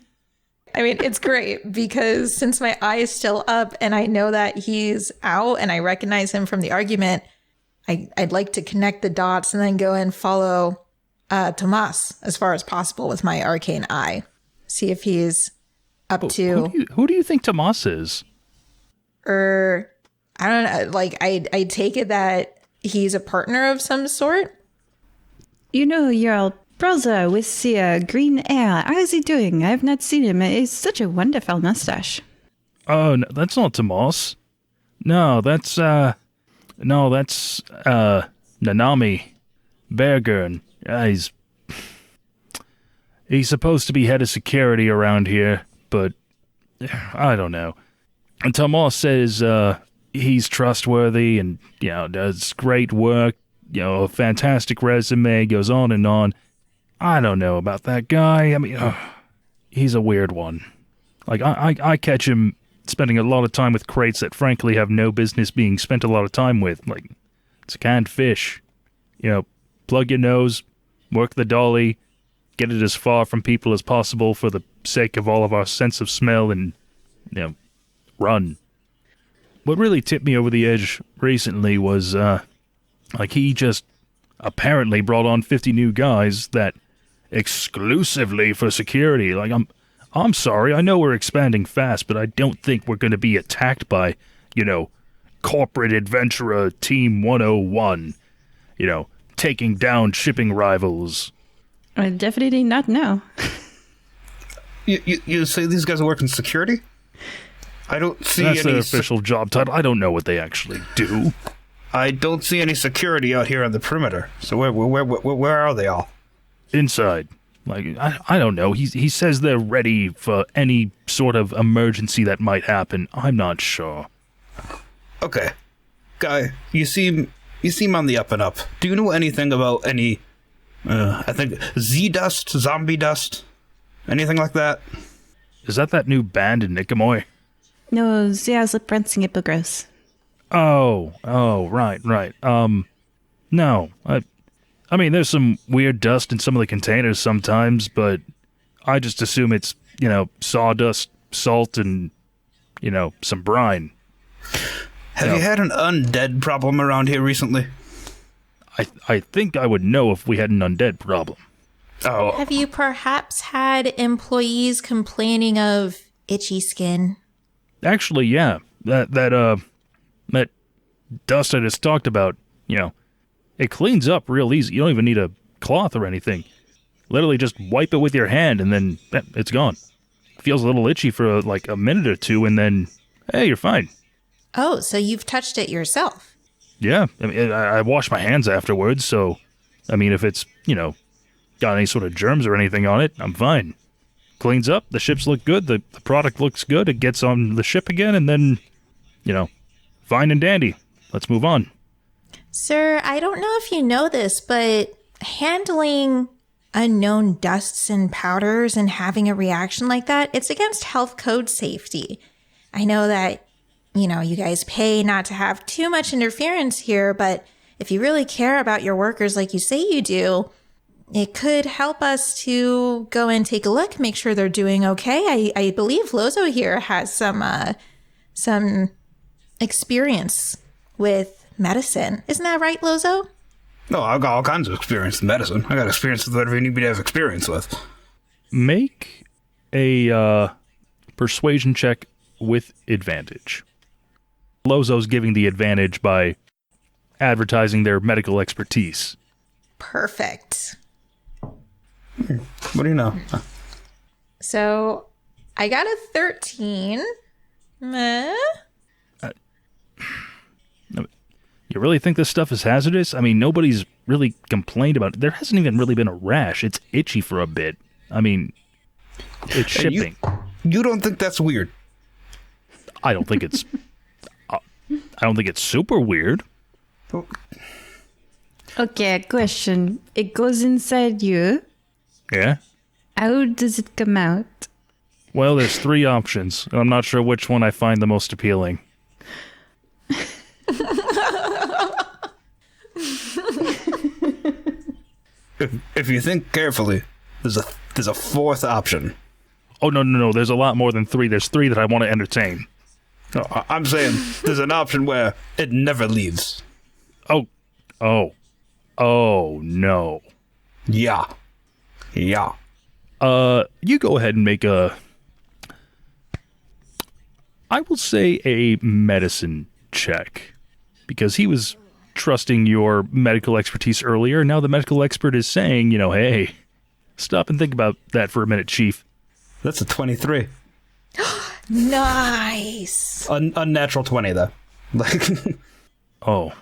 It's great because since my eye is still up and I know that he's out and I recognize him from the argument, I'd like to connect the dots and then go and follow Tomas as far as possible with my arcane eye. See if he's up to... Who do you think Tomas is? I don't know. Like, I take it that he's a partner of some sort. You know, your brother with the green hair. How is he doing? I have not seen him. It's such a wonderful mustache. Oh, no, that's not Tomas. No, that's Nanami Bergern. He's supposed to be head of security around here, but I don't know. And Tomas says he's trustworthy and, does great work, a fantastic resume, goes on and on. I don't know about that guy. I mean, he's a weird one. Like, I catch him spending a lot of time with crates that frankly have no business being spent a lot of time with. Like, it's a canned fish. Plug your nose, work the dolly, get it as far from people as possible for the sake of all of our sense of smell and, run. What really tipped me over the edge recently was, he just apparently brought on 50 new guys that exclusively for security. Like, I'm sorry, I know we're expanding fast, but I don't think we're going to be attacked by, corporate adventurer Team 101, taking down shipping rivals. I definitely not know. You say these guys are working security? I don't see That's any... their official job title. I don't know what they actually do. I don't see any security out here on the perimeter. So where are they all? Inside. Like, I don't know. He says they're ready for any sort of emergency that might happen. I'm not sure. Okay. Guy, you seem on the up and up. Do you know anything about any, I think, Z-Dust, Zombie Dust? Anything like that? Is that new band in Nicomoy? No, there's a prancing hippogriffs. Oh, right. No. I mean, there's some weird dust in some of the containers sometimes, but I just assume it's, sawdust, salt, and, some brine. Have you had an undead problem around here recently? I think I would know if we had an undead problem. Oh. Have you perhaps had employees complaining of itchy skin? Actually, yeah. That dust I just talked about, it cleans up real easy. You don't even need a cloth or anything. Literally just wipe it with your hand and then it's gone. Feels a little itchy for like a minute or two and then, hey, you're fine. Oh, so you've touched it yourself? Yeah, I mean, I wash my hands afterwards, so, I mean, if it's, got any sort of germs or anything on it, I'm fine. Cleans up, the ships look good, the product looks good, it gets on the ship again, and then, fine and dandy. Let's move on. Sir, I don't know if you know this, but handling unknown dusts and powders and having a reaction like that, it's against health code safety. I know that you guys pay not to have too much interference here, but if you really care about your workers like you say you do, it could help us to go and take a look, make sure they're doing okay. I believe Lozo here has some experience with medicine. Isn't that right, Lozo? No, I've got all kinds of experience with medicine. I got experience with whatever you need me to have experience with. Make a persuasion check with advantage. Lozo's giving the advantage by advertising their medical expertise. Perfect. What do you know? So, I got a 13. You really think this stuff is hazardous? I mean, nobody's really complained about it. There hasn't even really been a rash. It's itchy for a bit. I mean, it's shipping. You don't think that's weird? I don't think it's... I don't think it's super weird. Okay, question. It goes inside you. Yeah? How does it come out? Well, there's 3 options, and I'm not sure which one I find the most appealing. If you think carefully, there's a 4th option. Oh, no. There's a lot more than 3. There's 3 that I want to entertain. No, I'm saying there's an option where it never leaves. Oh, no. Yeah. Yeah. You go ahead and make I will say a medicine check, because he was trusting your medical expertise earlier. Now the medical expert is saying, hey, stop and think about that for a minute, Chief. That's a 23. Nice. Unnatural 20, though. Like, Oh,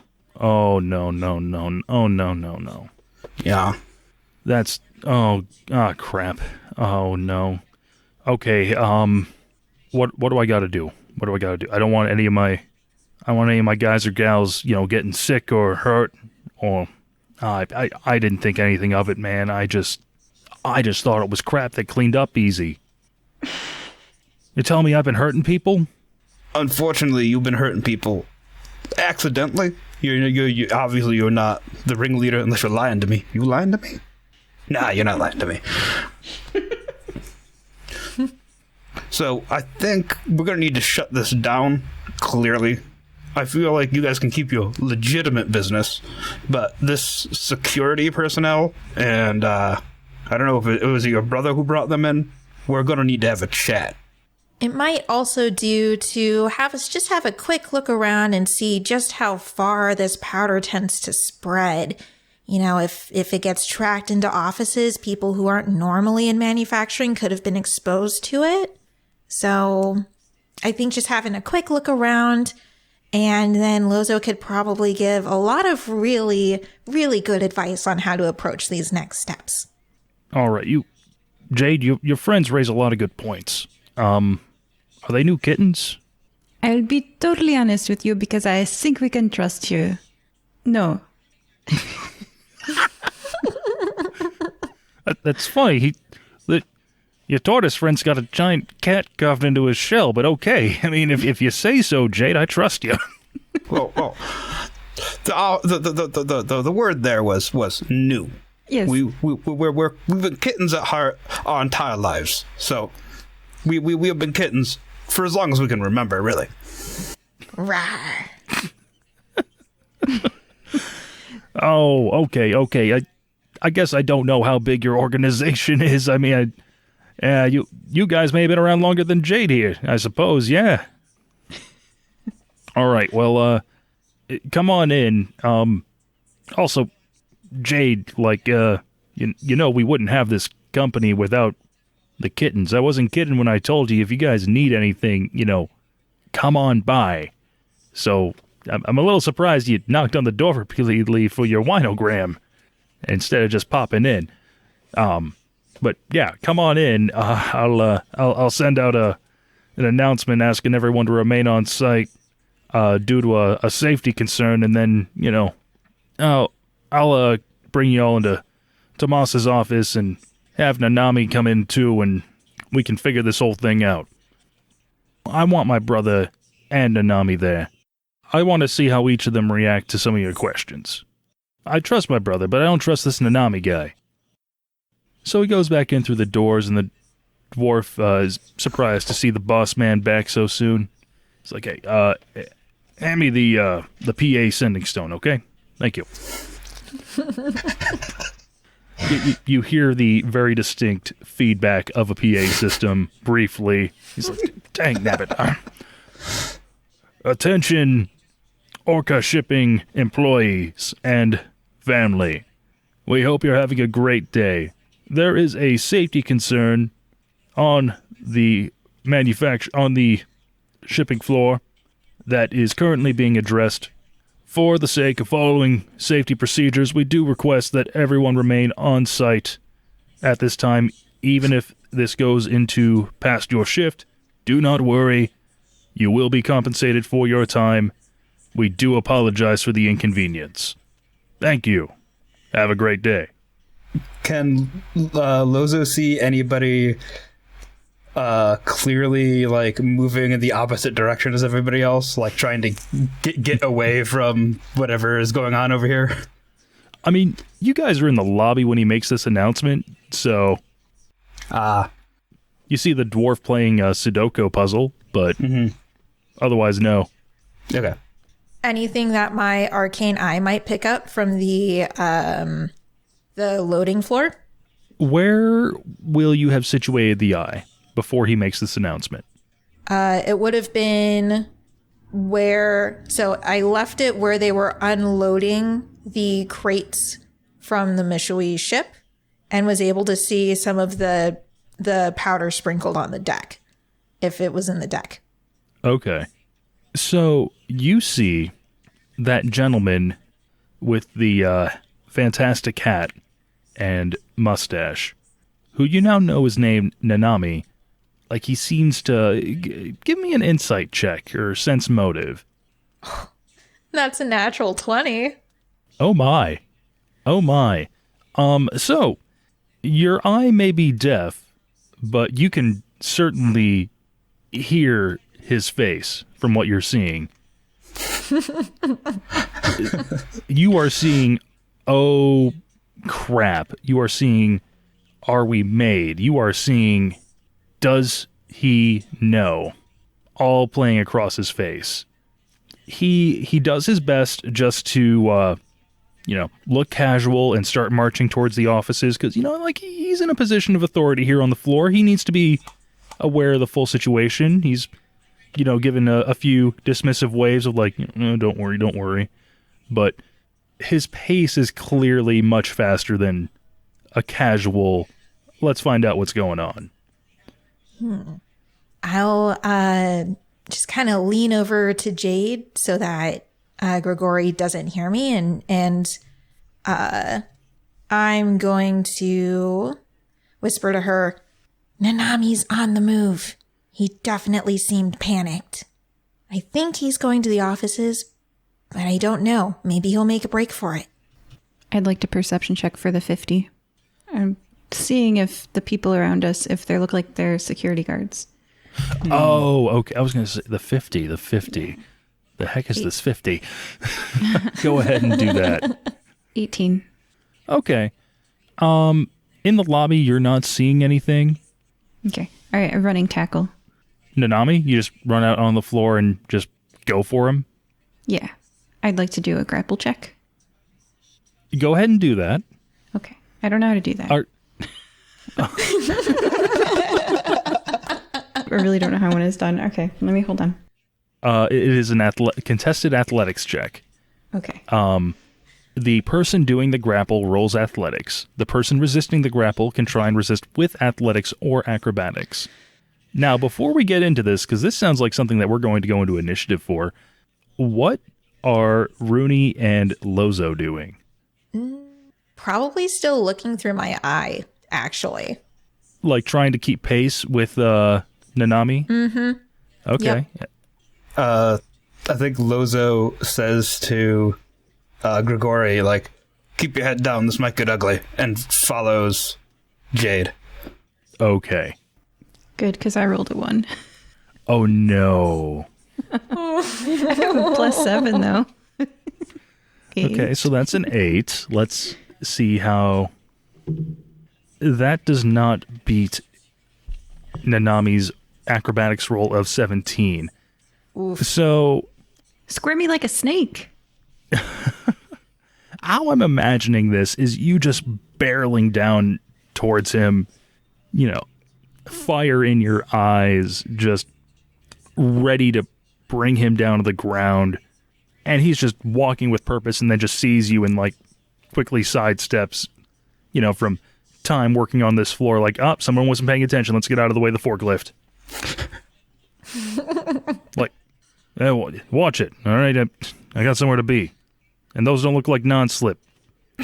no. yeah. That's, crap. Oh, no. Okay, what do I gotta do? What do I gotta do? I don't want any of my guys or gals, getting sick or hurt, or, I didn't think anything of it, man. I just thought it was crap that cleaned up easy. You're telling me I've been hurting people? Unfortunately, you've been hurting people accidentally. You obviously you're not the ringleader unless you're lying to me. You lying to me? Nah, you're not lying to me. So I think we're gonna need to shut this down. Clearly, I feel like you guys can keep your legitimate business, but this security personnel and I don't know if it was your brother who brought them in. We're gonna need to have a chat. It might also do to have us just have a quick look around and see just how far this powder tends to spread. If it gets tracked into offices, people who aren't normally in manufacturing could have been exposed to it. So I think just having a quick look around, and then Lozo could probably give a lot of really, really good advice on how to approach these next steps. All right, Jade, your friends raise a lot of good points. Are they new kittens? I'll be totally honest with you because I think we can trust you. No. That's funny. Your tortoise friend's got a giant cat carved into his shell, but okay. I mean, if you say so, Jade, I trust you. Well, the word there was new. Yes. We've been kittens at heart our entire lives. So we have been kittens for as long as we can remember, really. Rawr. Oh, okay. I guess I don't know how big your organization is. I mean, you guys may have been around longer than Jade here, I suppose. Yeah. All right. Well, come on in. Also, Jade, we wouldn't have this company without the kittens. I wasn't kidding when I told you if you guys need anything, come on by. So I'm a little surprised you knocked on the door repeatedly for your winogram instead of just popping in. But yeah, come on in. I'll send out an announcement asking everyone to remain on site due to a safety concern, and then I'll bring you all into Tomas's office and have Nanami come in too, and we can figure this whole thing out. I want my brother and Nanami there. I want to see how each of them react to some of your questions. I trust my brother, but I don't trust this Nanami guy. So he goes back in through the doors, and the dwarf is surprised to see the boss man back so soon. He's like, hey, hand me the PA sending stone, okay? Thank you. You hear the very distinct feedback of a PA system briefly. He's like, dang nabbit. Attention, Orca shipping employees and family. We hope you're having a great day. There is a safety concern on the shipping floor that is currently being addressed. For the sake of following safety procedures, we do request that everyone remain on site at this time, even if this goes into past your shift. Do not worry. You will be compensated for your time. We do apologize for the inconvenience. Thank you. Have a great day. Can Lozo see anybody clearly moving in the opposite direction as everybody else, trying to get away from whatever is going on over here? I mean, you guys are in the lobby when he makes this announcement, so you see the dwarf playing a Sudoku puzzle, but otherwise no. Okay. Anything that my arcane eye might pick up from the The loading floor? Where will you have situated the eye before he makes this announcement? It would have been so I left it where they were unloading the crates from the Mishui ship and was able to see some of the powder sprinkled on the deck, if it was in the deck. Okay. So you see that gentleman with the fantastic hat and mustache, who you now know is named Nanami. Like, he seems to... Give me an insight check or sense motive. That's a natural 20. Oh my. Oh my. So, your eye may be deaf, but you can certainly hear his face from what you're seeing. You are seeing, oh crap. You are seeing, are we made? You are seeing, does he know? All playing across his face. He does his best just to, look casual and start marching towards the offices because, he's in a position of authority here on the floor. He needs to be aware of the full situation. He's, given a few dismissive waves of like, don't worry. But his pace is clearly much faster than a casual, let's find out what's going on. I'll just kind of lean over to Jade so that Grigori doesn't hear me, and I'm going to whisper to her, Nanami's on the move. He definitely seemed panicked. I think he's going to the offices, but I don't know. Maybe he'll make a break for it. I'd like to perception check for the 50. I'm seeing if the people around us, if they look like they're security guards. Oh, okay. I was going to say the 50. The heck is this 50? Go ahead and do that. 18. Okay. In the lobby, you're not seeing anything. Okay. All right, a running tackle. Nanami, you just run out on the floor and just go for him? Yeah. I'd like to do a grapple check. Go ahead and do that. Okay. I don't know how to do that. I really don't know how one is done. Okay, let me hold on. It is an contested athletics check. Okay. The person doing the grapple rolls athletics. The person resisting the grapple can try and resist with athletics or acrobatics. Now, before we get into this, because this sounds like something that we're going to go into initiative for, what are Runii and Lozo doing? Probably still looking through my eye, actually. Like trying to keep pace with Nanami? Mm-hmm. Okay. Yep. I think Lozo says to Grigori, like, keep your head down, this might get ugly, and follows Jade. Okay. Good, because I rolled a 1. Oh, no. I have a +7, though. 8. Okay, so that's an 8. Let's see how... That does not beat Nanami's acrobatics roll of 17. Oof. So... Square me like a snake. How I'm imagining this is you just barreling down towards him, fire in your eyes, just ready to bring him down to the ground. And he's just walking with purpose and then just sees you and, like, quickly sidesteps, from time working on this floor, like, someone wasn't paying attention, let's get out of the way of the forklift. Like, watch it, all right? I got somewhere to be. And those don't look like non-slip.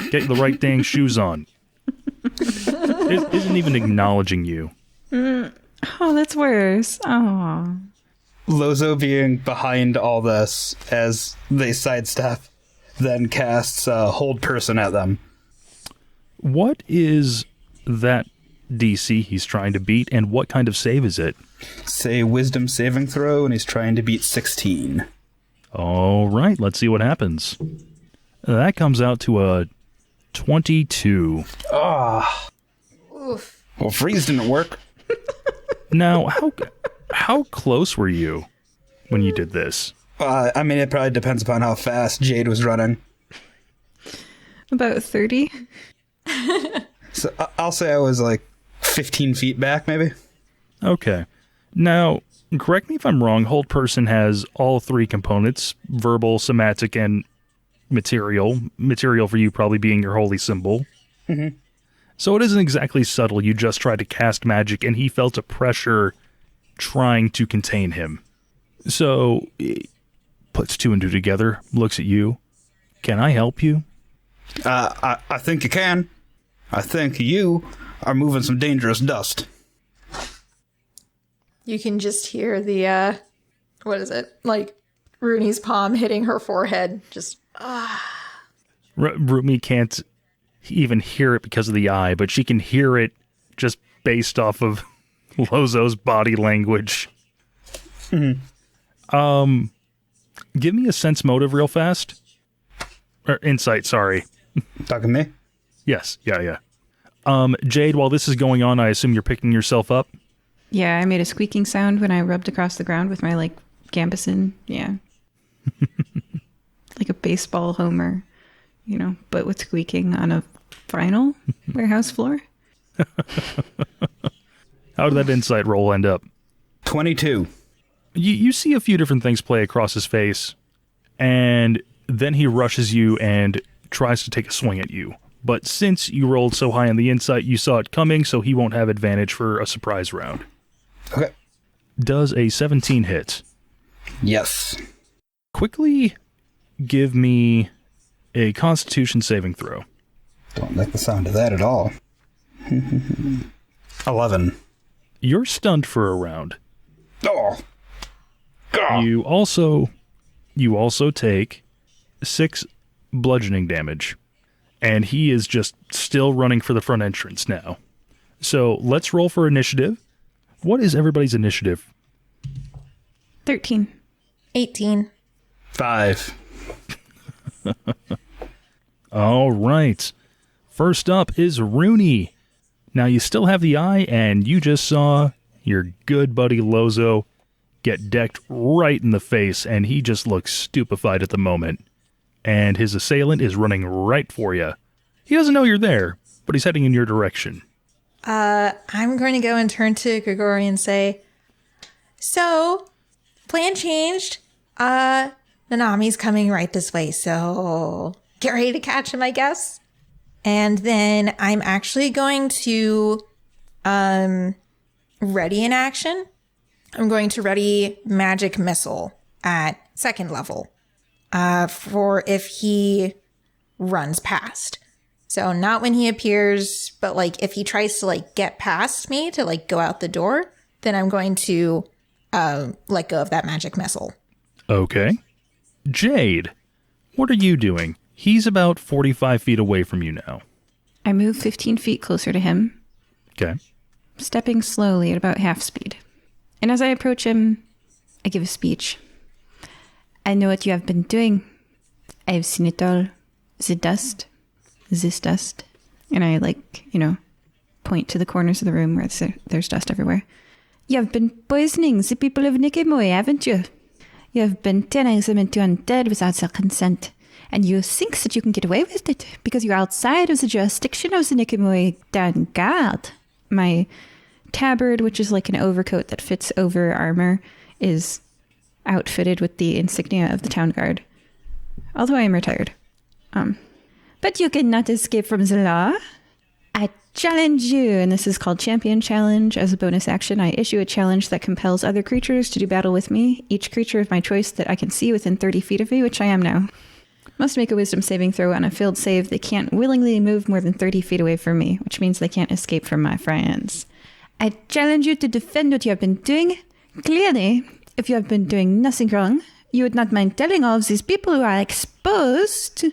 Get the right dang shoes on. Isn't even acknowledging you. Oh, that's worse. Oh. Lozo being behind all this as they sidestep, then casts Hold Person at them. What is that DC he's trying to beat, and what kind of save is it? Say Wisdom saving throw, and he's trying to beat 16. All right, let's see what happens. That comes out to a 22. Oof. Well, freeze didn't work. Now, how close were you when you did this? It probably depends upon how fast Jade was running. About 30. So I'll say I was like 15 feet back, maybe. Okay. Now, correct me if I'm wrong, hold person has all three components, verbal, somatic, and material. Material for you probably being your holy symbol. Mm-hmm. So it isn't exactly subtle. You just tried to cast magic, and he felt a pressure trying to contain him. So, he puts two and two together, looks at you. Can I help you? I think you can. I think you are moving some dangerous dust. You can just hear the, what is it? Like, Rooney's palm hitting her forehead. Just, Rumi can't even hear it because of the eye, but she can hear it just based off of Lozo's body language. Mm-hmm. Give me a sense motive real fast. Or insight, sorry. Talking to me? Yes, yeah. Jade, while this is going on, I assume you're picking yourself up? Yeah, I made a squeaking sound when I rubbed across the ground with my, like, gambeson. Yeah. Like a baseball homer, you know, but with squeaking on a vinyl warehouse floor. How did that insight roll end up? 22. You see a few different things play across his face, and then he rushes you and tries to take a swing at you. But since you rolled so high on the insight, you saw it coming, so he won't have advantage for a surprise round. Okay. Does a 17 hit? Yes. Quickly give me a Constitution saving throw. Don't like the sound of that at all. 11. You're stunned for a round. Oh. God. You also take 6 bludgeoning damage. And he is just still running for the front entrance now. So let's roll for initiative. What is everybody's initiative? 13. 18. 5. All right. First up is Runii. Now you still have the eye, and you just saw your good buddy Lozo get decked right in the face, and he just looks stupefied at the moment. And his assailant is running right for you. He doesn't know you're there, but he's heading in your direction. I'm going to go and turn to Grigori and say, so, plan changed. Nanami's coming right this way, so get ready to catch him, I guess. And then I'm actually going to ready an action. I'm going to ready magic missile at 2nd level. For if he runs past. So not when he appears, but like if he tries to like get past me to like go out the door, then I'm going to let go of that magic missile. Okay. Jade, what are you doing? He's about 45 feet away from you now. I move 15 feet closer to him, Okay. stepping slowly at about half speed. And as I approach him, I give a speech. I know what you have been doing. I have seen it all. The dust. This dust. And I, like, you know, point to the corners of the room where there's dust everywhere. You have been poisoning the people of Nikimoy, haven't you? You have been turning them into undead without their consent. And you think that you can get away with it because you're outside of the jurisdiction of the Nikimoy Town Guard. My tabard, which is like an overcoat that fits over armor, is outfitted with the insignia of the town guard. Although I am retired. But you cannot escape from the law. I challenge you, and this is called Champion Challenge. As a bonus action, I issue a challenge that compels other creatures to do battle with me. Each creature of my choice that I can see within 30 feet of me, which I am now, must make a wisdom saving throw. On a failed save, they can't willingly move more than 30 feet away from me, which means they can't escape from my friends. I challenge you to defend what you have been doing. Clearly, if you have been doing nothing wrong, you would not mind telling all of these people who are exposed,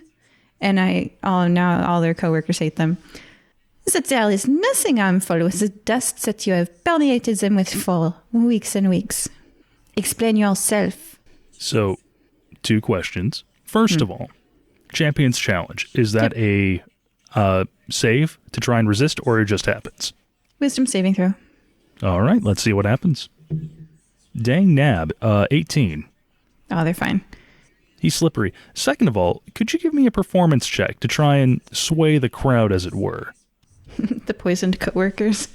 and now all their coworkers hate them, that there is nothing harmful with the dust that you have permeated them with for weeks and weeks. Explain yourself. So, 2 questions. First of all, Champion's Challenge. Is that a save to try and resist, or it just happens? Wisdom saving throw. All right, let's see what happens. Dang nab, 18. Oh, they're fine. He's slippery. Second of all, could you give me a performance check to try and sway the crowd, as it were? The poisoned coworkers.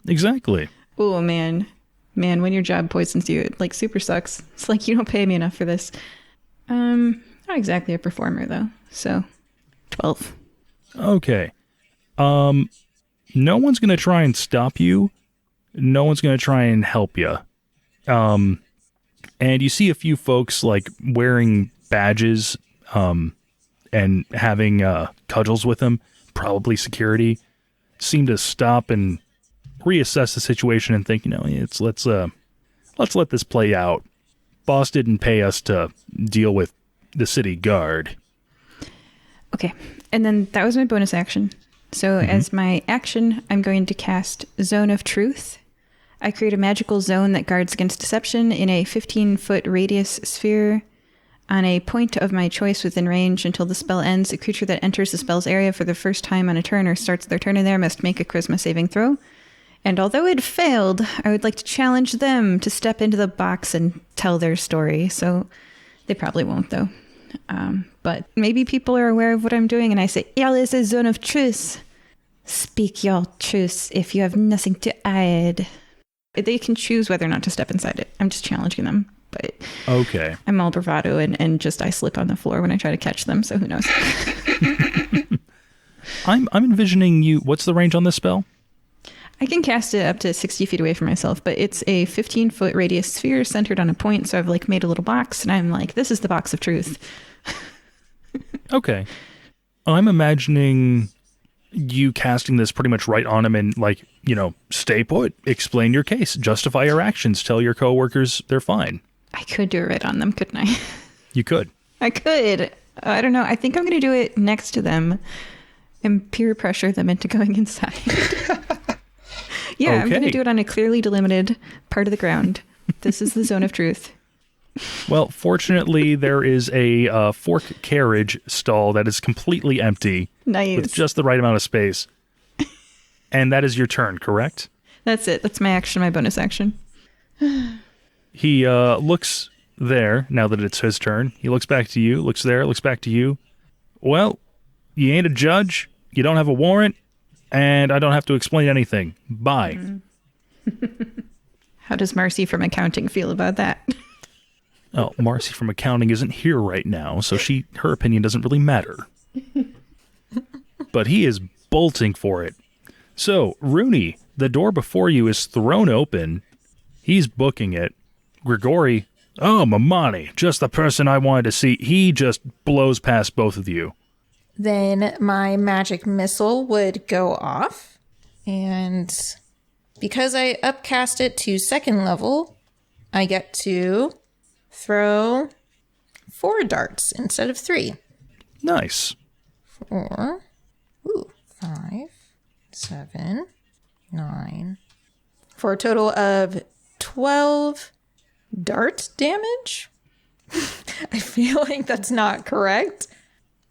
Exactly. Oh, man. Man, when your job poisons you, it, like, super sucks. It's like, you don't pay me enough for this. Not exactly a performer, though. So, 12. Okay. No one's going to try and stop you. No one's going to try and help you. And you see a few folks, like, wearing badges, and having, cudgels with them, probably security, seem to stop and reassess the situation and think, let's let this play out. Boss didn't pay us to deal with the city guard. Okay, and then that was my bonus action. So as my action, I'm going to cast Zone of Truth. I create a magical zone that guards against deception in a 15-foot radius sphere on a point of my choice within range until the spell ends. A creature that enters the spell's area for the first time on a turn or starts their turn in there must make a charisma saving throw. And although it failed, I would like to challenge them to step into the box and tell their story. So they probably won't, though. But maybe people are aware of what I'm doing, and I say, "Y'all is a zone of truth. Speak your truth if you have nothing to hide." They can choose whether or not to step inside it. I'm just challenging them. But Okay. I'm all bravado, and just I slip on the floor when I try to catch them, so who knows? I'm envisioning you. What's the range on this spell? I can cast it up to 60 feet away from myself, but it's a 15-foot radius sphere centered on a point, so I've like made a little box, and I'm like, this is the box of truth. Okay. I'm imagining you casting this pretty much right on him and, like, stay put, explain your case, justify your actions, tell your coworkers they're fine. I could do it right on them, couldn't I? You could. I could. I don't know. I think I'm going to do it next to them and peer pressure them into going inside. Yeah, I'm going to do it on a clearly delimited part of the ground. This is the zone of truth. Well, fortunately, there is a fork carriage stall that is completely empty. Nice. With just the right amount of space. And that is your turn, correct? That's it. That's my action, my bonus action. He looks there, now that it's his turn. He looks back to you, looks there, looks back to you. Well, you ain't a judge, you don't have a warrant, and I don't have to explain anything. Bye. How does Marcy from accounting feel about that? Oh, Marcy from accounting isn't here right now, so her opinion doesn't really matter. But he is bolting for it. So, Runii, the door before you is thrown open. He's booking it. Grigori, oh, Mamani, just the person I wanted to see. He just blows past both of you. Then my magic missile would go off. And because I upcast it to 2nd level, I get to throw 4 darts instead of 3. Nice. 4, 5, 7, 9, for a total of 12 dart damage. I feel like that's not correct.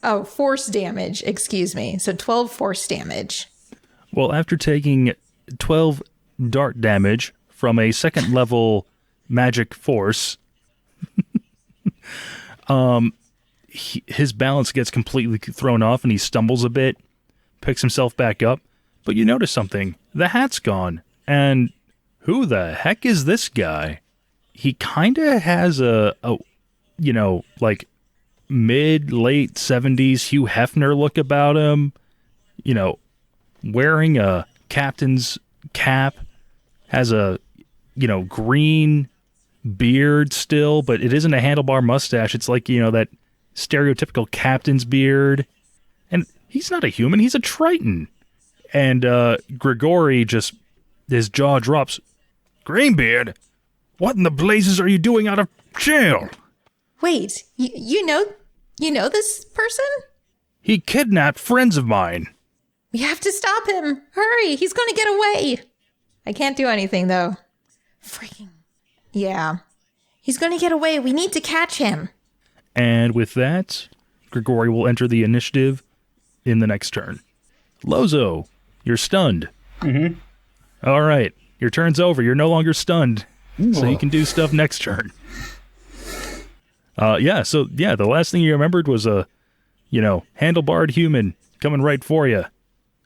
Oh, force damage, excuse me. So 12 force damage. Well, after taking 12 dart damage from a 2nd level magic force, his balance gets completely thrown off and he stumbles a bit, picks himself back up. But you notice something. The hat's gone. And who the heck is this guy? He kind of has a like mid-late 70s Hugh Hefner look about him. Wearing a captain's cap, has a, green beard still, but it isn't a handlebar mustache. It's like, that stereotypical captain's beard. And he's not a human, he's a Triton. And Grigori just, his jaw drops. Greenbeard, what in the blazes are you doing out of jail? Wait, you know this person? He kidnapped friends of mine. We have to stop him. Hurry, he's going to get away. I can't do anything, though. Freaking. Yeah. He's going to get away. We need to catch him. And with that, Grigori will enter the initiative in the next turn. Lozo, you're stunned. Mm-hmm. All right, your turn's over. You're no longer stunned, so you can do stuff next turn. The last thing you remembered was a, handlebarred human coming right for you.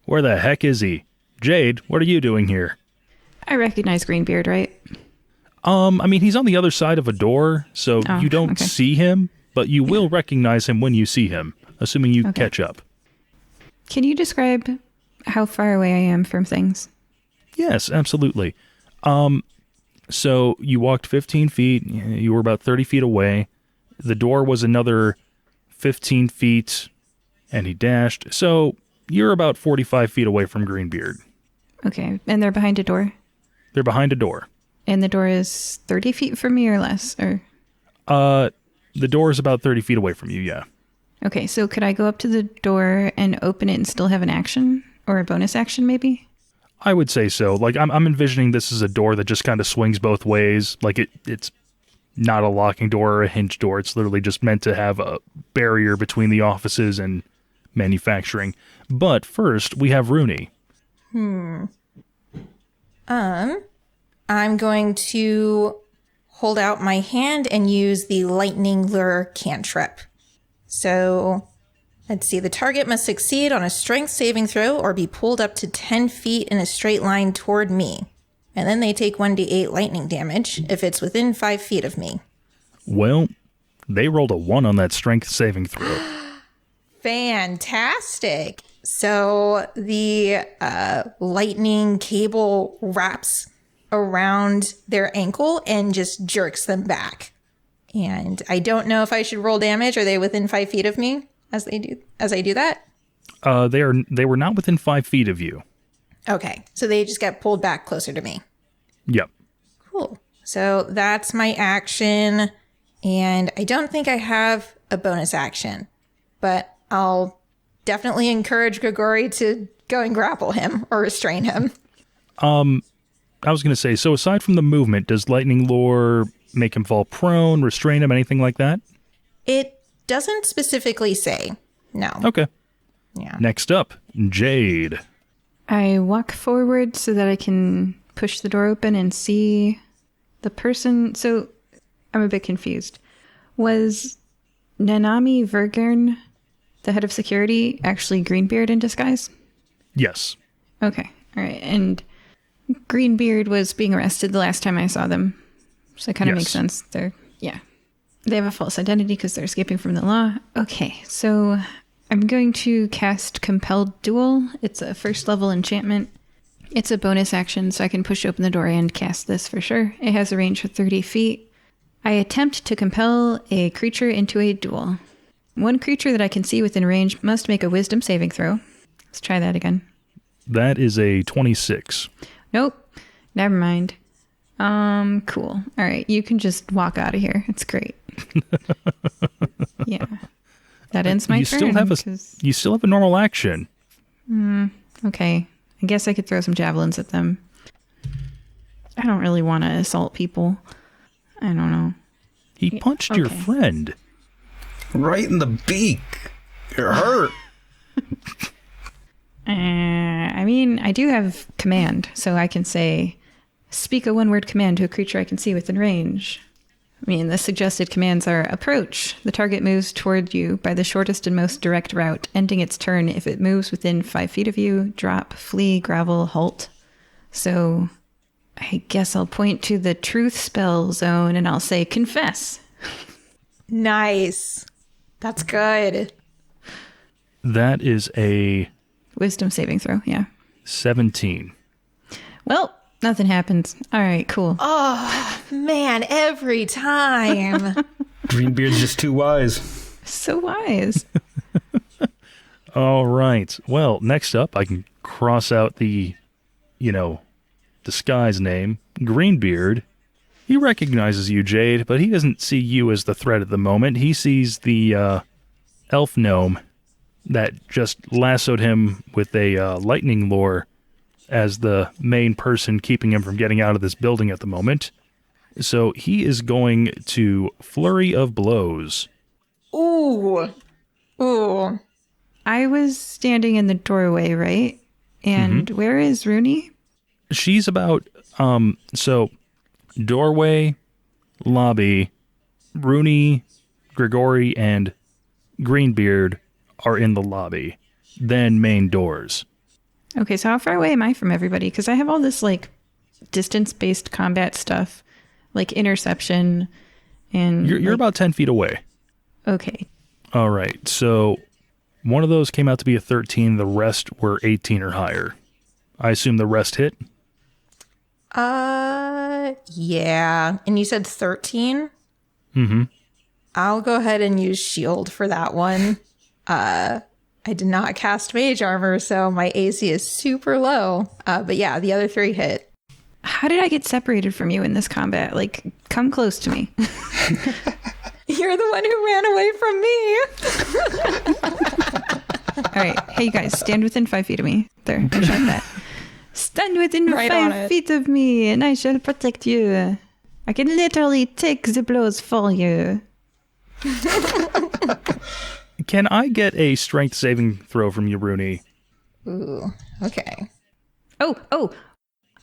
Where the heck is he? Jade, what are you doing here? I recognize Greenbeard, right? He's on the other side of a door, so you don't see him, but you will recognize him when you see him, assuming you catch up. Can you describe how far away I am from things? Yes, absolutely. So you walked 15 feet, you were about 30 feet away. The door was another 15 feet, and he dashed. So you're about 45 feet away from Greenbeard. Okay, and they're behind a door? They're behind a door. And the door is 30 feet from me or less? Or the door is about 30 feet away from you, yeah. Okay, so could I go up to the door and open it and still have an action? Or a bonus action, maybe? I would say so. Like, I'm envisioning this as a door that just kind of swings both ways. Like, it's not a locking door or a hinge door. It's literally just meant to have a barrier between the offices and manufacturing. But first, we have Runii. I'm going to hold out my hand and use the lightning lure cantrip. So, let's see. The target must succeed on a strength saving throw or be pulled up to 10 feet in a straight line toward me. And then they take 1d8 lightning damage if it's within 5 feet of me. Well, they rolled a 1 on that strength saving throw. Fantastic. So the lightning cable wraps around their ankle and just jerks them back. And I don't know if I should roll damage. Are they within 5 feet of me as I do that? They were not within 5 feet of you. Okay, so they just get pulled back closer to me. Yep. Cool. So that's my action. And I don't think I have a bonus action, but I'll definitely encourage Grigori to go and grapple him or restrain him. I was going to say, so aside from the movement, does lightning lure make him fall prone, restrain him, anything like that? It doesn't specifically say. No. Okay. Yeah. Next up, Jade. I walk forward so that I can push the door open and see the person. So I'm a bit confused. Was Nanami Vergern, the head of security, actually Greenbeard in disguise? Yes. Okay. All right. And Greenbeard was being arrested the last time I saw them. So it kind of makes sense. They have a false identity because they're escaping from the law. Okay. So I'm going to cast Compelled Duel. It's a first level enchantment. It's a bonus action, so I can push open the door and cast this for sure. It has a range of 30 feet. I attempt to compel a creature into a duel. One creature that I can see within range must make a wisdom saving throw. Let's try that again. That is a 26. Nope. Never mind. Cool. All right. You can just walk out of here. It's great. Yeah. That ends my turn. You still have a normal action. Okay. I guess I could throw some javelins at them. I don't really want to assault people. I don't know. He punched your friend. Right in the beak. You're hurt. I do have command, so I can say, speak a one-word command to a creature I can see within range. The suggested commands are approach. The target moves toward you by the shortest and most direct route, ending its turn if it moves within 5 feet of you. Drop, flee, gravel, halt. So I guess I'll point to the truth spell zone and I'll say confess. Nice. That's good. That is a wisdom saving throw, yeah. 17. Well, nothing happens. All right, cool. Oh, man, every time. Greenbeard's just too wise. So wise. All right. Well, next up, I can cross out the, disguise name, Greenbeard. He recognizes you, Jade, but he doesn't see you as the threat at the moment. He sees the elf gnome that just lassoed him with a lightning lure as the main person keeping him from getting out of this building at the moment. So he is going to flurry of blows. Ooh. Ooh. I was standing in the doorway, right? And where is Runii? She's about, doorway, lobby, Runii Grigori and Greenbeard are in the lobby. Then main doors. Okay, so how far away am I from everybody? Because I have all this, like, distance-based combat stuff, like interception, and... You're about 10 feet away. Okay. All right, so one of those came out to be a 13. The rest were 18 or higher. I assume the rest hit? Yeah. And you said 13? Mm-hmm. I'll go ahead and use shield for that one. I did not cast mage armor, so my AC is super low. But yeah, the other 3 hit. How did I get separated from you in this combat? Like, come close to me. You're the one who ran away from me. All right. Hey, you guys, stand within 5 feet of me. There, I shot that. Stand within Right on 5 it. feet of me, and I shall protect you. I can literally take the blows for you. Can I get a strength saving throw from you, Runii? Ooh, okay. Oh.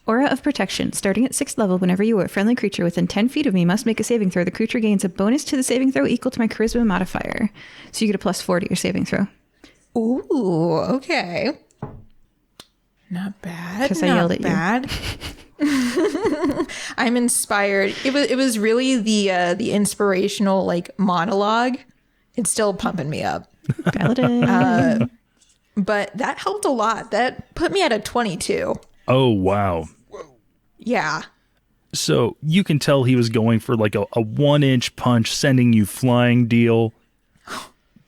Aura of Protection. Starting at 6th level, whenever you are a friendly creature within 10 feet of me must make a saving throw. The creature gains a bonus to the saving throw equal to my charisma modifier. So you get a +4 to your saving throw. Ooh, okay. Not bad. 'Cause I yelled at you. bad. I'm inspired. It was really the inspirational like monologue. It's still pumping me up. Valid. But that helped a lot. That put me at a 22. Oh, wow. Yeah. So you can tell he was going for like a 1-inch punch, sending you flying deal.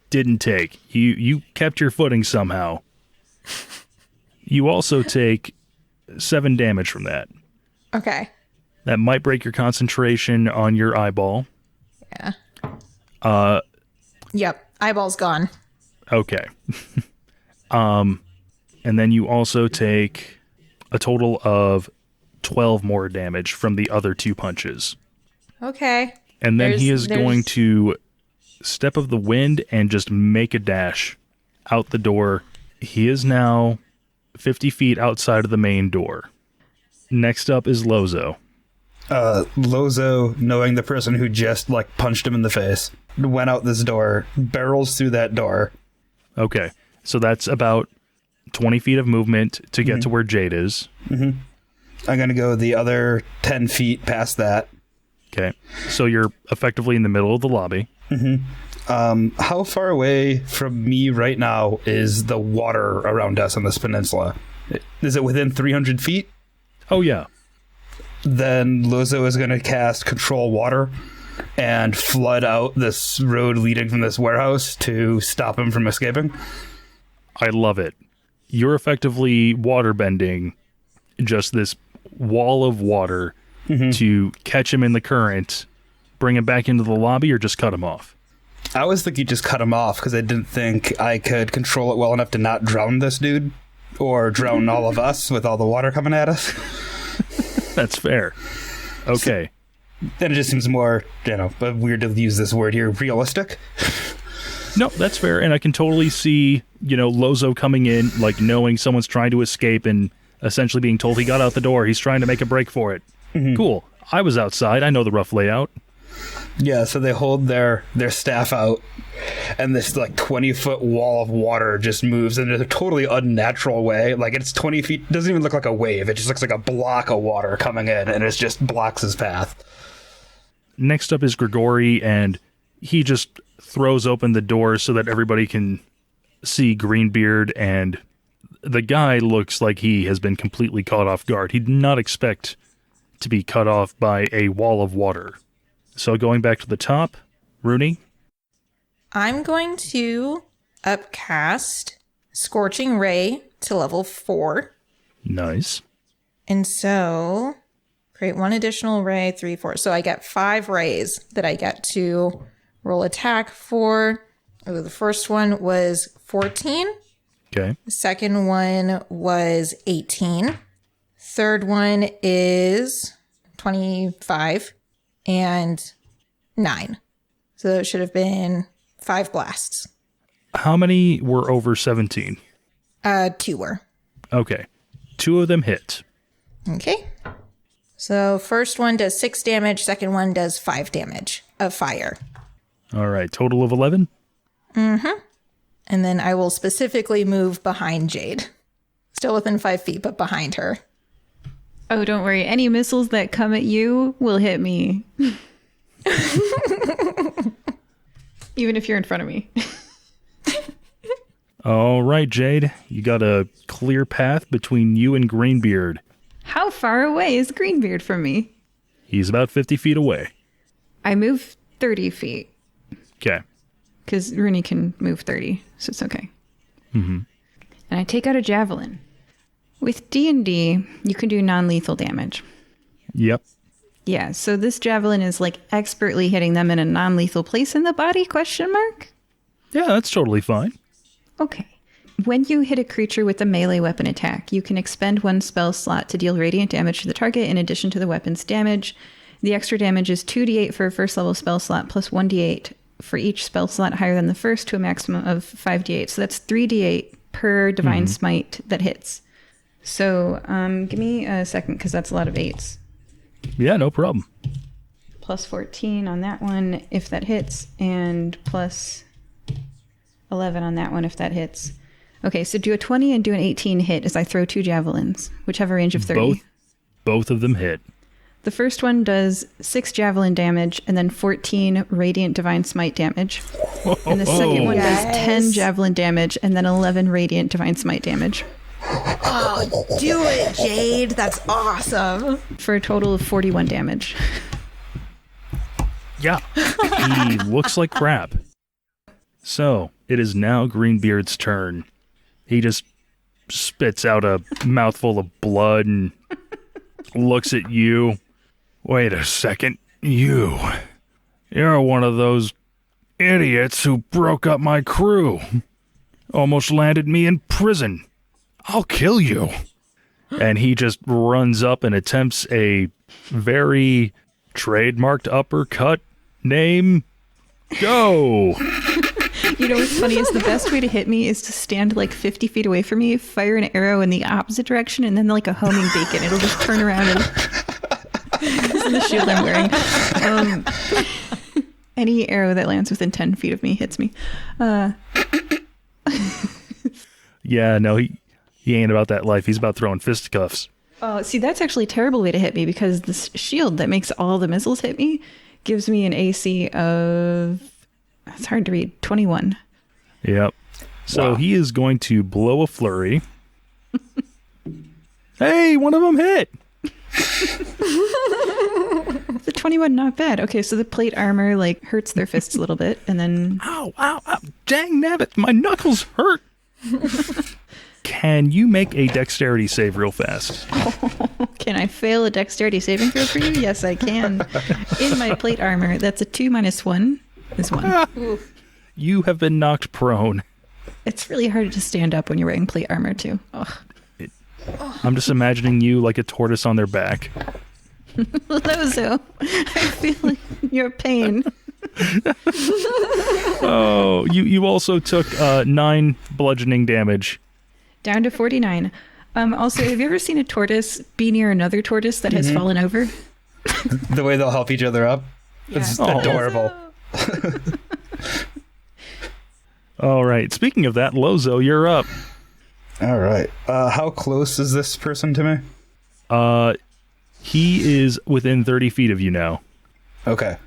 Didn't take. You kept your footing somehow. You also take 7 damage from that. Okay. That might break your concentration on your eyeball. Yeah. Yep. Eyeball's gone. Okay. And then you also take a total of 12 more damage from the other 2 punches. Okay. And then he is going to step of the wind and just make a dash out the door. He is now 50 feet outside of the main door. Next up is Lozo. Lozo, knowing the person who just like punched him in the face, went out this door, barrels through that door. Okay, so that's about 20 feet of movement to get to where Jade is. I'm going to go the other 10 feet past that. Okay, so you're effectively in the middle of the lobby. How far away from me right now is the water around us on this peninsula? Is it within 300 feet? Oh, yeah. Then Lozo is going to cast Control Water and flood out this road leading from this warehouse to stop him from escaping. I love it. You're effectively waterbending just this wall of water to catch him in the current, bring him back into the lobby, or just cut him off. I was thinking just cut him off because I didn't think I could control it well enough to not drown this dude or drown all of us with all the water coming at us. That's fair. Okay. Then it just seems more, but weird to use this word here, realistic. No, that's fair. And I can totally see, Lozo coming in, like knowing someone's trying to escape and essentially being told he got out the door. He's trying to make a break for it. Cool. I was outside. I know the rough layout. Yeah, so they hold their staff out, and this like 20-foot wall of water just moves in a totally unnatural way. Like it's 20 feet. It doesn't even look like a wave. It just looks like a block of water coming in, and it just blocks his path. Next up is Grigori, and he just throws open the door so that everybody can see Greenbeard, and the guy looks like he has been completely caught off guard. He did not expect to be cut off by a wall of water. So going back to the top, Runii? I'm going to upcast Scorching Ray to level 4. Nice. And so create 1 additional ray, 3, 4. So I get 5 rays that I get to roll attack for. Oh, the first one was 14. Okay. The second one was 18. Third one is 25 and 9. So it should have been 5 blasts. How many were over 17? 2 were. Okay. 2 of them hit. Okay. So first one does 6 damage. Second one does 5 damage of fire. All right, total of 11? Mm-hmm. And then I will specifically move behind Jade. Still within 5 feet, but behind her. Oh, don't worry. Any missiles that come at you will hit me. Even if you're in front of me. All right, Jade. You got a clear path between you and Greenbeard. How far away is Greenbeard from me? He's about 50 feet away. I move 30 feet. Okay. Because Runii can move 30, so it's okay. Mm-hmm. And I take out a javelin. With D&D, you can do non-lethal damage. Yep. Yeah, so this javelin is like expertly hitting them in a non-lethal place in the body, question mark? Yeah, that's totally fine. Okay. When you hit a creature with a melee weapon attack, you can expend 1 spell slot to deal radiant damage to the target in addition to the weapon's damage. The extra damage is 2d8 for a first level spell slot plus 1d8 for each spell slot higher than the first to a maximum of 5d8. So that's 3d8 per divine smite that hits. So give me a second because that's a lot of 8s. Yeah, no problem. Plus 14 on that one if that hits, and plus 11 on that one if that hits. Okay, so do a 20 and do an 18 hit as I throw 2 javelins, which have a range of 30. Both of them hit. The first one does 6 javelin damage and then 14 radiant divine smite damage. And the second one does 10 javelin damage and then 11 radiant divine smite damage. Oh, do it, Jade. That's awesome. For a total of 41 damage. Yeah. He looks like crap. So, it is now Greenbeard's turn. He just spits out a mouthful of blood and looks at you. Wait a second. You're one of those idiots who broke up my crew. Almost landed me in prison. I'll kill you. And he just runs up and attempts a very trademarked uppercut. Name, go. You know what's funny is the best way to hit me is to stand like 50 feet away from me, fire an arrow in the opposite direction, and then like a homing beacon. It'll just turn around and... This is the shield I'm wearing. Any arrow that lands within 10 feet of me hits me. Yeah, no, he ain't about that life. He's about throwing fisticuffs. Oh, see, that's actually a terrible way to hit me because this shield that makes all the missiles hit me gives me an AC of... It's hard to read. 21. Yep. So Wow. he is going to blow a flurry. Hey, one of them hit. The 21, not bad. Okay, so the plate armor like hurts their fists a little bit, and then... Ow, ow, ow. Dang nabbit, my knuckles hurt. Can you make a dexterity save real fast? Can I fail a dexterity saving throw for you? Yes, I can. In my plate armor, that's a 2 minus 1 is 1. You have been knocked prone. It's really hard to stand up when you're wearing plate armor, too. Ugh. I'm just imagining you like a tortoise on their back. Lozo, I feel your pain. Oh, you also took 9 bludgeoning damage. Down to 49. Also, have you ever seen a tortoise be near another tortoise that has fallen over? The way they'll help each other up. It's Oh. adorable. All right. Speaking of that, Lozo, you're up. All right. How close is this person to me? He is within 30 feet of you now, Okay.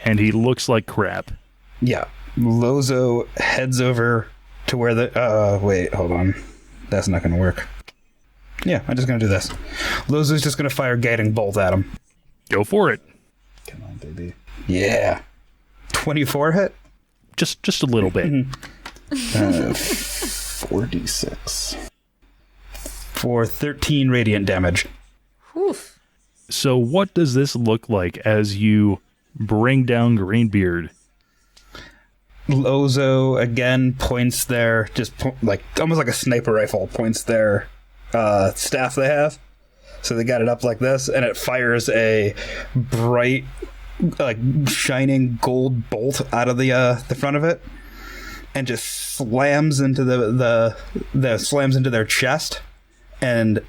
and he looks like crap. Yeah. Lozo heads over to where the... wait, hold on. That's not going to work. Yeah, I'm just going to do this. Lozo's just going to fire Guiding Bolt at him. Go for it. Come on, baby. Yeah. 24 hit? Just a little bit. 46. For 13 radiant damage. Oof. So what does this look like as you bring down Greenbeard? Lozo again points their almost like a sniper rifle, points their staff they have. So they got it up like this, and it fires a bright, like shining gold bolt out of the front of it, and just slams into slams into their chest, and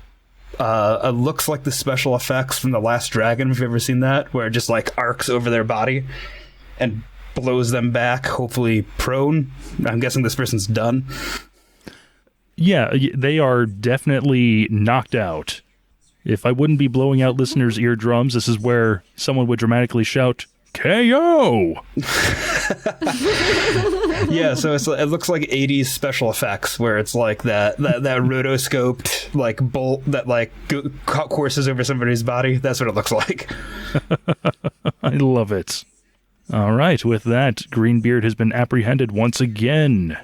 it looks like the special effects from The Last Dragon. If you've ever seen that, where it just like arcs over their body and blows them back, hopefully prone. I'm guessing this person's done. Yeah, they are definitely knocked out. If I wouldn't be blowing out listeners' eardrums, this is where someone would dramatically shout, KO! Yeah, so it looks like 80s special effects, where it's like that rotoscoped like bolt that like courses over somebody's body. That's what it looks like. I love it. All right, with that, Greenbeard has been apprehended once again.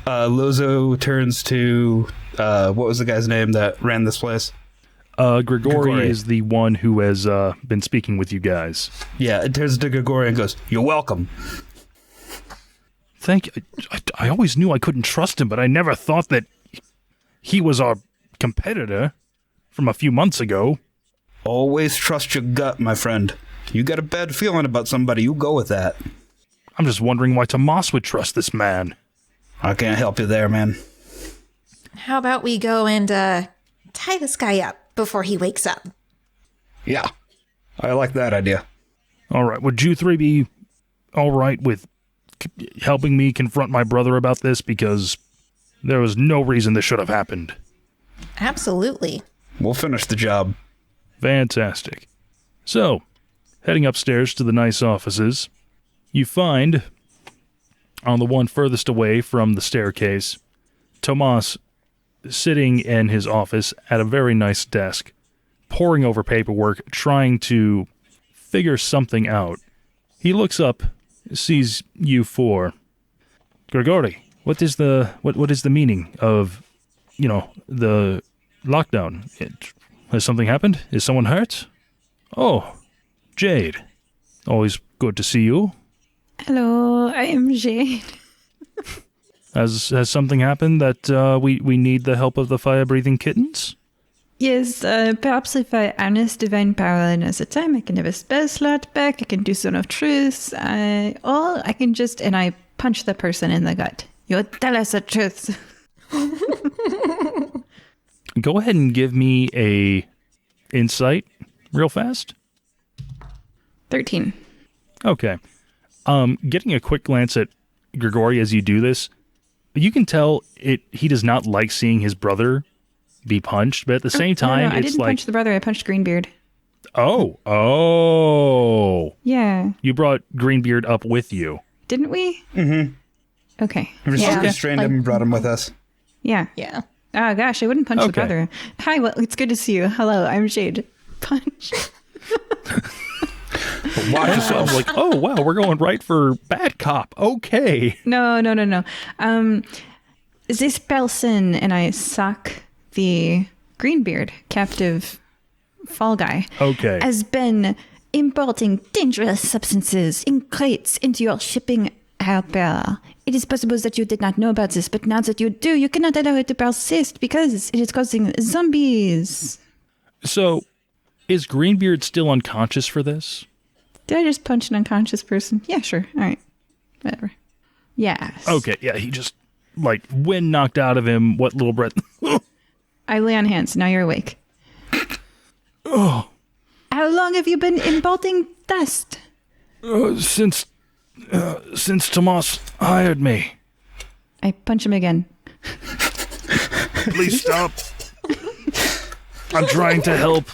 Lozo turns to what was the guy's name that ran this place? Grigori is the one who has been speaking with you guys. Yeah, it turns to Grigori and goes, "You're welcome." Thank you. I always knew I couldn't trust him, but I never thought that he was our competitor from a few months ago. Always trust your gut, my friend. You got a bad feeling about somebody, you go with that. I'm just wondering why Tomas would trust this man. I can't help you there, man. How about we go and tie this guy up before he wakes up? Yeah, I like that idea. All right, would you three be all right with helping me confront my brother about this? Because there was no reason this should have happened. Absolutely. We'll finish the job. Fantastic. So, heading upstairs to the nice offices, you find, on the one furthest away from the staircase, Tomas sitting in his office at a very nice desk, poring over paperwork, trying to figure something out. He looks up, sees you four. Grigori, what is the meaning of, the lockdown? Has something happened? Is someone hurt? Oh, Jade. Always good to see you. Hello, I am Jade. Has something happened that we need the help of the fire-breathing kittens? Yes, perhaps if I harness divine power in as a time, I can have a spell slot back, I can do Son of Truth, or I can just, and I punch the person in the gut. You tell us the truth. Go ahead and give me a insight real fast. 13. Okay. Getting a quick glance at Grigori as you do this, you can tell he does not like seeing his brother be punched, but at the same time, no, I it's didn't like... punch the brother, I punched Greenbeard. Oh. Yeah. You brought Greenbeard up with you. Didn't we? Mm-hmm. Okay. We just restrained him and brought him with us. Yeah. Yeah. Oh, gosh, I wouldn't punch the brother. Hi, well, it's good to see you. Hello, I'm Jade. Punch. Watch yourself. Like, oh, wow, we're going right for bad cop. Okay. No. This person, and I sock the Greenbeard, captive fall guy, has been importing dangerous substances in crates into your shipping harbor. It is possible that you did not know about this, but now that you do, you cannot allow it to persist because it is causing zombies. So, is Greenbeard still unconscious for this? Did I just punch an unconscious person? Yeah, sure. All right. Whatever. Yes. Okay, yeah, he just, wind knocked out of him. What little breath? I lay on hands. Now you're awake. Oh. How long have you been importing dust? Since Tomas hired me. I punch him again. Please stop. I'm trying to help.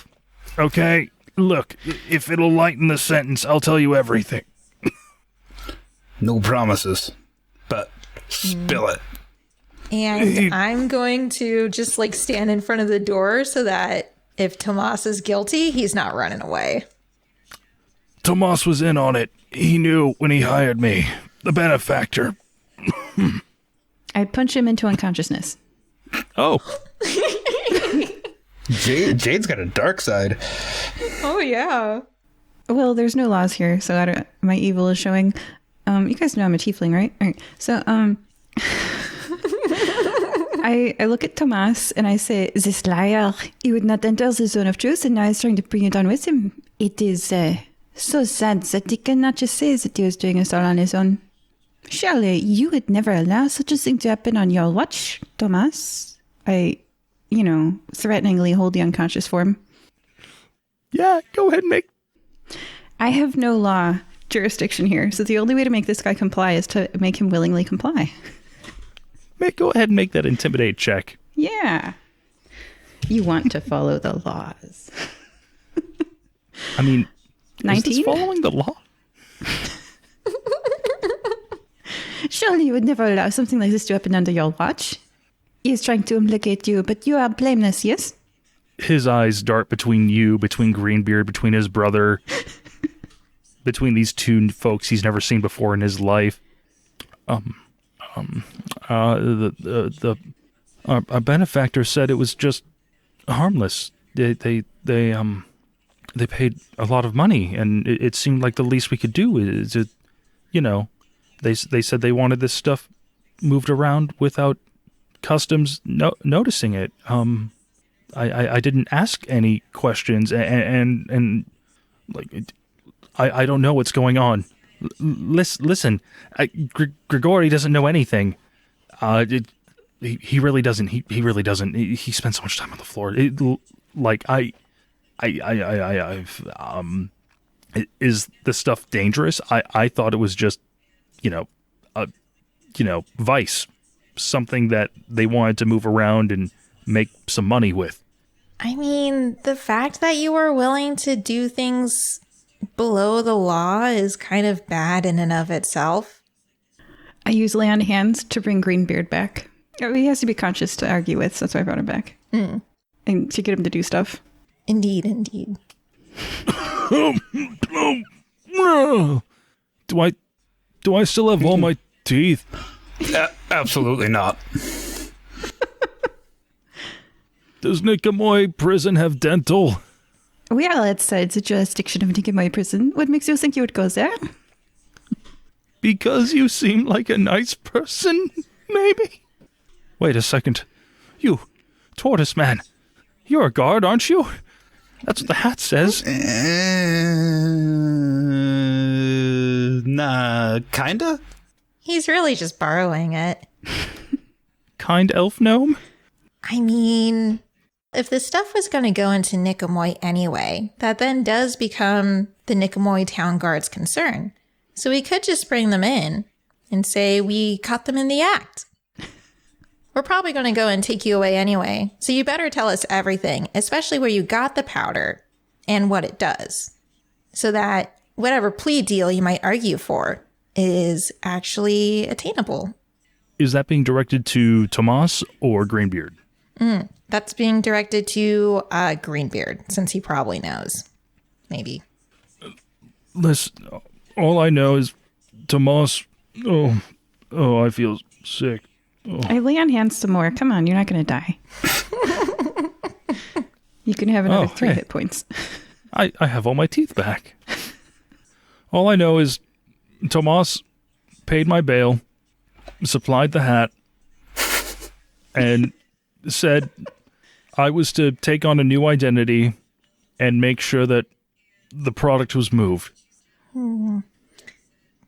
Okay? Look, if it'll lighten the sentence, I'll tell you everything. No promises, but spill it. And I'm going to just stand in front of the door so that if Tomas is guilty, he's not running away. Tomas was in on it. He knew when he hired me. The benefactor. I punch him into unconsciousness. Oh. Jade's got a dark side. Oh, yeah. Well, there's no laws here, so my evil is showing. You guys know I'm a tiefling, right? All right. So, I look at Tomas and I say, this liar, he would not enter the zone of truth, and now he's trying to bring you down with him. It is so sad that he cannot just say that he was doing this all on his own. Surely you would never allow such a thing to happen on your watch, Tomas. I, threateningly hold the unconscious form. Yeah, go ahead and make... I have no law, jurisdiction here. So the only way to make this guy comply is to make him willingly comply. Go ahead and make that intimidate check. Yeah. You want to follow the laws. I mean, 19? is this following the law? Surely you would never allow something like this to happen under your watch. He is trying to implicate you, but you are blameless, yes? His eyes dart between you, between Greenbeard, between his brother, between these two folks he's never seen before in his life. Our benefactor said it was just harmless. They paid a lot of money, and it seemed like the least we could do is, they said they wanted this stuff moved around without customs noticing it. I didn't ask any questions, and I don't know what's going on. Listen, Grigori doesn't know anything. He really doesn't. He really doesn't. He spends so much time on the floor. Is this stuff dangerous? I thought it was just, vice, something that they wanted to move around and make some money with. I mean, the fact that you were willing to do things below the law is kind of bad in and of itself. I use lay on hands to bring Greenbeard back. He has to be conscious to argue with, so that's why I brought him back. And to get him to do stuff. Indeed. Do I still have all my teeth? Absolutely not. Does Nicomoy prison have dental? We are outside the jurisdiction of Nicomoy prison. What makes you think you would go there? Because you seem like a nice person, maybe? Wait a second. You, tortoise man, you're a guard, aren't you? That's what the hat says. Nah, kinda? He's really just borrowing it. Kind elf gnome? I mean, if the stuff was going to go into Nicomoy anyway, that then does become the Nicomoy Town Guard's concern. So we could just bring them in and say we caught them in the act. We're probably going to go and take you away anyway, so you better tell us everything, especially where you got the powder and what it does, so that whatever plea deal you might argue for is actually attainable. Is that being directed to Tomas or Greenbeard? That's being directed to Greenbeard, since he probably knows. Maybe. Listen, all I know is Tomas. Oh, I feel sick. Oh. I lay on hands some more. Come on, you're not going to die. You can have another 3 hit points. I have all my teeth back. All I know is Tomas paid my bail, supplied the hat, and said I was to take on a new identity and make sure that the product was moved.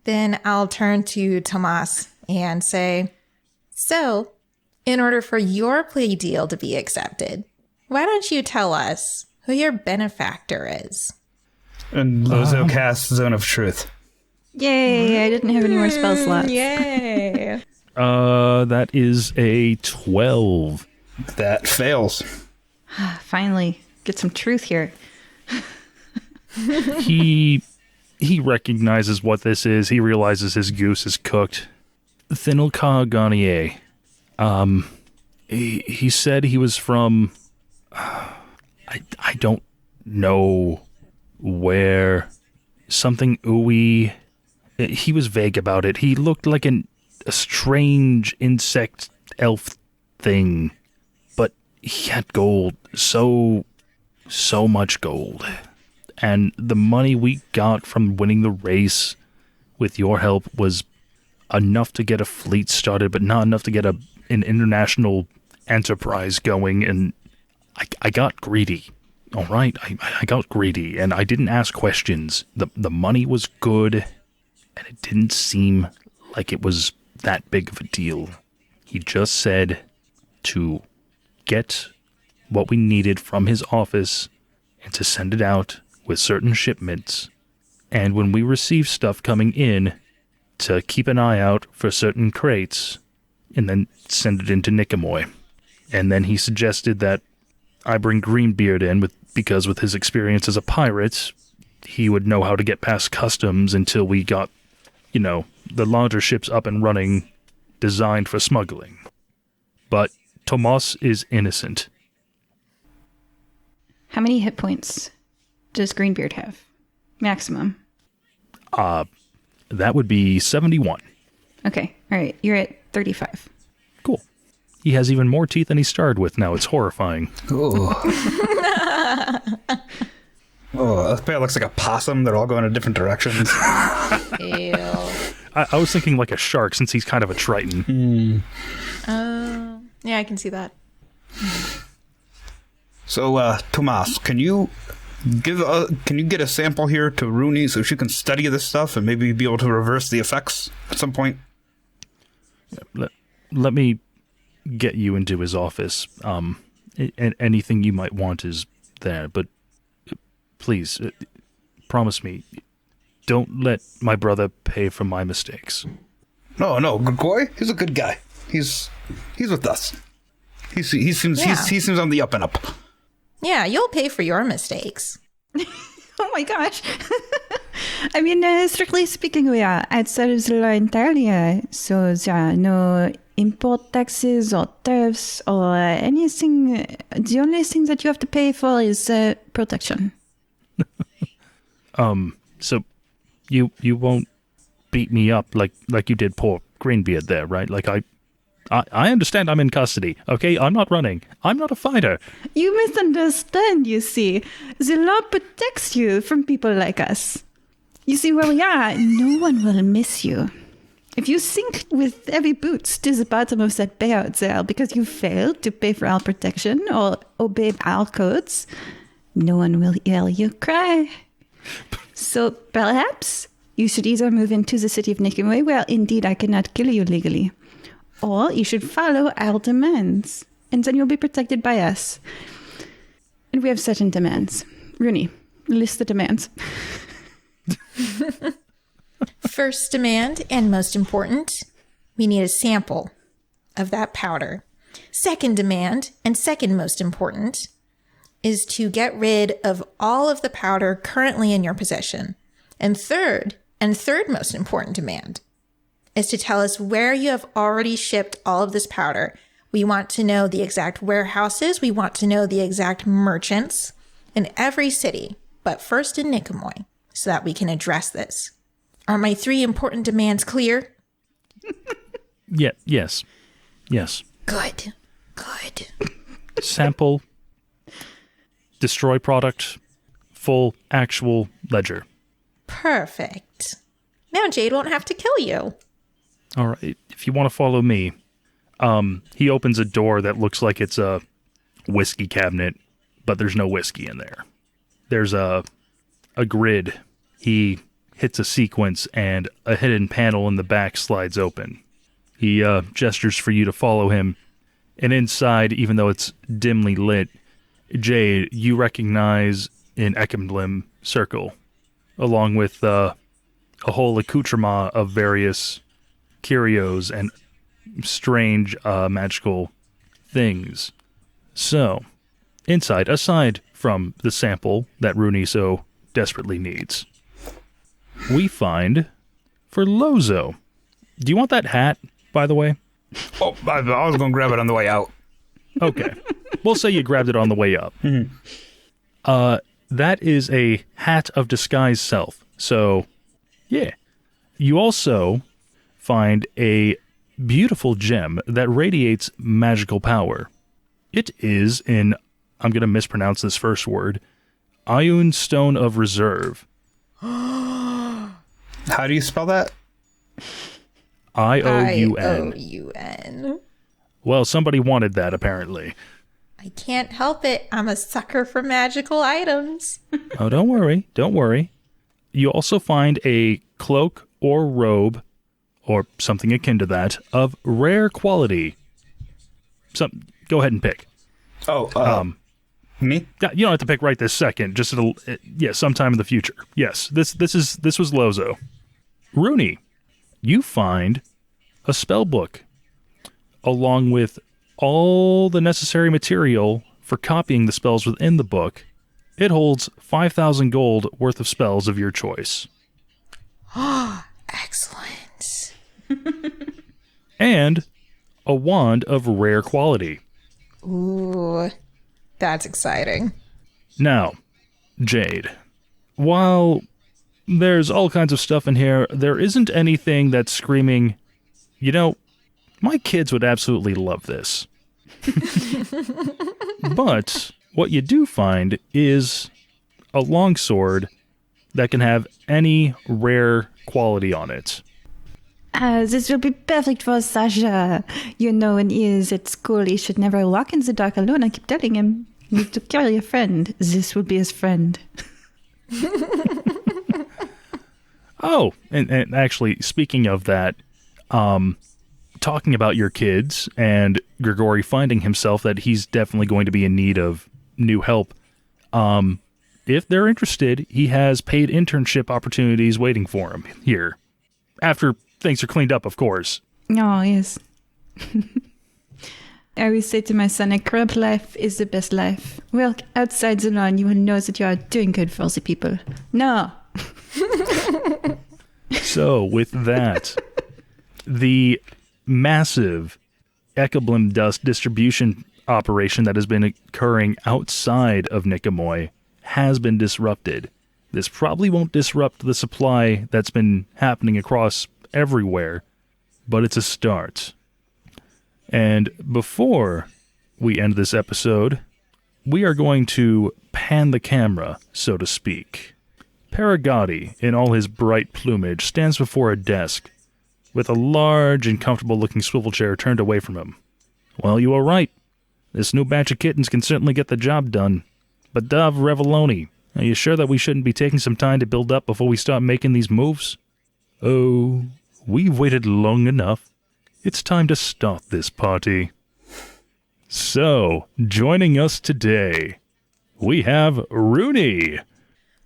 Then I'll turn to Tomas and say, so, in order for your plea deal to be accepted, why don't you tell us who your benefactor is? And Lozo casts Zone of Truth. Yay, I didn't have any more spell slots. Yay! That is a 12. That fails. Finally, get some truth here. He recognizes what this is. He realizes his goose is cooked. Thinilka Garnier. He said he was from... I don't know where. Something ooey. He was vague about it. He looked like a strange insect elf thing. But he had gold. So much gold. And the money we got from winning the race with your help was enough to get a fleet started, but not enough to get an international enterprise going. And I got greedy. All right, I got greedy, and I didn't ask questions. The money was good, and it didn't seem like it was that big of a deal. He just said to get what we needed from his office and to send it out with certain shipments, And when we receive stuff coming in, to keep an eye out for certain crates, and then send it into Nicomoy. And then he suggested that I bring Greenbeard in because with his experience as a pirate, he would know how to get past customs until we got, the larger ships up and running, designed for smuggling. But Tomas is innocent. How many hit points does Greenbeard have? Maximum. That would be 71. Okay. All right. You're at 35. Cool. He has even more teeth than he started with now. It's horrifying. Oh. Oh, that pair looks like a possum. They're all going in different directions. Ew. I was thinking like a shark since he's kind of a triton. Yeah, I can see that. So, Tomas, can you get a sample here to Runii so she can study this stuff and maybe be able to reverse the effects at some point? Let me get you into his office. Anything you might want is there, but please, promise me, don't let my brother pay for my mistakes. No, good boy. He's a good guy. He's with us. He seems on the up and up. Yeah, you'll pay for your mistakes. Oh my gosh. I mean, strictly speaking, we are outside of the law entirely. So there are no import taxes or tariffs or anything. The only thing that you have to pay for is protection. So you won't beat me up like you did poor Greenbeard there, right? Like I understand I'm in custody, okay? I'm not running. I'm not a fighter. You misunderstand, you see. The law protects you from people like us. You see, where we are, no one will miss you. If you sink with heavy boots to the bottom of that bay out there because you failed to pay for our protection or obey our codes, no one will hear you cry. So perhaps you should either move into the city of Nicomoy, where indeed I cannot kill you legally, or you should follow our demands, and then you'll be protected by us. And we have certain demands. Runii, list the demands. First demand, and most important, we need a sample of that powder. Second demand, and second most important, is to get rid of all of the powder currently in your possession. And third most important demand, is to tell us where you have already shipped all of this powder. We want to know the exact warehouses. We want to know the exact merchants in every city, but first in Nicomoy, so that we can address this. Are my 3 important demands clear? Yeah, yes. Good. Sample, destroy product, full actual ledger. Perfect. Now Jade won't have to kill you. All right, if you want to follow me, he opens a door that looks like it's a whiskey cabinet, but there's no whiskey in there. There's a grid. He hits a sequence, and a hidden panel in the back slides open. He gestures for you to follow him, and inside, even though it's dimly lit, Jade, you recognize an emblem circle, along with a whole accoutrement of various curios and strange magical things. So, inside, aside from the sample that Runii so desperately needs, we find for Lozo. Do you want that hat, by the way? Oh, I was going to grab it on the way out. Okay. We'll say you grabbed it on the way up. Mm-hmm. That is a hat of disguise self. So, yeah. You also find a beautiful gem that radiates magical power. It is I'm going to mispronounce this first word, Ioun Stone of Reserve. How do you spell that? Ioun. Ioun. Well, somebody wanted that, apparently. I can't help it. I'm a sucker for magical items. Oh, don't worry. You also find a cloak or robe, or something akin to that, of rare quality. Go ahead and pick. Me? Yeah, you don't have to pick right this second. Just sometime in the future. Yes, this was Lozo. Runii, you find a spell book along with all the necessary material for copying the spells within the book. It holds 5,000 gold worth of spells of your choice. Excellent. And a wand of rare quality. Ooh, that's exciting. Now, Jade, while there's all kinds of stuff in here, there isn't anything that's screaming, my kids would absolutely love this. But what you do find is a longsword that can have any rare quality on it. This will be perfect for Sasha. When he is at school, he should never walk in the dark alone. I keep telling him, you need to carry a friend. This will be his friend. Oh, and actually, speaking of that, talking about your kids and Grigori finding himself that he's definitely going to be in need of new help. If they're interested, he has paid internship opportunities waiting for him here. After things are cleaned up, of course. Oh, yes. I always say to my son, a corrupt life is the best life. Work outside the law and you will know that you are doing good for the people. No. So, with that, the massive Ekablim dust distribution operation that has been occurring outside of Nicomoy has been disrupted. This probably won't disrupt the supply that's been happening across everywhere, but it's a start. And before we end this episode, we are going to pan the camera, so to speak. Paragati, in all his bright plumage, stands before a desk, with a large and comfortable-looking swivel chair turned away from him. Well, you are right. This new batch of kittens can certainly get the job done. But Dav Revoloni, are you sure that we shouldn't be taking some time to build up before we start making these moves? Oh, we've waited long enough. It's time to start this party. So, joining us today, we have Runii.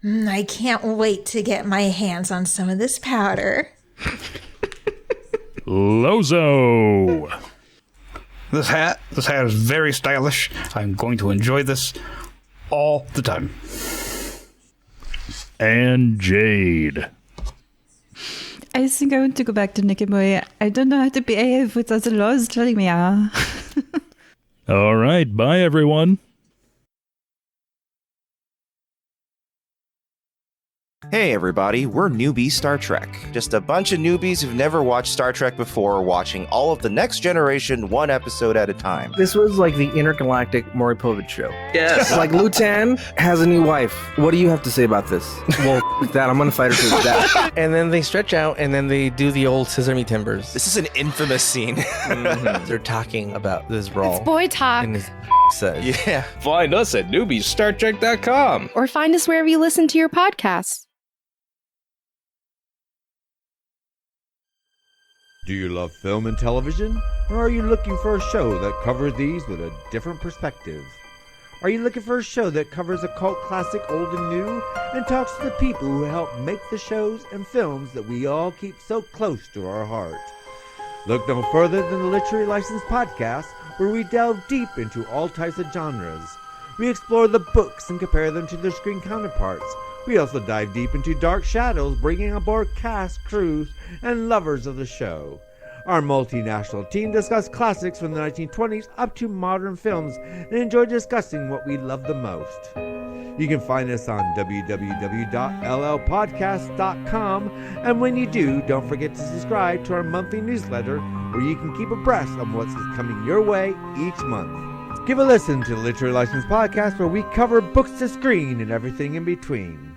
I can't wait to get my hands on some of this powder. Lozo. This hat is very stylish. I'm going to enjoy this all the time. And Jade. I think I want to go back to Nicomoy. I don't know how to behave without the laws telling me how. All right, bye everyone. Hey everybody, we're Newbie Star Trek. Just a bunch of newbies who've never watched Star Trek before, watching all of the Next Generation one episode at a time. This was like the intergalactic Maury Povich show. Yes. Like, Lutan has a new wife. What do you have to say about this? Well, with that, I'm gonna fight her to the death. And then they stretch out, and then they do the old Scissor Me Timbers. This is an infamous scene. They're talking about this brawl. It's boy talk. And his says, Yeah. Find us at newbiestartrek.com. Or find us wherever you listen to your podcasts. Do you love film and television? Or are you looking for a show that covers these with a different perspective? Are you looking for a show that covers a cult classic old and new and talks to the people who help make the shows and films that we all keep so close to our heart? Look no further than the Literary License Podcast, where we delve deep into all types of genres. We explore the books and compare them to their screen counterparts. We also dive deep into Dark Shadows, bringing aboard cast, crews, and lovers of the show. Our multinational team discuss classics from the 1920s up to modern films and enjoy discussing what we love the most. You can find us on www.llpodcast.com, and when you do, don't forget to subscribe to our monthly newsletter where you can keep abreast of what's coming your way each month. Give a listen to the Literary License Podcast, where we cover books to screen and everything in between.